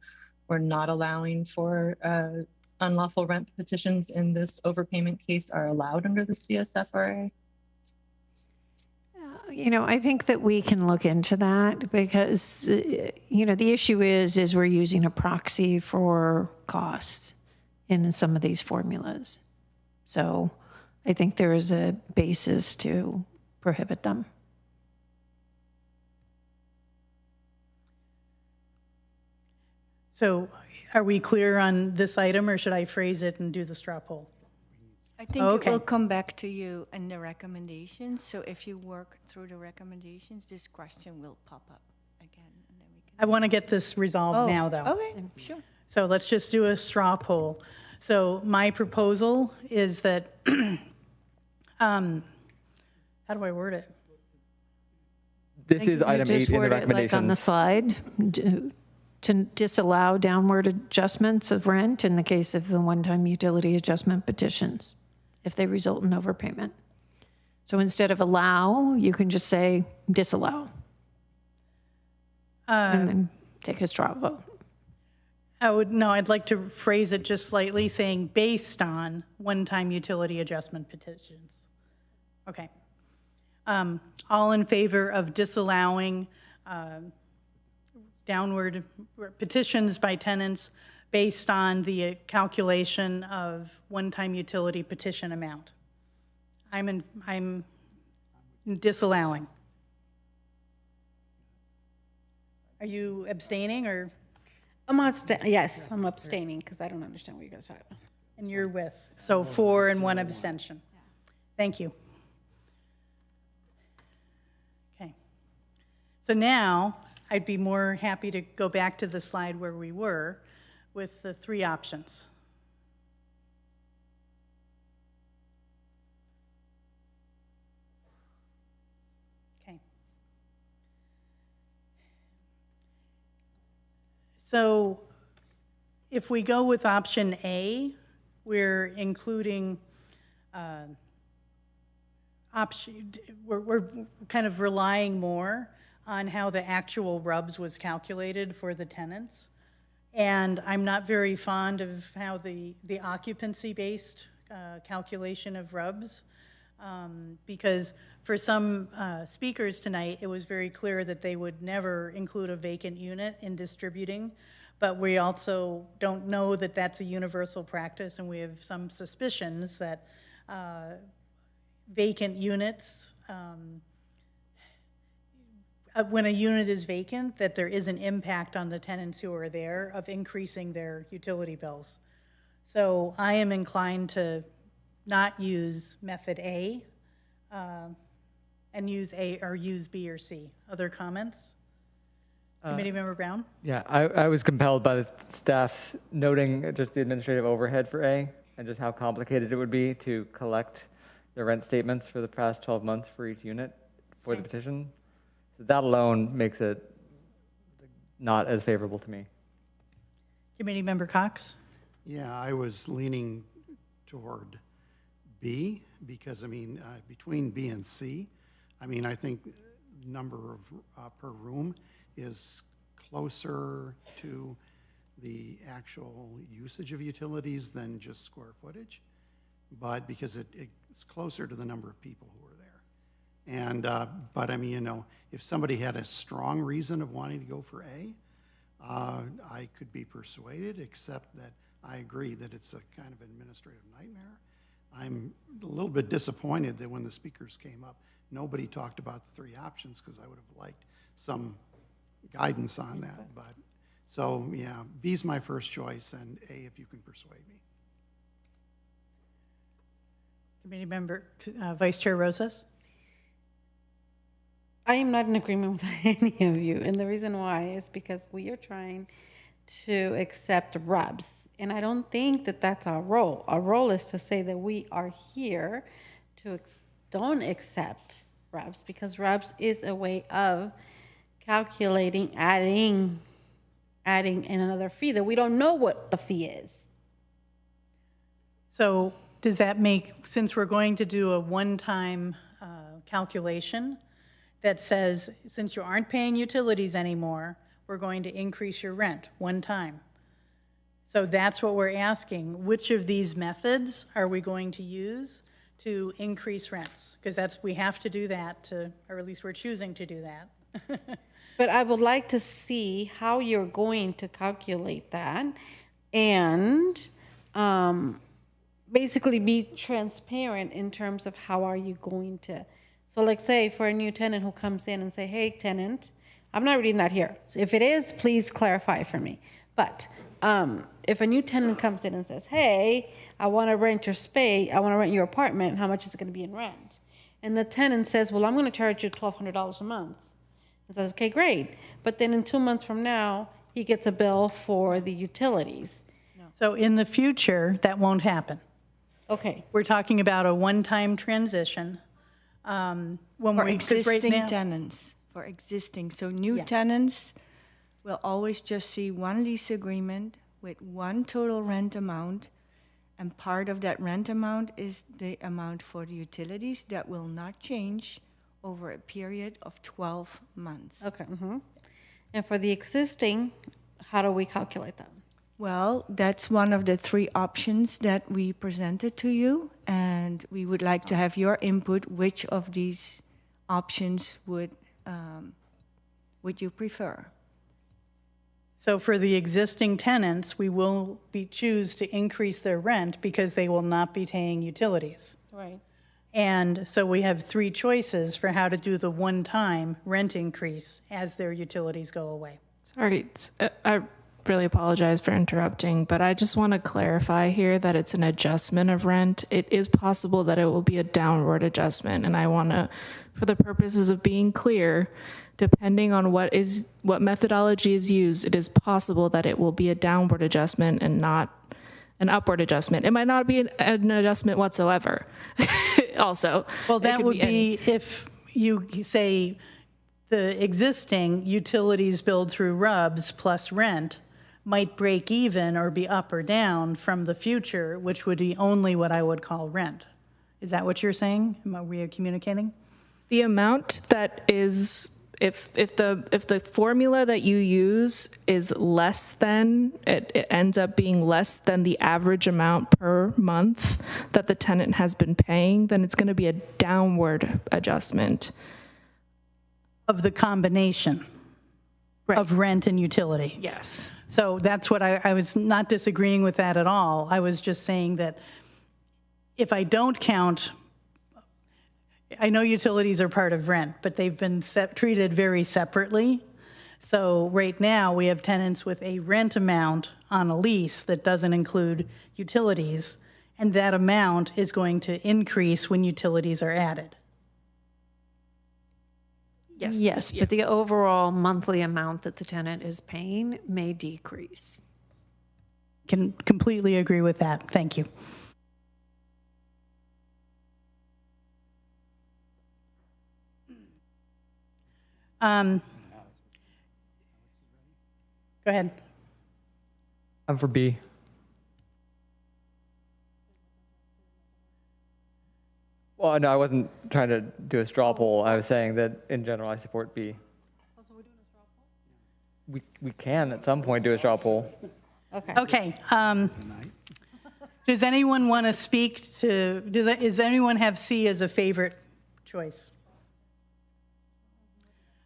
or not allowing for unlawful rent petitions in this overpayment case are allowed under the CSFRA? I think that we can look into that because, the issue is we're using a proxy for cost in some of these formulas. So I think there is a basis to prohibit them. So are we clear on this item, or should I phrase it and do the straw poll? I think it will come back to you in the recommendations. So if you work through the recommendations, this question will pop up again. And then we can... I want to get this resolved now, though. Okay, sure. So let's just do a straw poll. So my proposal is that, how do I word it? This is item 8 in the recommendations. Like on the slide, to disallow downward adjustments of rent in the case of the one-time utility adjustment petitions, if they result in overpayment. So instead of allow, you can just say disallow. And then take a straw vote. I'd like to phrase it just slightly, saying based on one-time utility adjustment petitions. Okay. All in favor of disallowing downward petitions by tenants based on the calculation of one-time utility petition amount? I'm disallowing. Are you abstaining, or? Yes, I'm abstaining because I don't understand what you guys are talking about. And you're with, so 4 and 1 abstention. Thank you. Okay. So now I'd be more happy to go back to the slide where we were with the 3 options. Okay. So if we go with option A, we're including we're kind of relying more on how the actual RUBS was calculated for the tenants. And I'm not very fond of how the occupancy-based calculation of RUBS, because for some speakers tonight, it was very clear that they would never include a vacant unit in distributing, but we also don't know that that's a universal practice, and we have some suspicions that vacant units, when a unit is vacant, that there is an impact on the tenants who are there of increasing their utility bills. So I am inclined to not use method A and use A or use B or C. Other comments? Committee Member Brown? Yeah, I was compelled by the staff's noting just the administrative overhead for A and just how complicated it would be to collect the rent statements for the past 12 months for each unit for the petition. So that alone makes it not as favorable to me. Committee Member Cox? Yeah, I was leaning toward B because, I mean, between B and C, I mean, I think the number of per room is closer to the actual usage of utilities than just square footage, but because it's closer to the number of people who are there. And, but I mean, you know, if somebody had a strong reason of wanting to go for A, I could be persuaded, except that I agree that it's a kind of administrative nightmare. I'm a little bit disappointed that when the speakers came up, nobody talked about the 3 options, because I would have liked some guidance on that. But so yeah, B's my first choice, and A if you can persuade me. Committee Member, Vice Chair Rosas? I am not in agreement with any of you, and the reason why is because we are trying to accept RUBS, and I don't think that that's our role. Our role is to say that we are here to don't accept RUBS, because RUBS is a way of calculating, adding in another fee that we don't know what the fee is. So does that make, since we're going to do a one-time calculation that says, since you aren't paying utilities anymore, we're going to increase your rent one time? So that's what we're asking. Which of these methods are we going to use to increase rents? Because we have to do that, or at least we're choosing to do that. But I would like to see how you're going to calculate that, and basically be transparent in terms of how are you going to. So like say for a new tenant who comes in and say, hey tenant, I'm not reading that here. So if it is, please clarify for me. But if a new tenant comes in and says, hey, I want to rent your space, I want to rent your apartment, how much is it going to be in rent? And the tenant says, well, I'm going to charge you $1,200 a month. And says, okay, great. But then in 2 months from now, he gets a bill for the utilities. So in the future, that won't happen. Okay. We're talking about a one-time transition. For existing tenants, for existing. So new tenants will always just see one lease agreement with one total rent amount, and part of that rent amount is the amount for the utilities that will not change over a period of 12 months. Okay. And for the existing, how do we calculate that? Well, that's one of the three options that we presented to you, and we would like to have your input. Which of these options would you prefer? So for the existing tenants, we will choose to increase their rent because they will not be paying utilities. Right. And so we have three choices for how to do the one-time rent increase as their utilities go away. Sorry, I really apologize for interrupting, but I just want to clarify here that it's an adjustment of rent. It is possible that it will be a downward adjustment, and I want to, for the purposes of being clear, depending on what methodology is used, it is possible that it will be a downward adjustment and not an upward adjustment. It might not be an adjustment whatsoever. Also, well, that would be if you say the existing utilities billed through RUBS plus rent might break even or be up or down from the future, which would be only what I would call rent. Is that what you're saying? Are we communicating? The amount that is, if the formula that you use is less than, it ends up being less than the average amount per month that the tenant has been paying, then it's going to be a downward adjustment. Of the combination of rent and utility. Yes. So that's what I was not disagreeing with that at all. I was just saying that if I don't count, I know utilities are part of rent, but they've been treated very separately. So right now we have tenants with a rent amount on a lease that doesn't include utilities, and that amount is going to increase when utilities are added. Yes, but the overall monthly amount that the tenant is paying may decrease. Can completely agree with that. Thank you. Go ahead. I'm for B. Well, no, I wasn't trying to do a straw poll. I was saying that in general I support B. We can at some point do a straw poll. Okay. Does anyone want to speak to, does anyone have C as a favorite choice?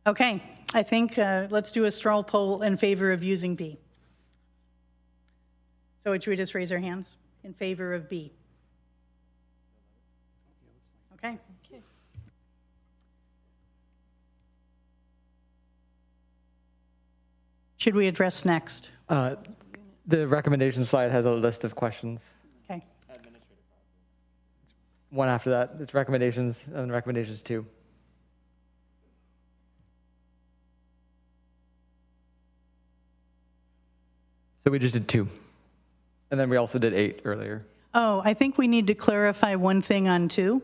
Okay, I think let's do a straw poll in favor of using B. So should we just raise our hands in favor of B? Okay. Should we address next? The recommendation slide has a list of questions. Okay. One after that, it's recommendations, and recommendations 2. So we just did 2. And then we also did 8 earlier. Oh, I think we need to clarify one thing on 2.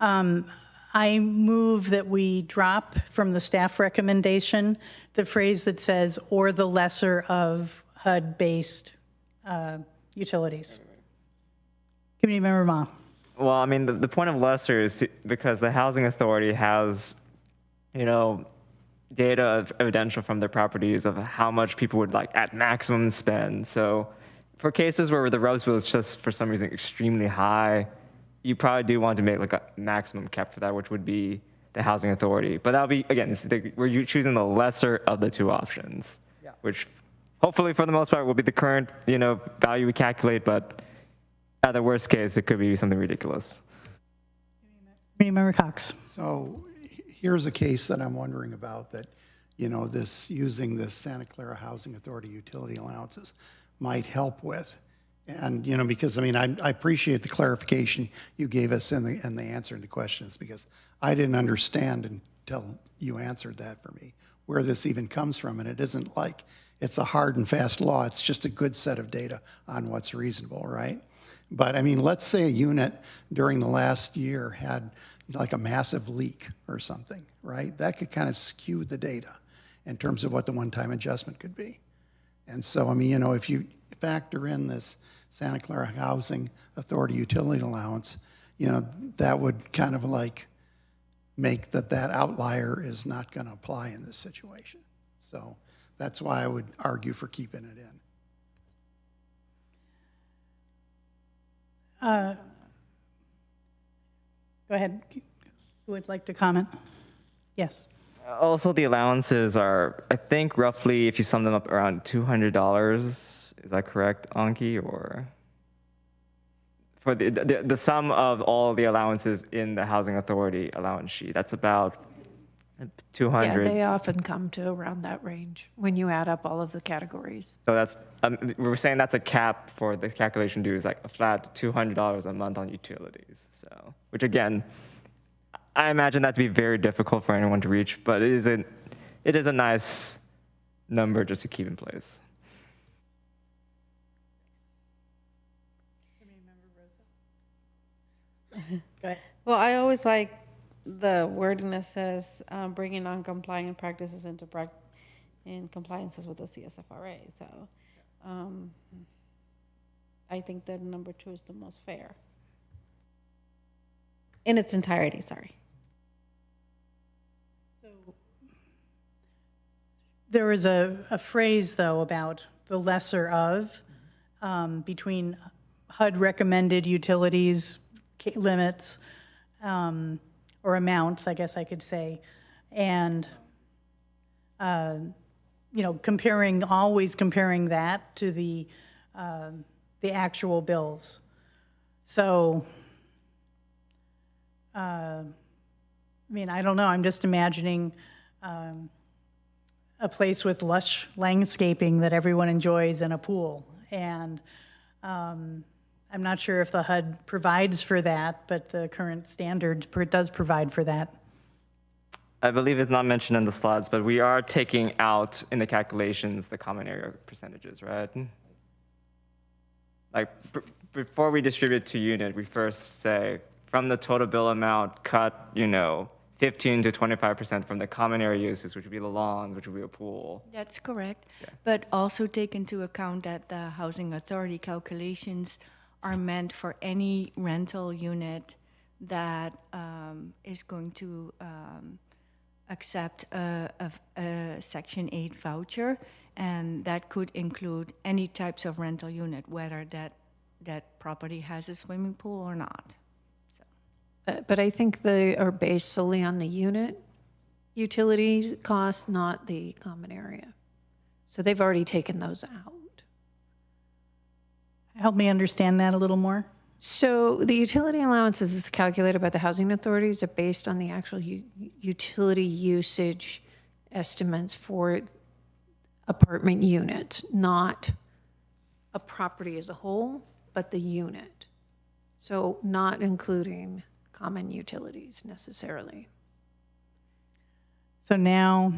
I move that we drop from the staff recommendation the phrase that says, or the lesser of HUD-based utilities. Committee Member Ma. Well, I mean, the point of lesser is because the housing authority has, data of evidential from their properties of how much people would like at maximum spend. So for cases where the RUBS bill is just for some reason extremely high, you probably do want to make like a maximum cap for that, which would be the housing authority. But that'll be, again, we're choosing the lesser of the two options, which hopefully for the most part will be the current, value we calculate, but at the worst case, it could be something ridiculous. Committee Member Cox. So here's a case that I'm wondering about that, using this Santa Clara Housing Authority utility allowances might help with. And, because I appreciate the clarification you gave us in the answer to questions, because I didn't understand until you answered that for me, where this even comes from. And it isn't like it's a hard and fast law. It's just a good set of data on what's reasonable, right? But let's say a unit during the last year had like a massive leak or something, right? That could kind of skew the data in terms of what the one-time adjustment could be. And so, if you factor in this Santa Clara Housing Authority utility allowance, that would kind of like make that outlier is not going to apply in this situation. So that's why I would argue for keeping it in. Go ahead. Who would like to comment? Yes. Also, the allowances are, I think, roughly, if you sum them up, around $200. Is that correct, Anki? Or for the sum of all the allowances in the Housing Authority allowance sheet, that's about 200. Yeah, they often come to around that range when you add up all of the categories. So that's, we're saying that's a cap for the calculation due is like a flat $200 a month on utilities. So, which again, I imagine that to be very difficult for anyone to reach, but it is a nice number just to keep in place. Go ahead. Well, I always like the wording that says bringing non-compliant practices in compliances with the CSFRA. So I think that number 2 is the most fair. In its entirety, sorry. So there is a phrase, though, about the lesser of between HUD recommended utilities limits or amounts, I guess I could say, and always comparing that to the actual bills. So, I don't know. I'm just imagining a place with lush landscaping that everyone enjoys and a pool, and I'm not sure if the HUD provides for that, but the current standard does provide for that. I believe it's not mentioned in the slides, but we are taking out in the calculations the common area percentages, right? Like before we distribute to unit, we first say from the total bill amount, cut 15 to 25% from the common area uses, which would be the lawn, which would be a pool. That's correct. Yeah. But also take into account that the Housing Authority calculations are meant for any rental unit that is going to accept a Section 8 voucher, and that could include any types of rental unit, whether that property has a swimming pool or not. But I think they are based solely on the unit utilities cost, not the common area. So they've already taken those out. Help me understand that a little more. So the utility allowances is calculated by the housing authorities are based on the actual utility usage estimates for apartment units, not a property as a whole, but the unit. So not including common utilities necessarily. So now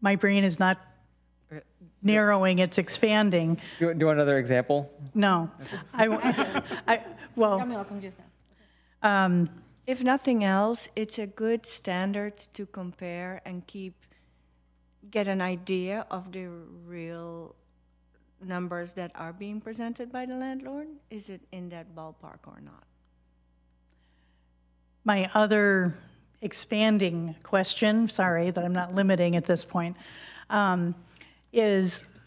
my brain is not narrowing, it's expanding. Do you want another example? No. If nothing else, it's a good standard to compare and get an idea of the real numbers that are being presented by the landlord. Is it in that ballpark or not? My other expanding question, sorry that I'm not limiting at this point, is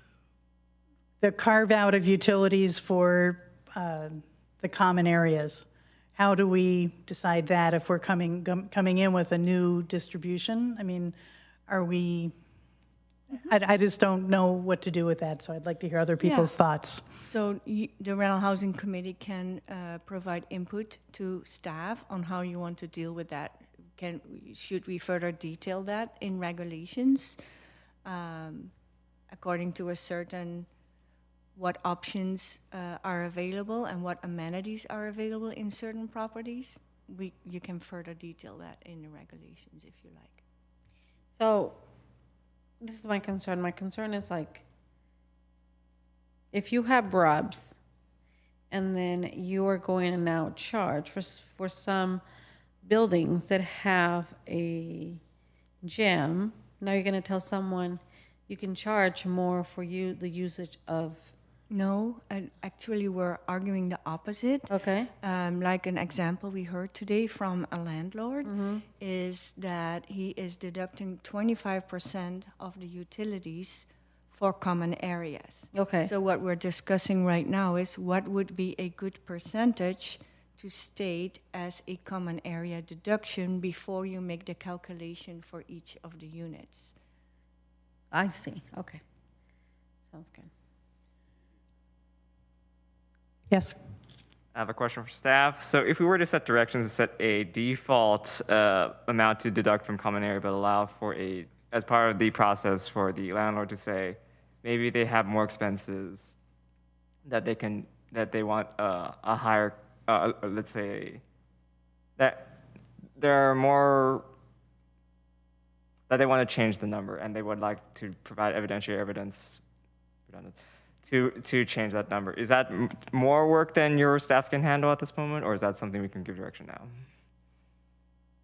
the carve out of utilities for the common areas. How do we decide that if we're coming in with a new distribution? I mean, are we, I just don't know what to do with that, so I'd like to hear other people's thoughts. So the Rental Housing Committee can provide input to staff on how you want to deal with that. Should we further detail that in regulations according to a certain what options are available and what amenities are available in certain properties? You can further detail that in the regulations if you like. So this is my concern. My concern is like, if you have rubs and then you are going to now charge for some buildings that have a gym, now you're going to tell someone you can charge more for the usage of. No, and actually we're arguing the opposite. Okay. Like an example we heard today from a landlord is that he is deducting 25% of the utilities for common areas. Okay. So what we're discussing right now is what would be a good percentage to state as a common area deduction before you make the calculation for each of the units. I see. Okay. Sounds good. Yes. I have a question for staff. So if we were to set directions to set a default amount to deduct from common area, but allow for as part of the process for the landlord to say, maybe they have more expenses that they want a higher, let's say, that there are more, that they want to change the number and they would like to provide evidentiary evidence to change that number. Is that more work than your staff can handle at this moment, or is that something we can give direction now?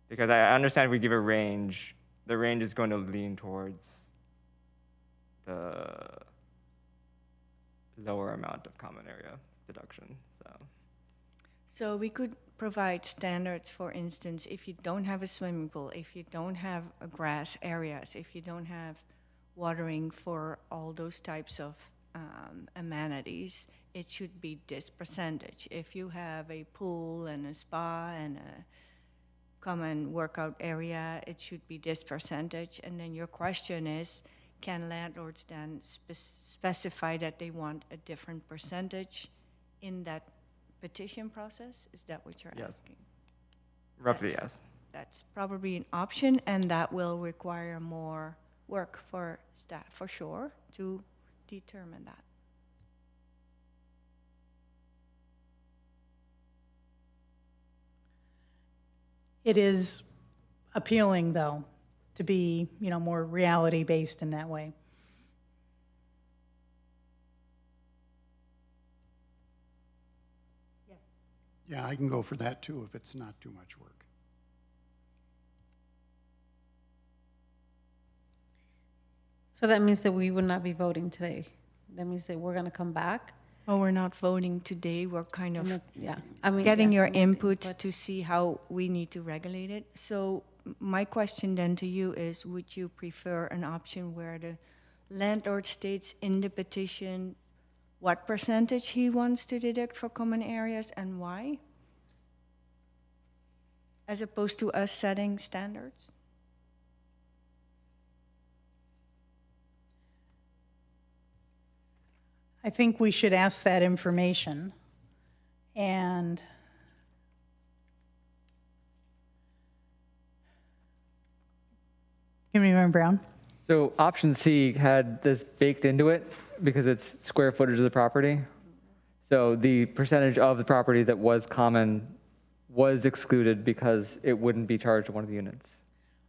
Because I understand if we give a range, the range is going to lean towards the lower amount of common area deduction. So we could provide standards, for instance, if you don't have a swimming pool, if you don't have grass areas, if you don't have watering for all those types of amenities, it should be this percentage. If you have a pool and a spa and a common workout area, it should be this percentage. And then your question is, can landlords then specify that they want a different percentage in that petition process? Is that what you're asking? Roughly, yes. That's probably an option, and that will require more work for staff, for sure, to determine that. It is appealing, though, to be, more reality-based in that way. Yes. Yeah, I can go for that too if it's not too much work. So that means that we would not be voting today. That means that we're going to come back. Well, we're not voting today. We're kind of getting your input to see how we need to regulate it. So my question then to you is, would you prefer an option where the landlord states in the petition what percentage he wants to deduct for common areas and why, as opposed to us setting standards? I think we should ask that information. And Councilmember Brown? So option C had this baked into it because it's square footage of the property. So the percentage of the property that was common was excluded because it wouldn't be charged to one of the units.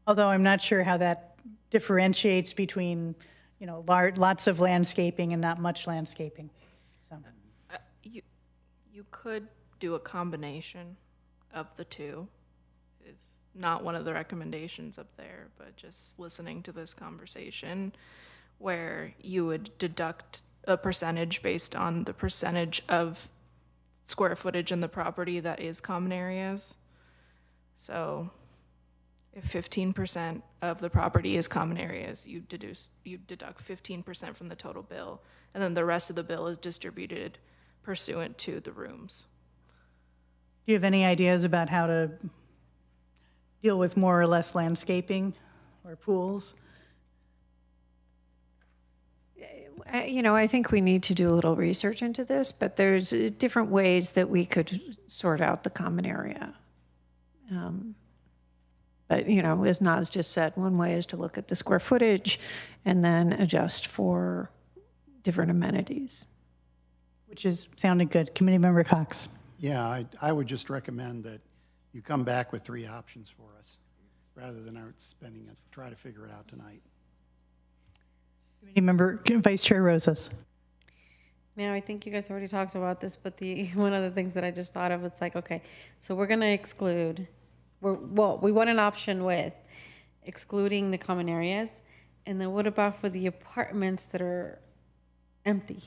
Although I'm not sure how that differentiates between lots of landscaping and not much landscaping. So. You could do a combination of the two. is not one of the recommendations up there, but just listening to this conversation where you would deduct a percentage based on the percentage of square footage in the property that is common areas. So if 15% of the property is common areas, you deduct 15% from the total bill, and then the rest of the bill is distributed pursuant to the rooms. Do you have any ideas about how to deal with more or less landscaping or pools? You know, I think we need to do a little research into this, but there's different ways that we could sort out the common area. But, you know, as Naz just said, one way is to look at the square footage and then adjust for different amenities. Which is sounded good. Committee Member Cox. Yeah, I would just recommend that you come back with 3 options for us rather than our spending it, try to figure it out tonight. Committee Member Vice Chair Rosas. Now, I think you guys already talked about this, but one of the things that I just thought of, it's like, okay, so we're going to exclude, we want an option with excluding the common areas, and then what about for the apartments that are empty?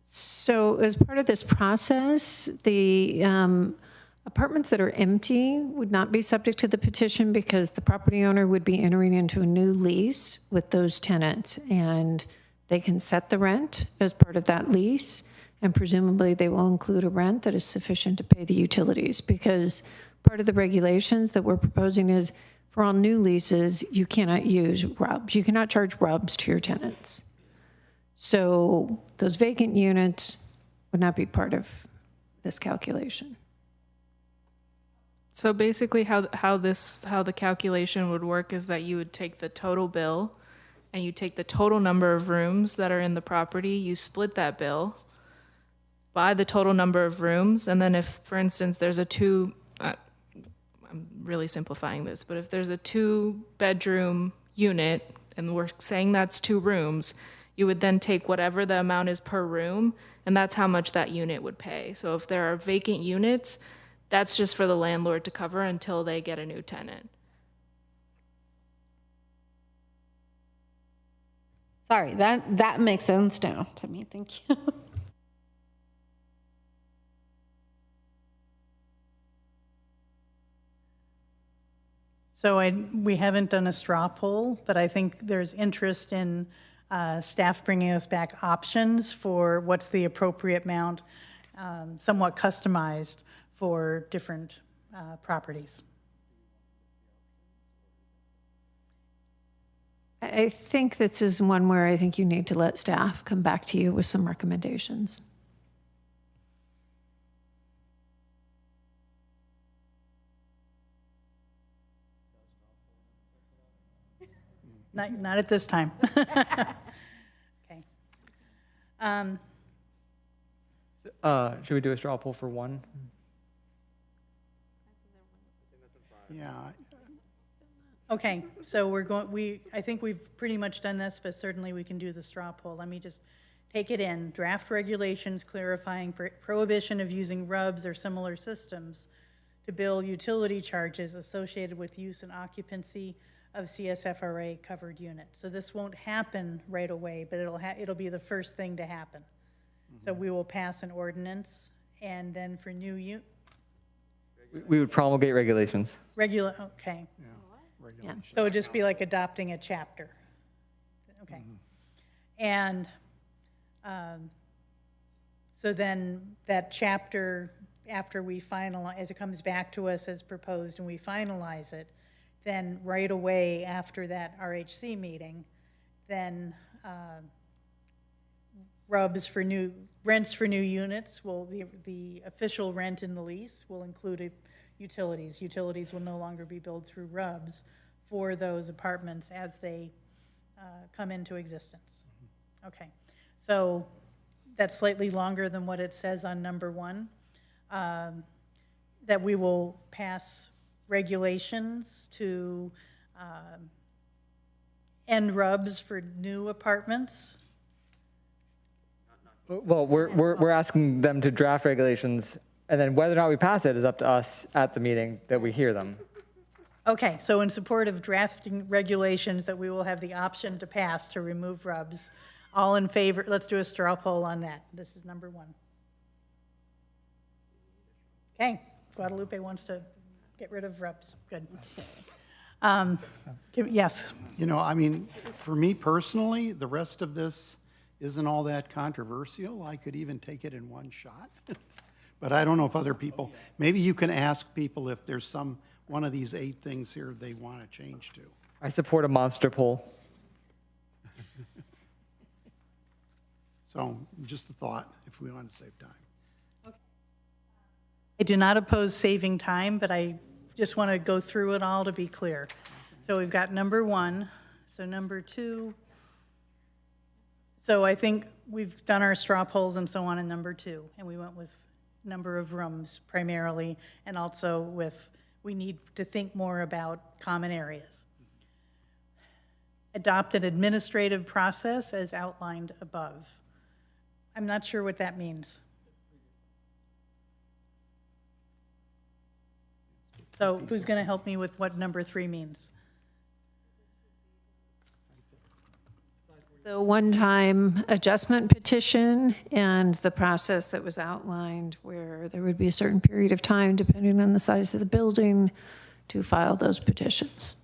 So as part of this process, the apartments that are empty would not be subject to the petition because the property owner would be entering into a new lease with those tenants, and they can set the rent as part of that lease, and presumably they will include a rent that is sufficient to pay the utilities, because part of the regulations that we're proposing is for all new leases, you cannot use RUBS. You cannot charge RUBS to your tenants. So those vacant units would not be part of this calculation. So basically how the calculation would work is that you would take the total bill and you take the total number of rooms that are in the property, you split that bill by the total number of rooms, and then if, for instance, there's I'm really simplifying this, but if there's a 2-bedroom unit and we're saying that's 2 rooms, you would then take whatever the amount is per room, and that's how much that unit would pay. So if there are vacant units, that's just for the landlord to cover until they get a new tenant. Sorry, that makes sense now to me. Thank you. So we haven't done a straw poll, but I think there's interest in staff bringing us back options for what's the appropriate amount, somewhat customized for different properties. I think this is one where I think you need to let staff come back to you with some recommendations. Not at this time. Okay. Should we do a straw poll for 1? Yeah. Okay, so I think we've pretty much done this, but certainly we can do the straw poll. Let me just take it in. Draft regulations clarifying prohibition of using RUBS or similar systems to bill utility charges associated with use and occupancy of CSFRA covered units. So this won't happen right away, but it'll be the first thing to happen. So we will pass an ordinance, and then for new We would promulgate regulations. okay. Yeah, regulations. So it'd just be like adopting a chapter. Okay. And so then that chapter, after we finalize, as it comes back to us as proposed and we finalize it, then right away after that RHC meeting, then rents for new units will, the official rent in the lease will include utilities. Utilities will no longer be billed through RUBS for those apartments as they come into existence. Okay, so that's slightly longer than what it says on number 1, that we will pass regulations to end RUBS for new apartments. Well, we're asking them to draft regulations And then whether or not we pass it is up to us at the meeting that we hear them. Okay, so in support of drafting regulations that we will have the option to pass to remove rubs, all in favor, let's do a straw poll on that. This is number 1. Okay, Guadalupe wants to get rid of rubs. Good. Yes. You know, I mean, for me personally, the rest of this isn't all that controversial. I could even take it in one shot. But I don't know if other people, maybe you can ask people if there's one of these 8 things here they want to change to. I support a monster poll. So just a thought, if we want to save time. I do not oppose saving time, but I just want to go through it all to be clear. So we've got number 1, so number 2. So I think we've done our straw polls and so on in number 2, and we went with number of rooms primarily, and also with we need to think more about common areas. Adopt an administrative process as outlined above. I'm not sure what that means. So who's going to help me with what number 3 means? The one-time adjustment petition and the process that was outlined where there would be a certain period of time, depending on the size of the building, to file those petitions.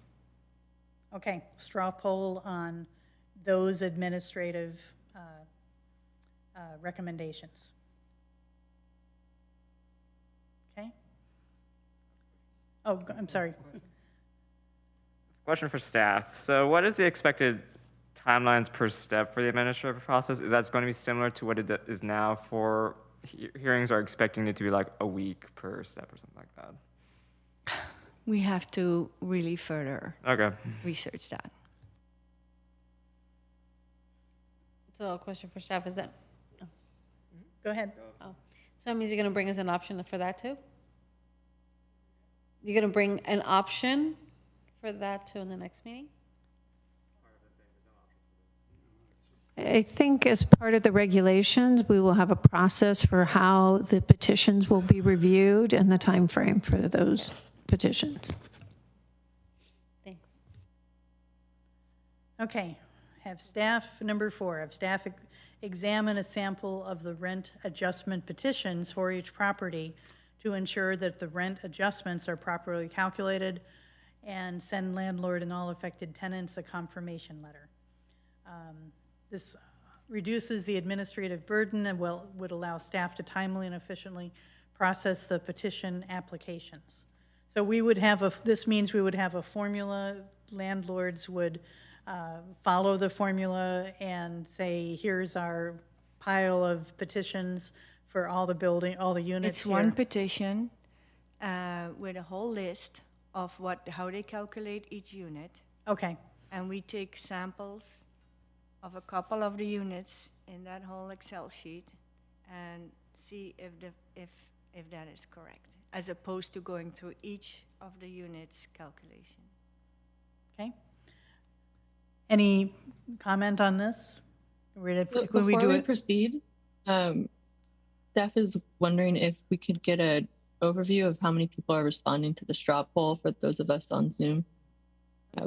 Okay, straw poll on those administrative recommendations. Okay. Oh, I'm sorry. Question for staff. So what is the expected timelines per step for the administrative process? Is that going to be similar to what it is now for hearings, or expecting it to be like a week per step or something like that? We have to really further research that. So a question for staff is that, Go ahead. oh, so that means you're going to bring us an option for that too? You're going to bring an option for that too in the next meeting? I think as part of the regulations, we will have a process for how the petitions will be reviewed and the time frame for those petitions. Thanks. Okay, have staff, number 4, have staff examine a sample of the rent adjustment petitions for each property to ensure that the rent adjustments are properly calculated, and send landlord and all affected tenants a confirmation letter. This reduces the administrative burden and would allow staff to timely and efficiently process the petition applications. So we would have this means we would have a formula. Landlords would follow the formula and say, here's our pile of petitions for all the units It's here. one petition with a whole list of how they calculate each unit. Okay. And we take samples of a couple of the units in that whole Excel sheet and see if that is correct, as opposed to going through each of the units' calculation. Okay. Any comment on this? Before we proceed, staff is wondering if we could get an overview of how many people are responding to the straw poll for those of us on Zoom.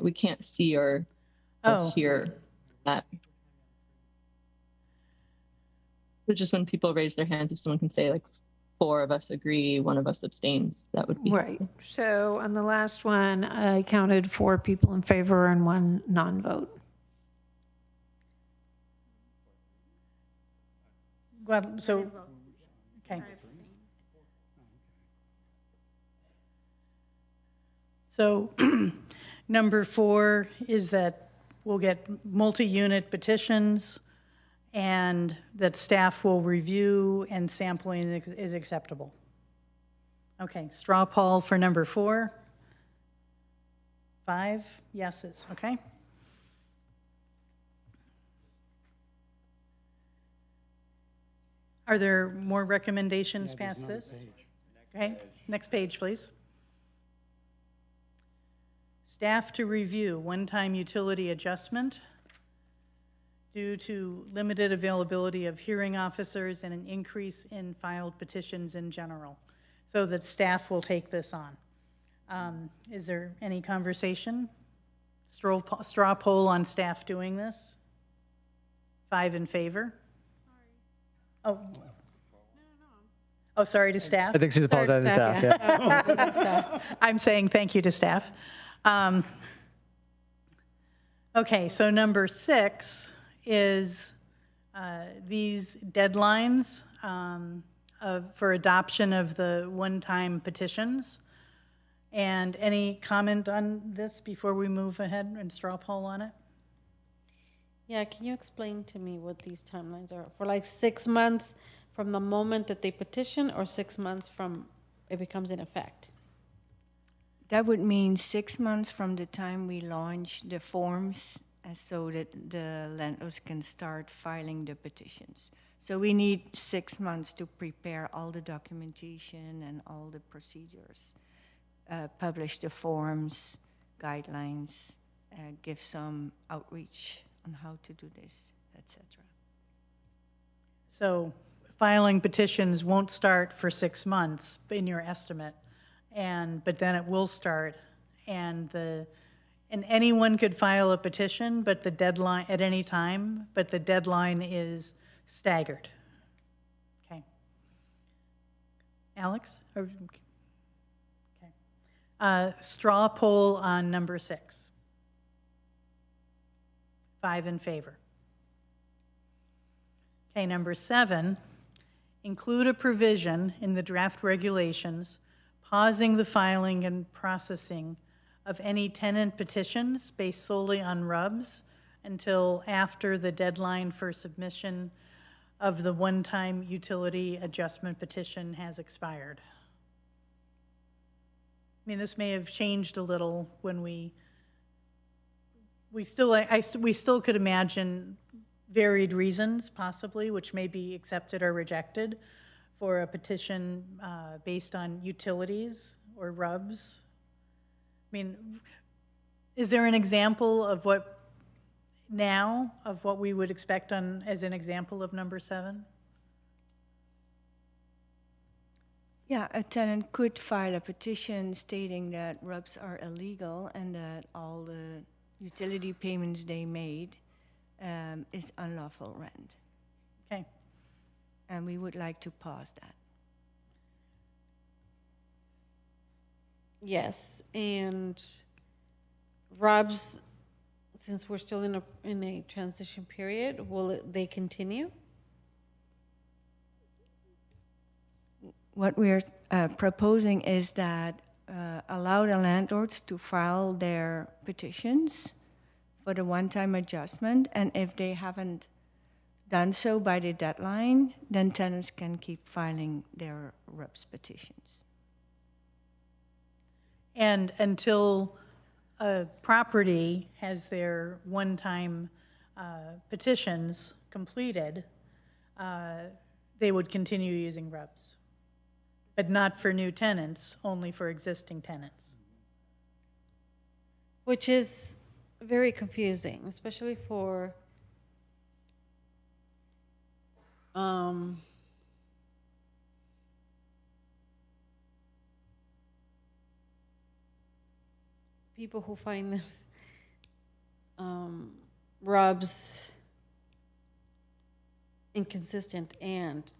We can't see or hear that. So just when people raise their hands, if someone can say like 4 of us agree, 1 of us abstains, that would be right. So on the last one, I counted 4 people in favor and 1 non-vote. So, okay. So number 4 is that we'll get multi-unit petitions and that staff will review and sampling is acceptable. Okay, straw poll for number 4. 5 yeses, okay. Are there more recommendations past this? Okay, next page, please. Staff to review one-time utility adjustment due to limited availability of hearing officers and an increase in filed petitions in general, so that staff will take this on. Is there any conversation? Straw poll on staff doing this? 5 in favor? Sorry. Oh, sorry to staff. I think she's apologizing to staff. Yeah. I'm saying thank you to staff. Okay, so number 6 is these deadlines for adoption of the one-time petitions. And any comment on this before we move ahead and straw poll on it? Yeah, can you explain to me what these timelines are? For like 6 months from the moment that they petition, or 6 months from it becomes in effect? That would mean 6 months from the time we launch the forms, so that the landlords can start filing the petitions. So we need 6 months to prepare all the documentation and all the procedures, publish the forms, guidelines, give some outreach on how to do this, etc. So filing petitions won't start for 6 months in your estimate, but then it will start, and anyone could file a petition, but the deadline at any time, but the deadline is staggered. Okay. Alex? Okay. Straw poll on number 6. 5 in favor. Okay, number 7, include a provision in the draft regulations pausing the filing and processing of any tenant petitions based solely on RUBS until after the deadline for submission of the one-time utility adjustment petition has expired. I mean, this may have changed a little when we still could imagine varied reasons, possibly, which may be accepted or rejected for a petition based on utilities or RUBS. I mean, is there an example of what we would expect as an example of number 7? Yeah, a tenant could file a petition stating that RUBS are illegal and that all the utility payments they made is unlawful rent. Okay. And we would like to pause that. Yes, and RUBS, since we're still in a transition period, will they continue? What we're proposing is that allow the landlords to file their petitions for the one-time adjustment, and if they haven't done so by the deadline, then tenants can keep filing their RUBS petitions. And until a property has their one-time petitions completed, they would continue using RUBS, but not for new tenants, only for existing tenants. Which is very confusing, especially for people who find this RUBS inconsistent and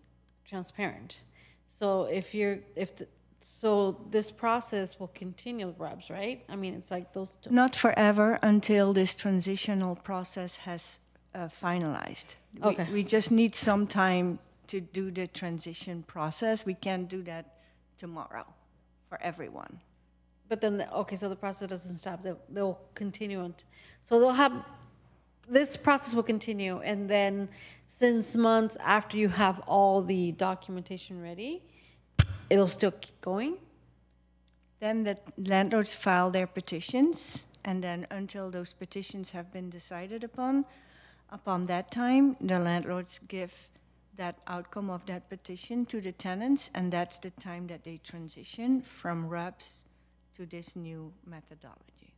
transparent. So so this process will continue, RUBS, right? I mean, it's like those two. Not forever, until this transitional process has finalized. Okay. We just need some time to do the transition process. We can't do that tomorrow for everyone. But then, so the process doesn't stop. They'll continue. So they'll have, this process will continue. And then 6 months after you have all the documentation ready, it'll still keep going? Then the landlords file their petitions, and then until those petitions have been decided upon that time, the landlords give that outcome of that petition to the tenants, and that's the time that they transition from RUBS to this new methodology.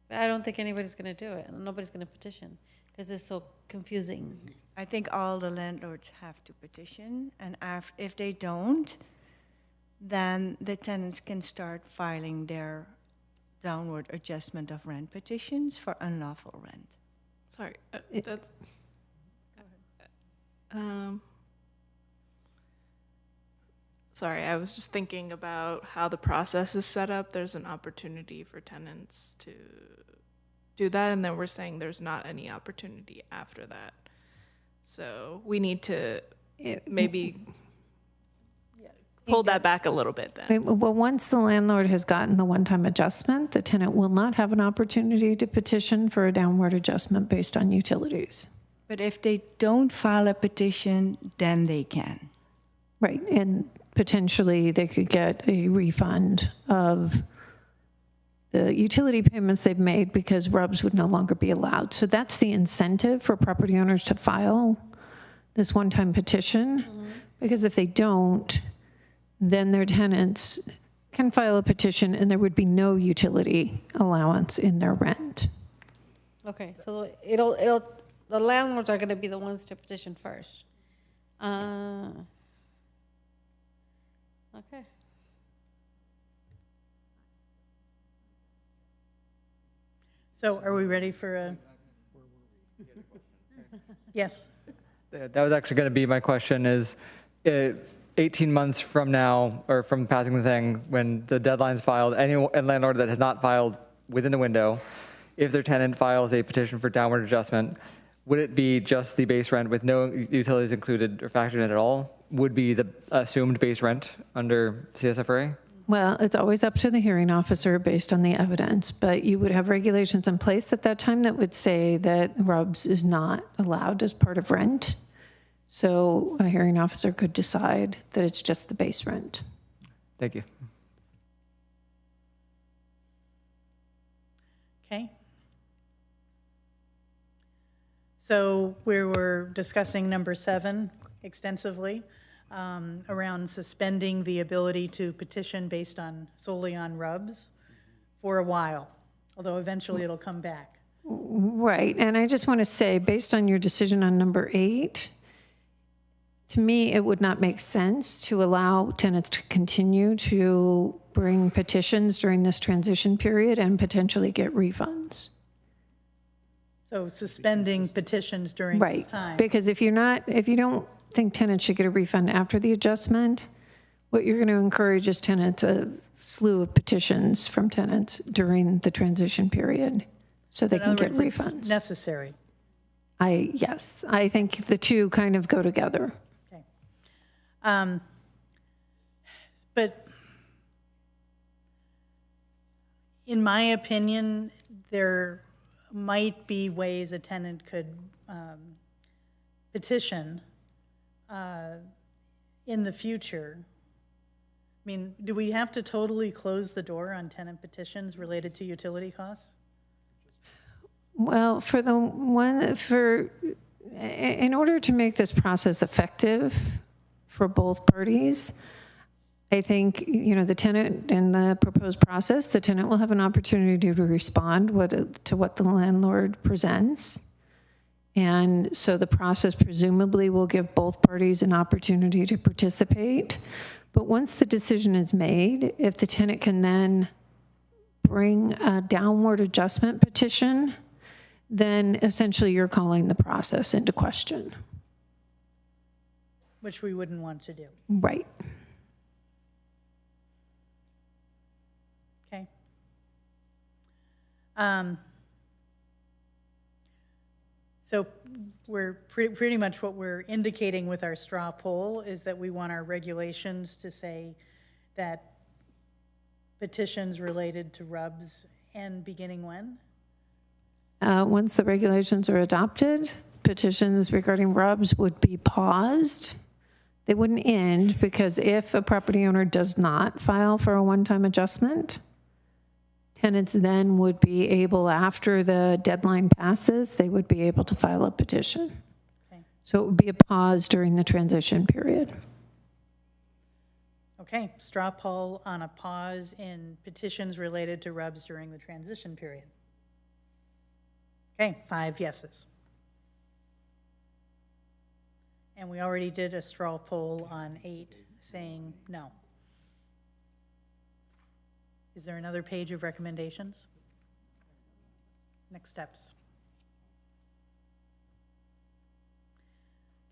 But I don't think anybody's going to do it. Nobody's going to petition because it's so confusing. I think all the landlords have to petition, and if they don't, then the tenants can start filing their downward adjustment of rent petitions for unlawful rent. Sorry, that's. Sorry, I was just thinking about how the process is set up. There's an opportunity for tenants to do that, and then we're saying there's not any opportunity after that. So we need to maybe pull that back a little bit then. Well, once the landlord has gotten the one-time adjustment, the tenant will not have an opportunity to petition for a downward adjustment based on utilities. But if they don't file a petition, then they can. Right, and potentially they could get a refund of the utility payments they've made because RUBS would no longer be allowed. So that's the incentive for property owners to file this one-time petition, because if they don't, then their tenants can file a petition and there would be no utility allowance in their rent. Okay, so the landlords are going to be the ones to petition first. Okay. So are we ready for a? Yes. That was actually going to be my question is 18 months from now, or from passing the thing, when the deadline's filed, any landlord that has not filed within the window, if their tenant files a petition for downward adjustment, would it be just the base rent with no utilities included or factored in at all? Would be the assumed base rent under CSFRA? Well, it's always up to the hearing officer based on the evidence, but you would have regulations in place at that time that would say that RUBS is not allowed as part of rent. So a hearing officer could decide that it's just the base rent. Thank you. Okay. So we were discussing number 7 extensively around suspending the ability to petition based on solely on RUBS for a while, although eventually it'll come back. Right, and I just want to say, based on your decision on number 8, to me, it would not make sense to allow tenants to continue to bring petitions during this transition period and potentially get refunds. So suspending petitions during Right, this time. because if you don't think tenants should get a refund after the adjustment, what you're going to encourage is a slew of petitions from tenants during the transition period so they can get refunds. It's necessary. Yes, I think the two kind of go together. Okay. But in my opinion, there might be ways a tenant could petition in the future. I mean, do we have to totally close the door on tenant petitions related to utility costs? Well, in order to make this process effective for both parties, I think, the tenant in the proposed process, the tenant will have an opportunity to respond to what the landlord presents. And so the process presumably will give both parties an opportunity to participate. But once the decision is made, if the tenant can then bring a downward adjustment petition, then essentially you're calling the process into question. Which we wouldn't want to do. Right. Okay. So we're pretty much what we're indicating with our straw poll is that we want our regulations to say that petitions related to RUBS end beginning when? Once the regulations are adopted, petitions regarding RUBS would be paused. They wouldn't end, because if a property owner does not file for a one-time adjustment, tenants then would be able, after the deadline passes, they would be able to file a petition. Okay. So it would be a pause during the transition period. Okay, straw poll on a pause in petitions related to RUBS during the transition period. Okay, 5 yeses. And we already did a straw poll on 8 saying no. Is there another page of recommendations? Next steps.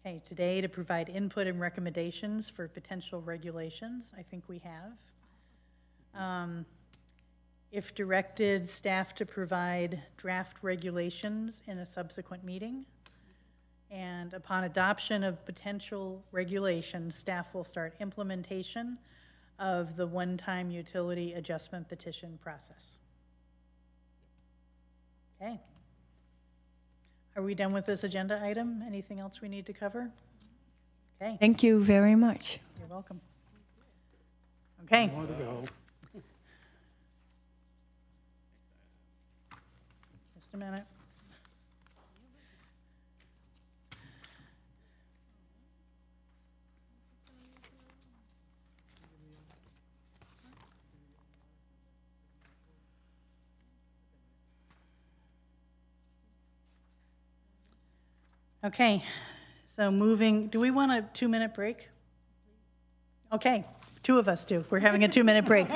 Okay, today to provide input and recommendations for potential regulations, I think we have. If directed, staff to provide draft regulations in a subsequent meeting. And upon adoption of potential regulations, staff will start implementation of the one-time utility adjustment petition process. Okay. Are we done with this agenda item? Anything else we need to cover? Okay. Thank you very much. You're welcome. Okay. More to go. Just a minute. Okay, so moving, do we want a 2-minute break? Okay, 2 of us do. We're having a 2-minute break.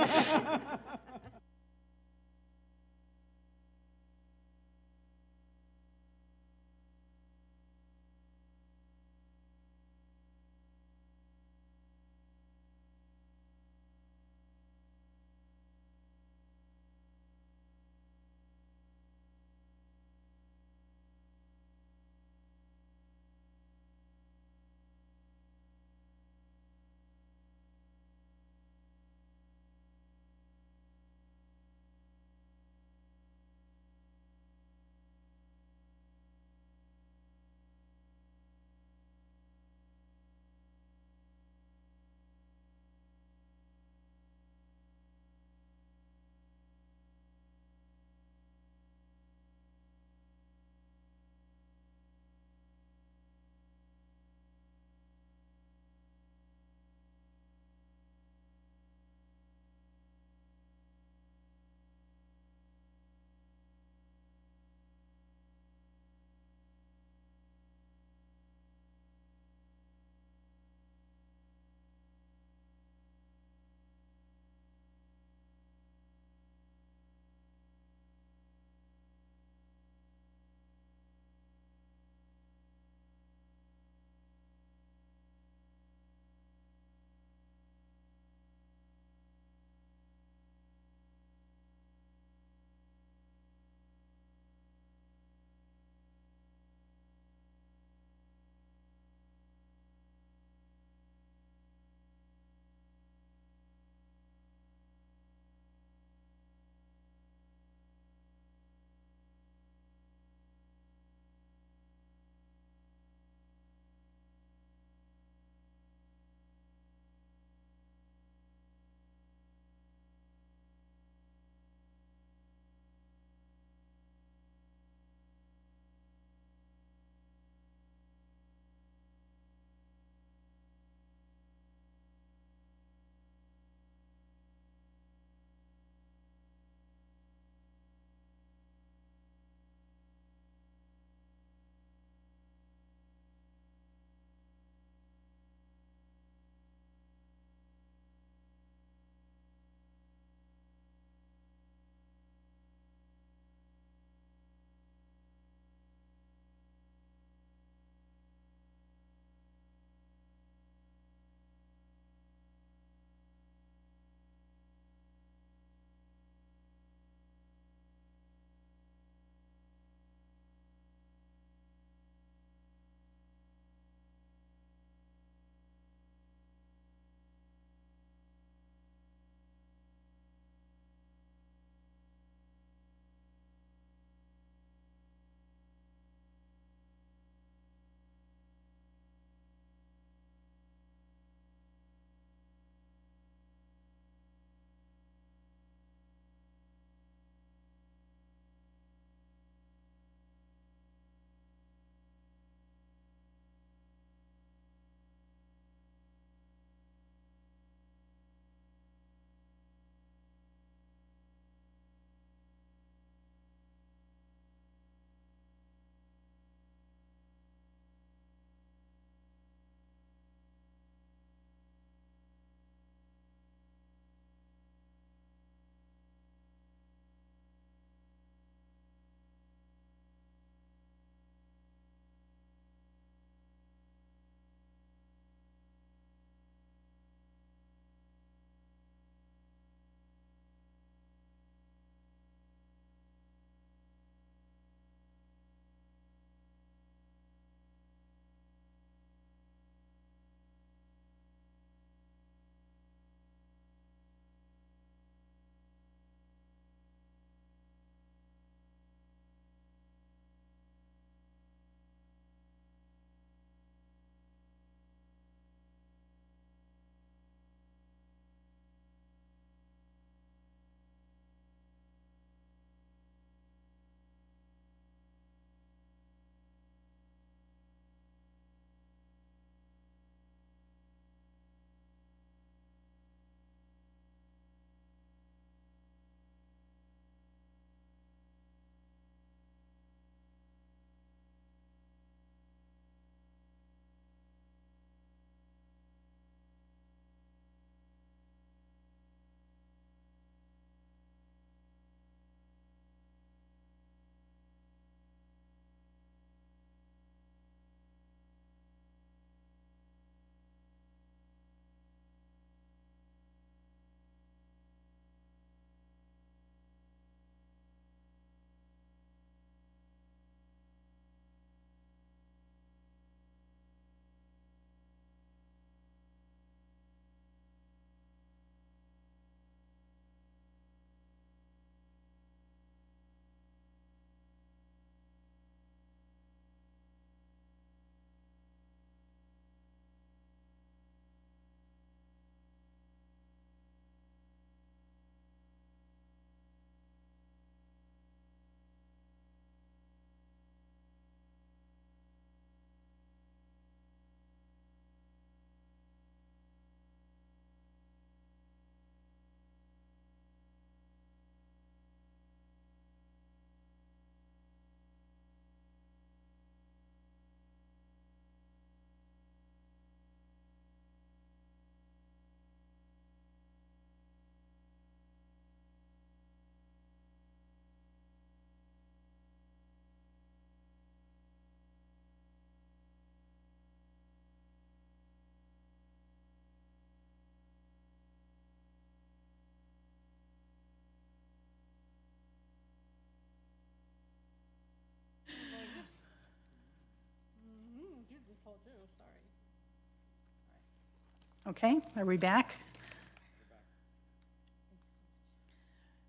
Okay, are we back?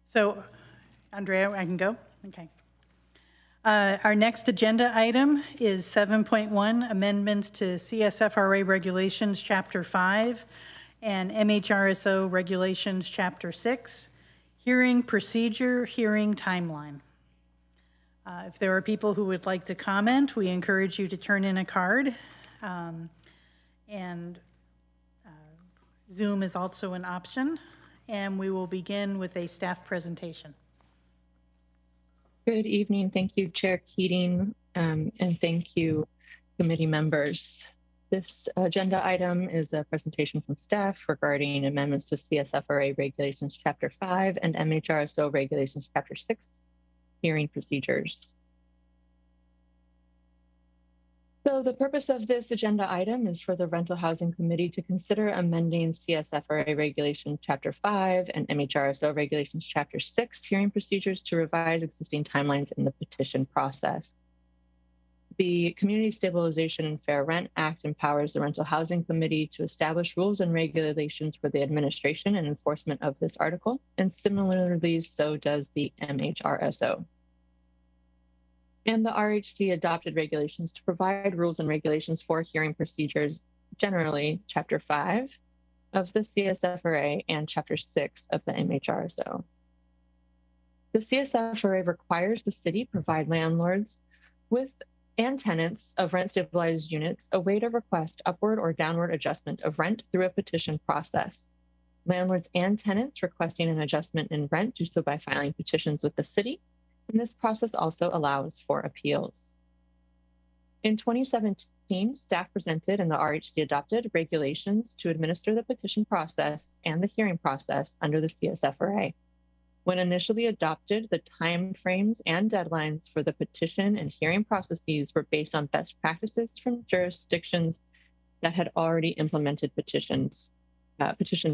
So, Andrea, I can go? Okay. Our next agenda item is 7.1, amendments to CSFRA Regulations, Chapter 5, and MHRSO Regulations, Chapter 6, hearing procedure, hearing timeline. If there are people who would like to comment, we encourage you to turn in a card. And Zoom is also an option. And we will begin with a staff presentation. Good evening. Thank you, Chair Keating, and thank you, committee members. This agenda item is a presentation from staff regarding amendments to CSFRA Regulations Chapter 5 and MHRSO Regulations Chapter 6, hearing procedures. So the purpose of this agenda item is for the Rental Housing Committee to consider amending CSFRA Regulation Chapter 5 and MHRSO Regulations Chapter 6 hearing procedures to revise existing timelines in the petition process. The Community Stabilization and Fair Rent Act empowers the Rental Housing Committee to establish rules and regulations for the administration and enforcement of this article, and similarly so does the MHRSO. And the RHC adopted regulations to provide rules and regulations for hearing procedures, generally Chapter 5 of the CSFRA and Chapter 6 of the MHRSO. The CSFRA requires the city provide landlords with and tenants of rent stabilized units a way to request upward or downward adjustment of rent through a petition process. Landlords and tenants requesting an adjustment in rent do so by filing petitions with the city, and this process also allows for appeals. In 2017, staff presented and the RHC adopted regulations to administer the petition process and the hearing process under the CSFRA. When initially adopted, the timeframes and deadlines for the petition and hearing processes were based on best practices from jurisdictions that had already implemented petition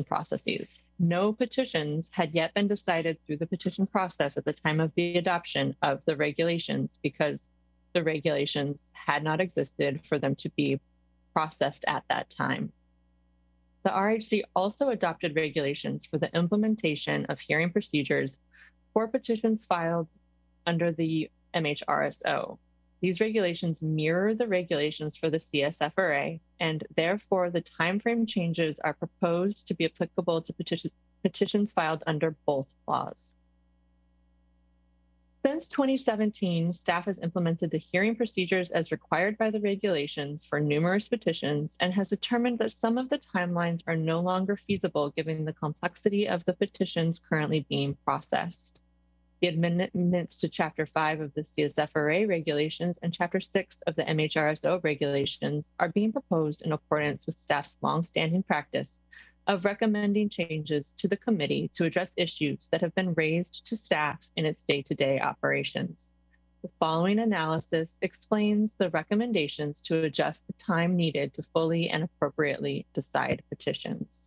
processes. No petitions had yet been decided through the petition process at the time of the adoption of the regulations because the regulations had not existed for them to be processed at that time. The RHC also adopted regulations for the implementation of hearing procedures for petitions filed under the MHRSO. These regulations mirror the regulations for the CSFRA, and therefore the timeframe changes are proposed to be applicable to petitions filed under both laws. Since 2017, staff has implemented the hearing procedures as required by the regulations for numerous petitions and has determined that some of the timelines are no longer feasible given the complexity of the petitions currently being processed. The amendments to Chapter 5 of the CSFRA regulations and Chapter 6 of the MHRSO regulations are being proposed in accordance with staff's longstanding practice of recommending changes to the committee to address issues that have been raised to staff in its day-to-day operations. The following analysis explains the recommendations to adjust the time needed to fully and appropriately decide petitions.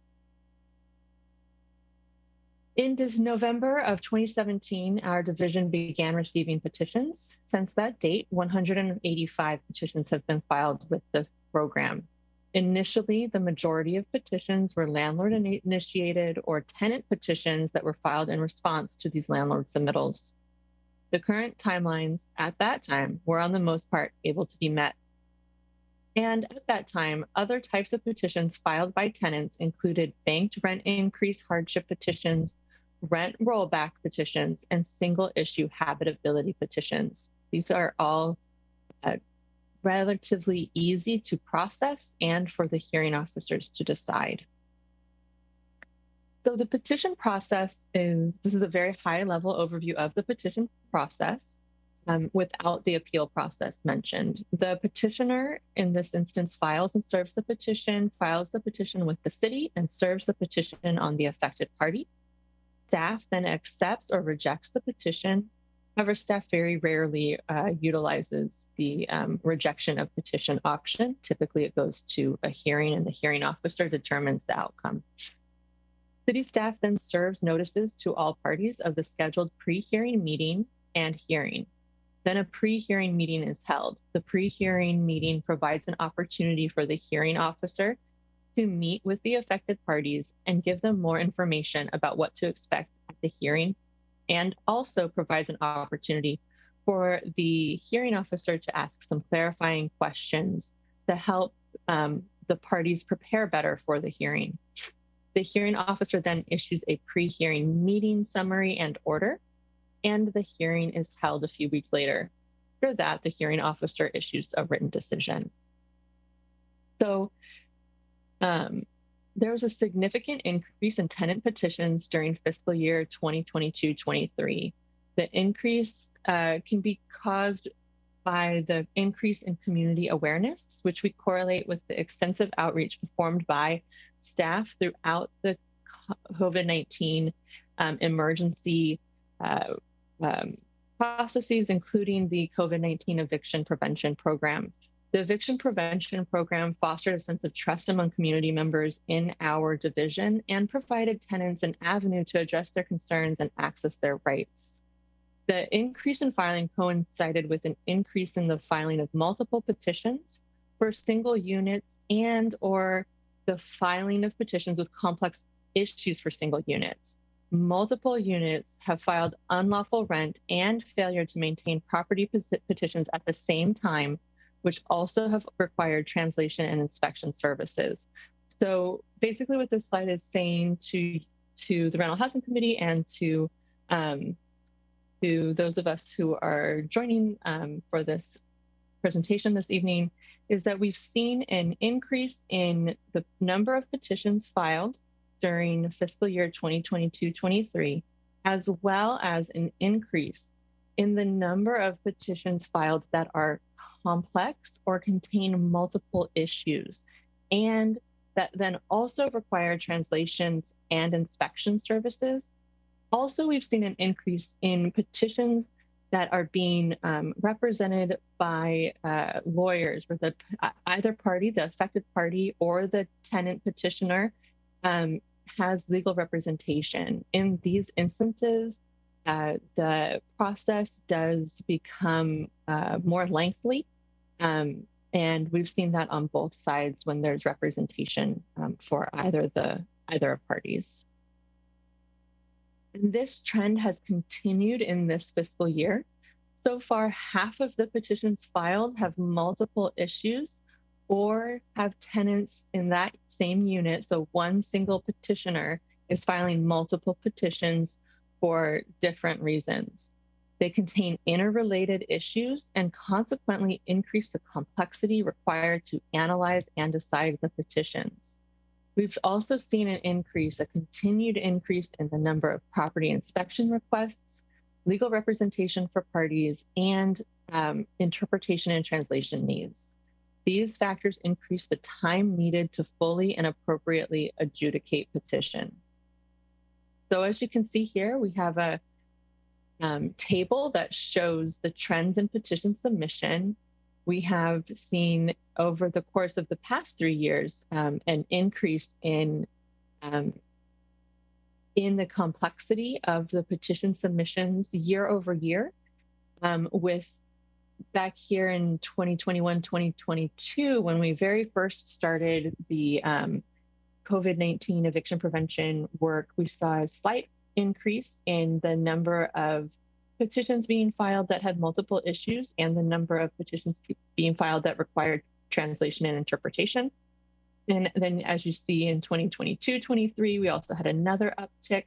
In November of 2017, our division began receiving petitions. Since that date, 185 petitions have been filed with the program. Initially, the majority of petitions were landlord-initiated or tenant petitions that were filed in response to these landlord submittals. The current timelines at that time were on the most part able to be met. And at that time, other types of petitions filed by tenants included banked rent increase hardship petitions, rent rollback petitions, and single-issue habitability petitions. These are all relatively easy to process and for the hearing officers to decide. So the petition process this is a very high-level overview of the petition process without the appeal process mentioned. The petitioner in this instance files and serves the petition, files the petition with the city, and serves the petition on the affected party. Staff then accepts or rejects the petition. However, staff very rarely utilizes the rejection of petition option. Typically, it goes to a hearing and the hearing officer determines the outcome. City staff then serves notices to all parties of the scheduled pre-hearing meeting and hearing. Then a pre-hearing meeting is held. The pre-hearing meeting provides an opportunity for the hearing officer to to meet with the affected parties and give them more information about what to expect at the hearing, and also provides an opportunity for the hearing officer to ask some clarifying questions to help the parties prepare better for the hearing. The hearing officer then issues a pre-hearing meeting summary and order, and the hearing is held a few weeks later. After that, the hearing officer issues a written decision. So there was a significant increase in tenant petitions during fiscal year 2022-23. The increase can be caused by the increase in community awareness, which we correlate with the extensive outreach performed by staff throughout the COVID-19 emergency processes, including the COVID-19 eviction prevention program. The eviction prevention program fostered a sense of trust among community members in our division and provided tenants an avenue to address their concerns and access their rights. The increase in filing coincided with an increase in the filing of multiple petitions for single units and or the filing of petitions with complex issues for single units. Multiple units have filed unlawful rent and failure to maintain property petitions at the same time, which also have required translation and inspection services. So basically what this slide is saying to the Rental Housing Committee and to those of us who are joining for this presentation this evening is that we've seen an increase in the number of petitions filed during fiscal year 2022-23, as well as an increase in the number of petitions filed that are complex or contain multiple issues, and that then also require translations and inspection services. Also, we've seen an increase in petitions that are being represented by lawyers, where either party, the affected party or the tenant petitioner, has legal representation. In these instances, the process does become more lengthy, and we've seen that on both sides when there's representation for either parties. And this trend has continued in this fiscal year. So far, half of the petitions filed have multiple issues or have tenants in that same unit. So one single petitioner is filing multiple petitions for different reasons. They contain interrelated issues and consequently increase the complexity required to analyze and decide the petitions. We've also seen a continued increase in the number of property inspection requests, legal representation for parties, and interpretation and translation needs. These factors increase the time needed to fully and appropriately adjudicate petitions. So as you can see here, we have a table that shows the trends in petition submission. We have seen over the course of the past 3 years an increase in the complexity of the petition submissions year over year, with back here in 2021, 2022, when we very first started the COVID-19 eviction prevention work, we saw a slight increase in the number of petitions being filed that had multiple issues and the number of petitions being filed that required translation and interpretation. And then as you see in 2022-23, we also had another uptick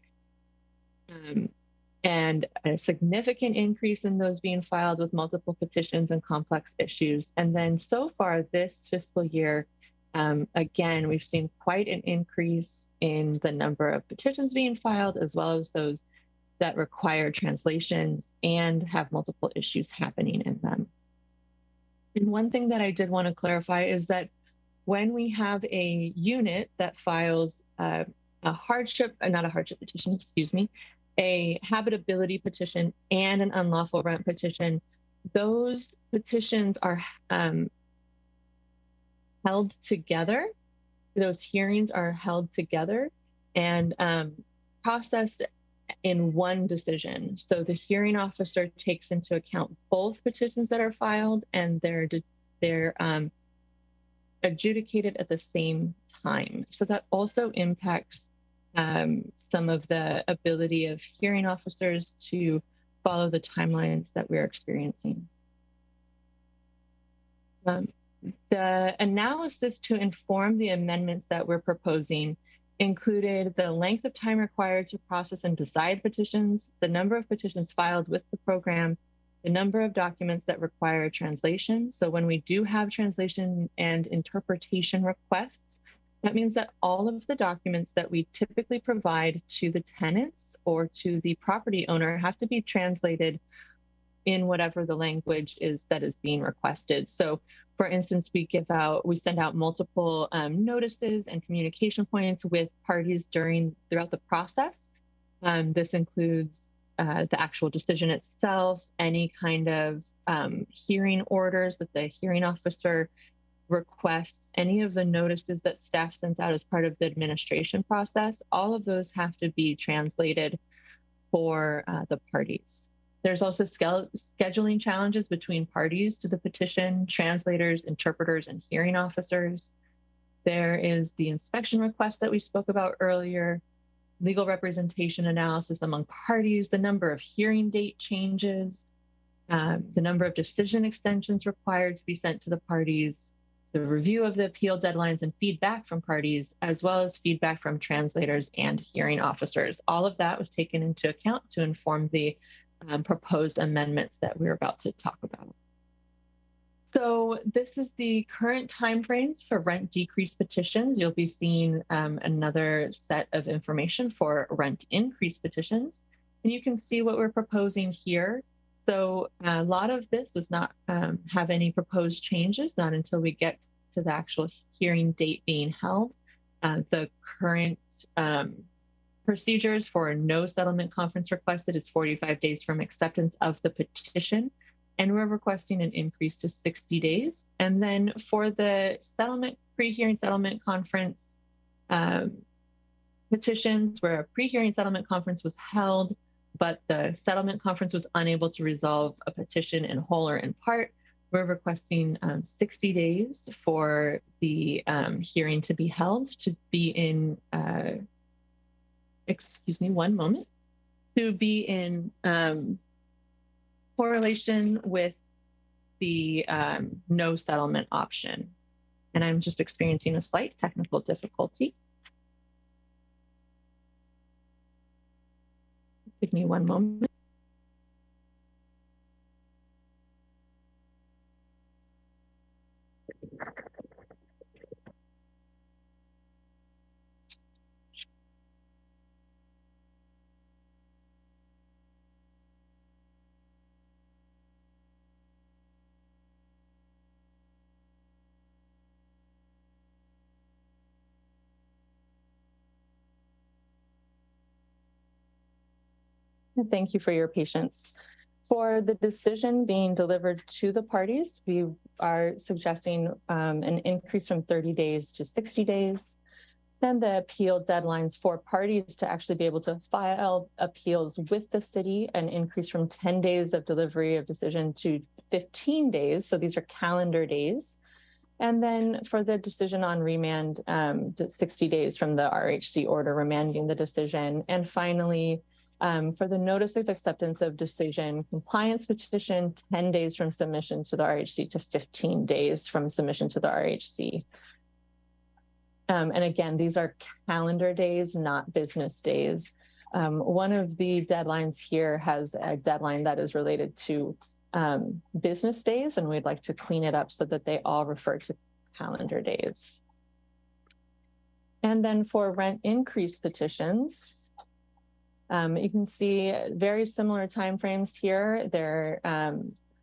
and a significant increase in those being filed with multiple petitions and complex issues. And then so far this fiscal year, again, we've seen quite an increase in the number of petitions being filed, as well as those that require translations and have multiple issues happening in them. And one thing that I did want to clarify is that when we have a unit that files a habitability petition and an unlawful rent petition, those petitions are held together. Those hearings are held together and processed in one decision. So the hearing officer takes into account both petitions that are filed and their adjudicated at the same time. So that also impacts some of the ability of hearing officers to follow the timelines that we're experiencing. The analysis to inform the amendments that we're proposing included the length of time required to process and decide petitions, the number of petitions filed with the program, the number of documents that require translation. So when we do have translation and interpretation requests, that means that all of the documents that we typically provide to the tenants or to the property owner have to be translated in whatever the language is that is being requested. So for instance, we send out multiple notices and communication points with parties throughout the process. This includes the actual decision itself, any kind of hearing orders that the hearing officer requests, any of the notices that staff sends out as part of the administration process. All of those have to be translated for the parties. There's also scheduling challenges between parties to the petition, translators, interpreters, and hearing officers. There is the inspection request that we spoke about earlier, legal representation analysis among parties, the number of hearing date changes, the number of decision extensions required to be sent to the parties, the review of the appeal deadlines and feedback from parties, as well as feedback from translators and hearing officers. All of that was taken into account to inform the proposed amendments that we're about to talk about. So this is the current timeframe for rent decrease petitions. You'll be seeing another set of information for rent increase petitions. And you can see what we're proposing here. So a lot of this does not have any proposed changes, not until we get to the actual hearing date being held. The current procedures for no settlement conference requested is 45 days from acceptance of the petition. And we're requesting an increase to 60 days. And then for the pre-hearing settlement conference petitions where a pre-hearing settlement conference was held, but the settlement conference was unable to resolve a petition in whole or in part, we're requesting 60 days for the hearing to be held, to be in, excuse me, one moment, to be in correlation with the no settlement option. And I'm just experiencing a slight technical difficulty. Give me one moment. Thank you for your patience. For the decision being delivered to the parties, we are suggesting an increase from 30 days to 60 days. Then the appeal deadlines for parties to actually be able to file appeals with the city, an increase from 10 days of delivery of decision to 15 days. So these are calendar days. And then for the decision on remand, 60 days from the RHC order remanding the decision. And finally, for the notice of acceptance of decision compliance petition, 10 days from submission to the RHC to 15 days from submission to the RHC. And again, these are calendar days, not business days. One of the deadlines here has a deadline that is related to business days, and we'd like to clean it up so that they all refer to calendar days. And then for rent increase petitions, you can see very similar timeframes here. They're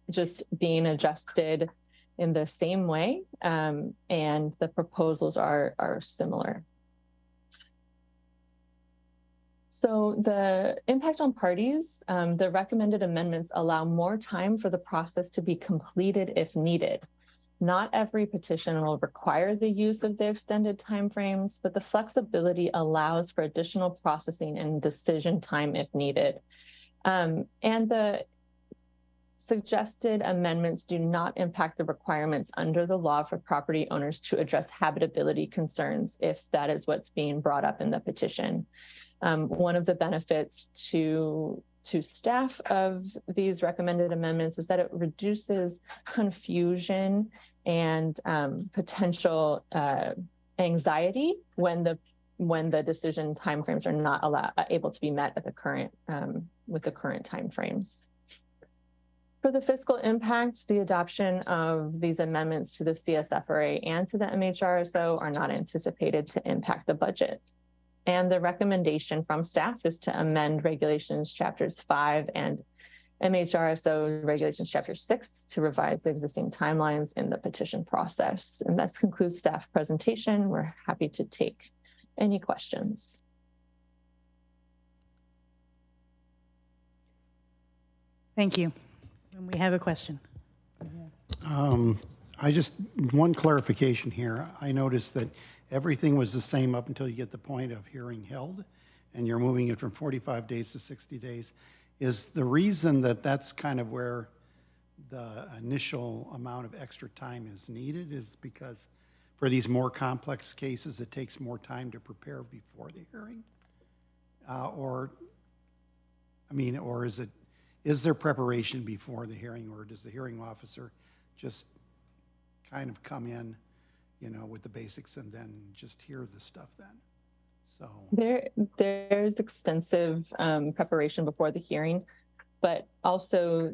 just being adjusted in the same way, and the proposals are similar. So the impact on parties, the recommended amendments allow more time for the process to be completed if needed. Not every petition will require the use of the extended timeframes, but the flexibility allows for additional processing and decision time if needed. And the suggested amendments do not impact the requirements under the law for property owners to address habitability concerns if that is what's being brought up in the petition. One of the benefits to staff of these recommended amendments is that it reduces confusion and potential anxiety when the decision timeframes are not able to be met at the current with the current timeframes. For the fiscal impact, the adoption of these amendments to the CSFRA and to the MHRSO are not anticipated to impact the budget. And the recommendation from staff is to amend regulations chapters 5 and MHRSO regulations chapter 6 to revise the existing timelines in the petition process. And that concludes staff presentation. We're happy to take any questions. Thank you. And we have a question. One clarification here. I noticed that everything was the same up until you get the point of hearing held, and you're moving it from 45 days to 60 days. Is the reason that that's kind of where the initial amount of extra time is needed is because for these more complex cases, it takes more time to prepare before the hearing? Or is there preparation before the hearing, or does the hearing officer just kind of come in, with the basics and then just hear the stuff then? So there's extensive preparation before the hearing, but also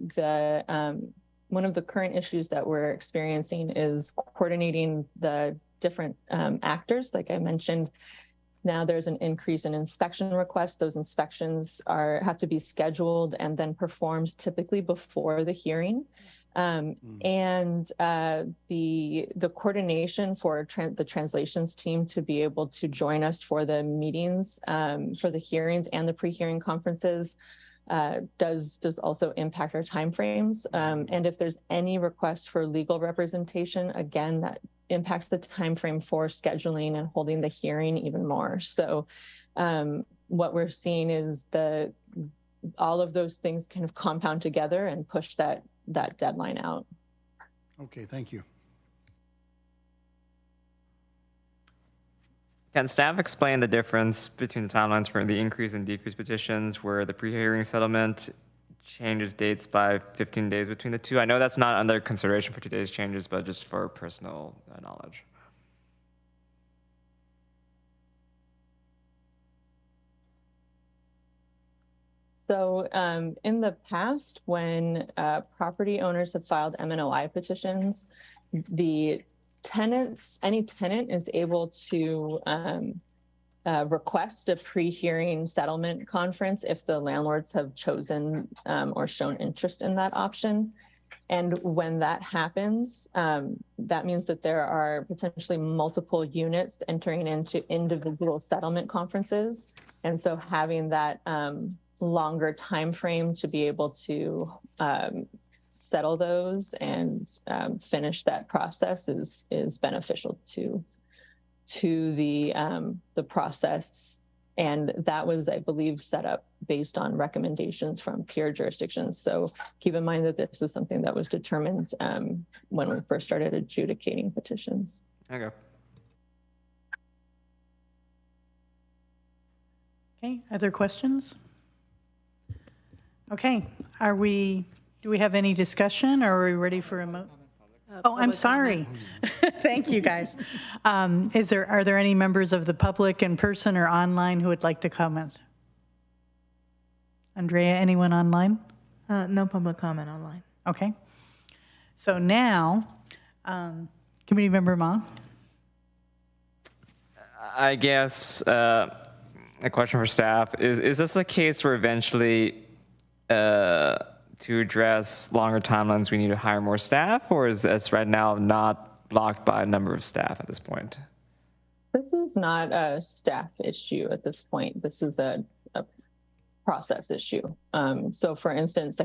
one of the current issues that we're experiencing is coordinating the different actors. Like I mentioned, now there's an increase in inspection requests. Those inspections have to be scheduled and then performed typically before the hearing. And the coordination for the translations team to be able to join us for the meetings, for the hearings and the pre-hearing conferences does also impact our timeframes. And if there's any request for legal representation, again, that impacts the timeframe for scheduling and holding the hearing even more. So what we're seeing is all of those things kind of compound together and push that deadline out. Okay, thank you. Can staff explain the difference between the timelines for the increase and decrease petitions where the pre-hearing settlement changes dates by 15 days between the two? I know that's not under consideration for today's changes, but just for personal knowledge. So in the past, when property owners have filed MNOI petitions, any tenant is able to request a pre-hearing settlement conference if the landlords have chosen or shown interest in that option. And when that happens, that means that there are potentially multiple units entering into individual settlement conferences. And so having that longer time frame to be able to settle those and finish that process is beneficial to the process. And that was, I believe, set up based on recommendations from peer jurisdictions. So keep in mind that this was something that was determined when we first started adjudicating petitions. Okay. Okay, other questions? Okay, do we have any discussion, or are we ready for a vote? Oh, I'm sorry. Thank you, guys. Are there any members of the public in person or online who would like to comment? Andrea, anyone online? No public comment online. Okay. So now, Committee Member Ma. I guess a question for staff. Is this a case where eventually to address longer timelines, we need to hire more staff, or is this right now not blocked by a number of staff at this point? This is not a staff issue at this point. This is a process issue. So for instance,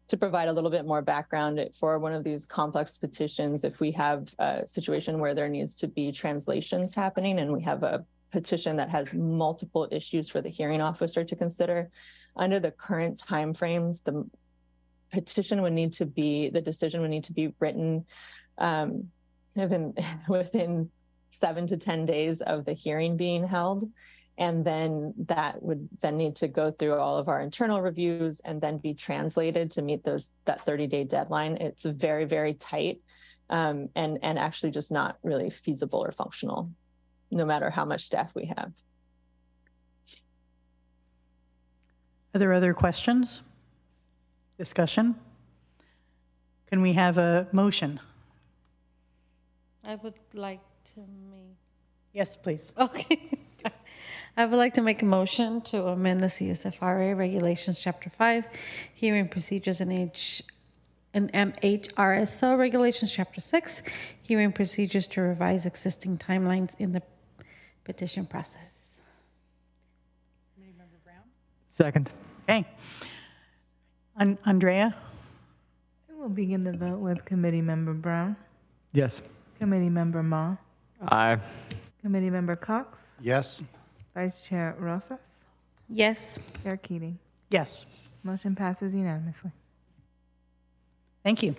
to provide a little bit more background for one of these complex petitions, if we have a situation where there needs to be translations happening and we have a petition that has multiple issues for the hearing officer to consider, under the current timeframes, petition would need to be, the decision would need to be written within 7 to 10 days of the hearing being held. And then that would then need to go through all of our internal reviews and then be translated to meet that 30-day deadline. It's very, very tight and actually just not really feasible or functional, no matter how much staff we have. Are there other questions? Discussion? Can we have a motion? I would like to make. Yes, please. Okay. I would like to make a motion to amend the CSFRA Regulations Chapter 5, Hearing Procedures and MHRSO Regulations Chapter 6, Hearing Procedures to revise existing timelines in the petition process. Committeemember Brown? Second. Okay. Andrea? We'll begin the vote with Committee Member Brown, Yes. Committee Member Ma, Aye. Committee Member Cox, Yes. Vice Chair Rosas, Yes. Chair Keating. Yes. Motion passes unanimously. Thank you.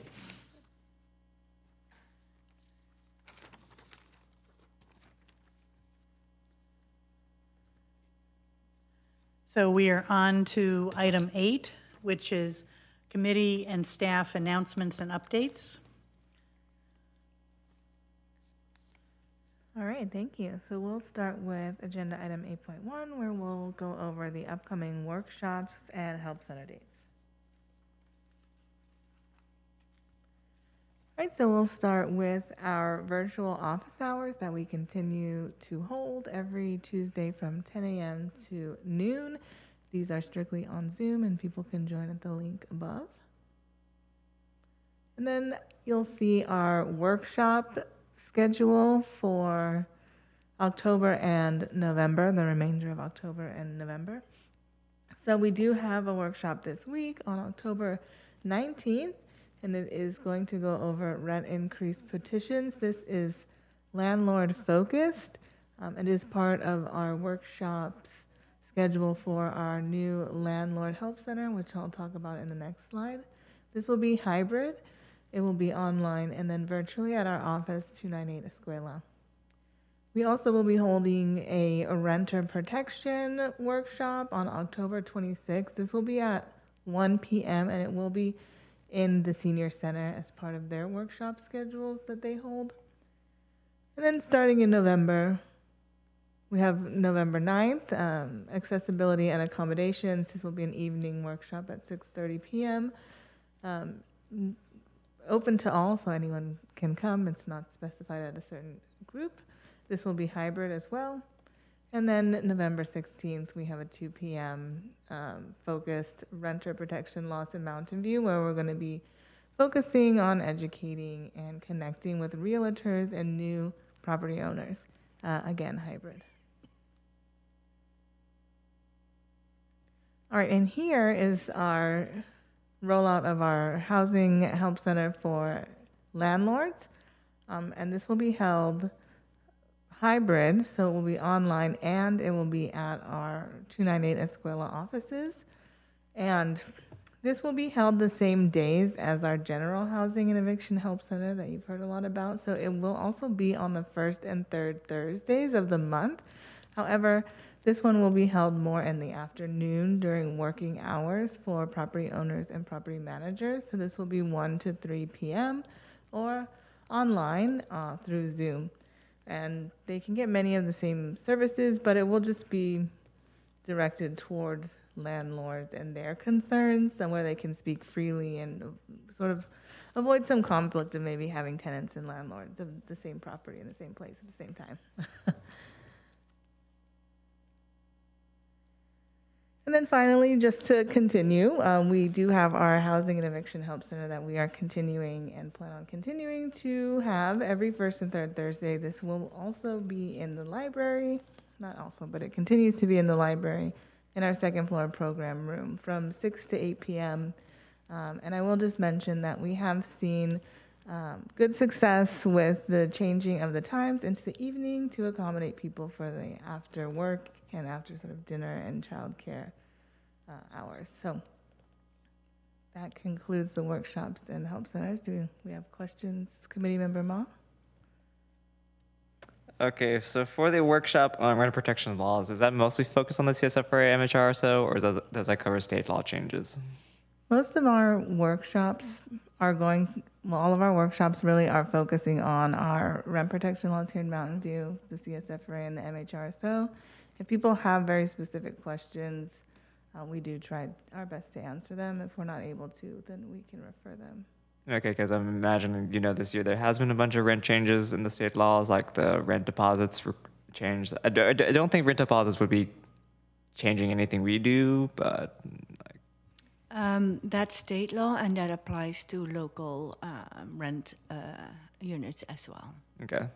So we are on to item 8, which is committee and staff announcements and updates. All right, thank you. So we'll start with agenda item 8.1, where we'll go over the upcoming workshops and help center dates. All right, so we'll start with our virtual office hours that we continue to hold every Tuesday from 10 a.m. to noon. These are strictly on Zoom, and people can join at the link above. And then you'll see our workshop schedule for October and November, the remainder of October and November. So we do have a workshop this week on October 19th, and it is going to go over rent increase petitions. This is landlord focused. It is part of our workshops schedule for our new landlord help center, which I'll talk about in the next slide. This will be hybrid. It will be online and then virtually at our office, 298 Escuela. We also will be holding a renter protection workshop on October 26th. This will be at 1 p.m. and it will be in the senior center as part of their workshop schedules that they hold. And then starting in November, we have November 9th, accessibility and accommodations. This will be an evening workshop at 6:30 p.m. Open to all, so anyone can come. It's not specified at a certain group. This will be hybrid as well. And then November 16th, we have a 2 p.m. Focused renter protection loss in Mountain View, where we're going to be focusing on educating and connecting with realtors and new property owners. Again, hybrid. All right, and here is our rollout of our housing help center for landlords. And this will be held hybrid, so it will be online and it will be at our 298 Escuela offices. And this will be held the same days as our general housing and eviction help center that you've heard a lot about. So it will also be on the first and third Thursdays of the month. However, this one will be held more in the afternoon during working hours for property owners and property managers. So this will be 1 to 3 p.m. or online through Zoom. And they can get many of the same services, but it will just be directed towards landlords and their concerns and where they can speak freely and sort of avoid some conflict of maybe having tenants and landlords of the same property in the same place at the same time. And then finally, just to continue, we do have our housing and eviction help center that we are continuing and plan on continuing to have every first and third Thursday. This will also be in the library, not also, but it continues to be in the library in our second floor program room from 6 to 8 p.m. And I will just mention that we have seen good success with the changing of the times into the evening to accommodate people for the after work and after sort of dinner and childcare hours. So that concludes the workshops and help centers. Do we have questions, Committee Member Ma? Okay, so for the workshop on rent protection laws, is that mostly focused on the CSFRA, MHRSO, or does that cover state law changes? Most of our workshops are all of our workshops really are focusing on our rent protection laws here in Mountain View, the CSFRA and the MHRSO. If people have very specific questions, we do try our best to answer them. If we're not able to, then we can refer them. Okay, because I'm imagining, this year there has been a bunch of rent changes in the state laws, like the rent deposits changed. I don't think rent deposits would be changing anything we do, but That's state law, and that applies to local rent units as well. okay.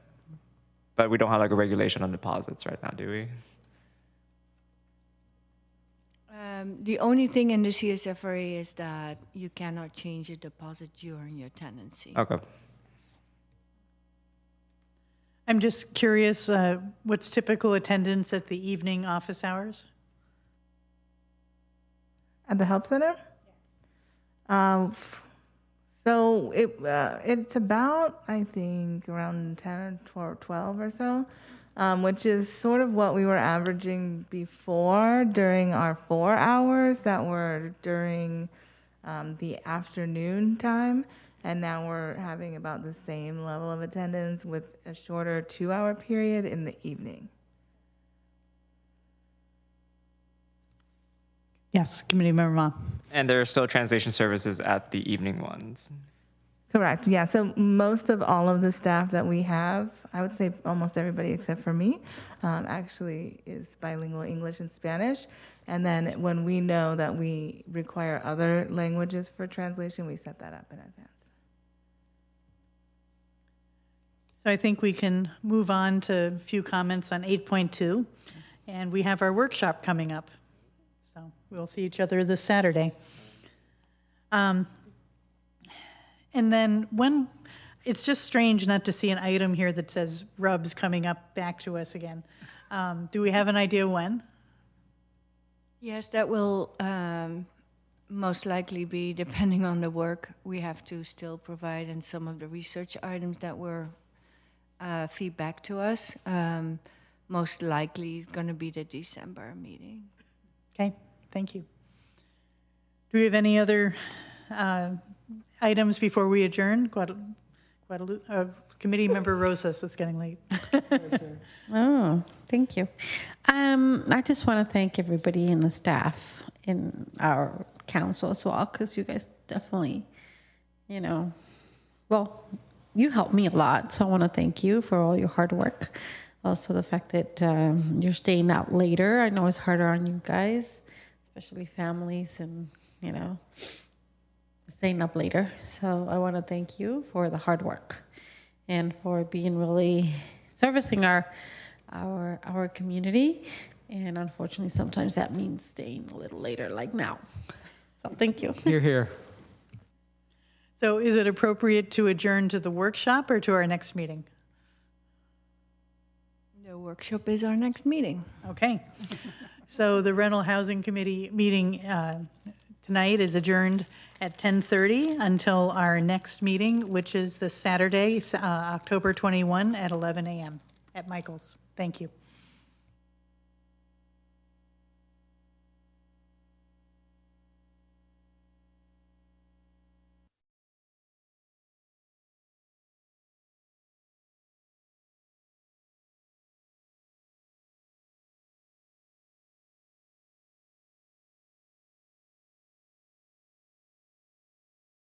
But we don't have like a regulation on deposits right now, do we? The only thing in the CSFRA is that you cannot change your deposit during your tenancy. Okay. I'm just curious, what's typical attendance at the evening office hours? At the Help Center? So it's about, I think, around 10 or 12 or so, which is sort of what we were averaging before during our 4 hours that were during the afternoon time. And now we're having about the same level of attendance with a shorter 2-hour period in the evening. Yes, Committee Member Ma. And there are still translation services at the evening ones. Correct. Yeah. So most of all of the staff that we have, I would say almost everybody except for me, actually is bilingual English and Spanish. And then when we know that we require other languages for translation, we set that up in advance. So I think we can move on to a few comments on 8.2. And we have our workshop coming up. So we'll see each other this Saturday. And then it's just strange not to see an item here that says RUBS coming up back to us again. Do we have an idea when? Yes, that will most likely be depending on the work we have to still provide and some of the research items that were feedback to us. Most likely is going to be the December meeting. Okay, thank you. Do we have any other items before we adjourn? Committee Member Rosas, it's getting late. Oh, thank you. I just want to thank everybody in the staff in our council as well, because you guys definitely, you helped me a lot. So I want to thank you for all your hard work. Also the fact that you're staying out later. I know it's harder on you guys, especially families and, staying up later. So I want to thank you for the hard work and for being really servicing our community. And unfortunately, sometimes that means staying a little later, like now. So thank you. You're here. So is it appropriate to adjourn to the workshop or to our next meeting? The workshop is our next meeting. Okay. So the Rental Housing Committee meeting tonight is adjourned at 10:30 until our next meeting, which is this Saturday, October 21 at 11 a.m. at Michael's. Thank you.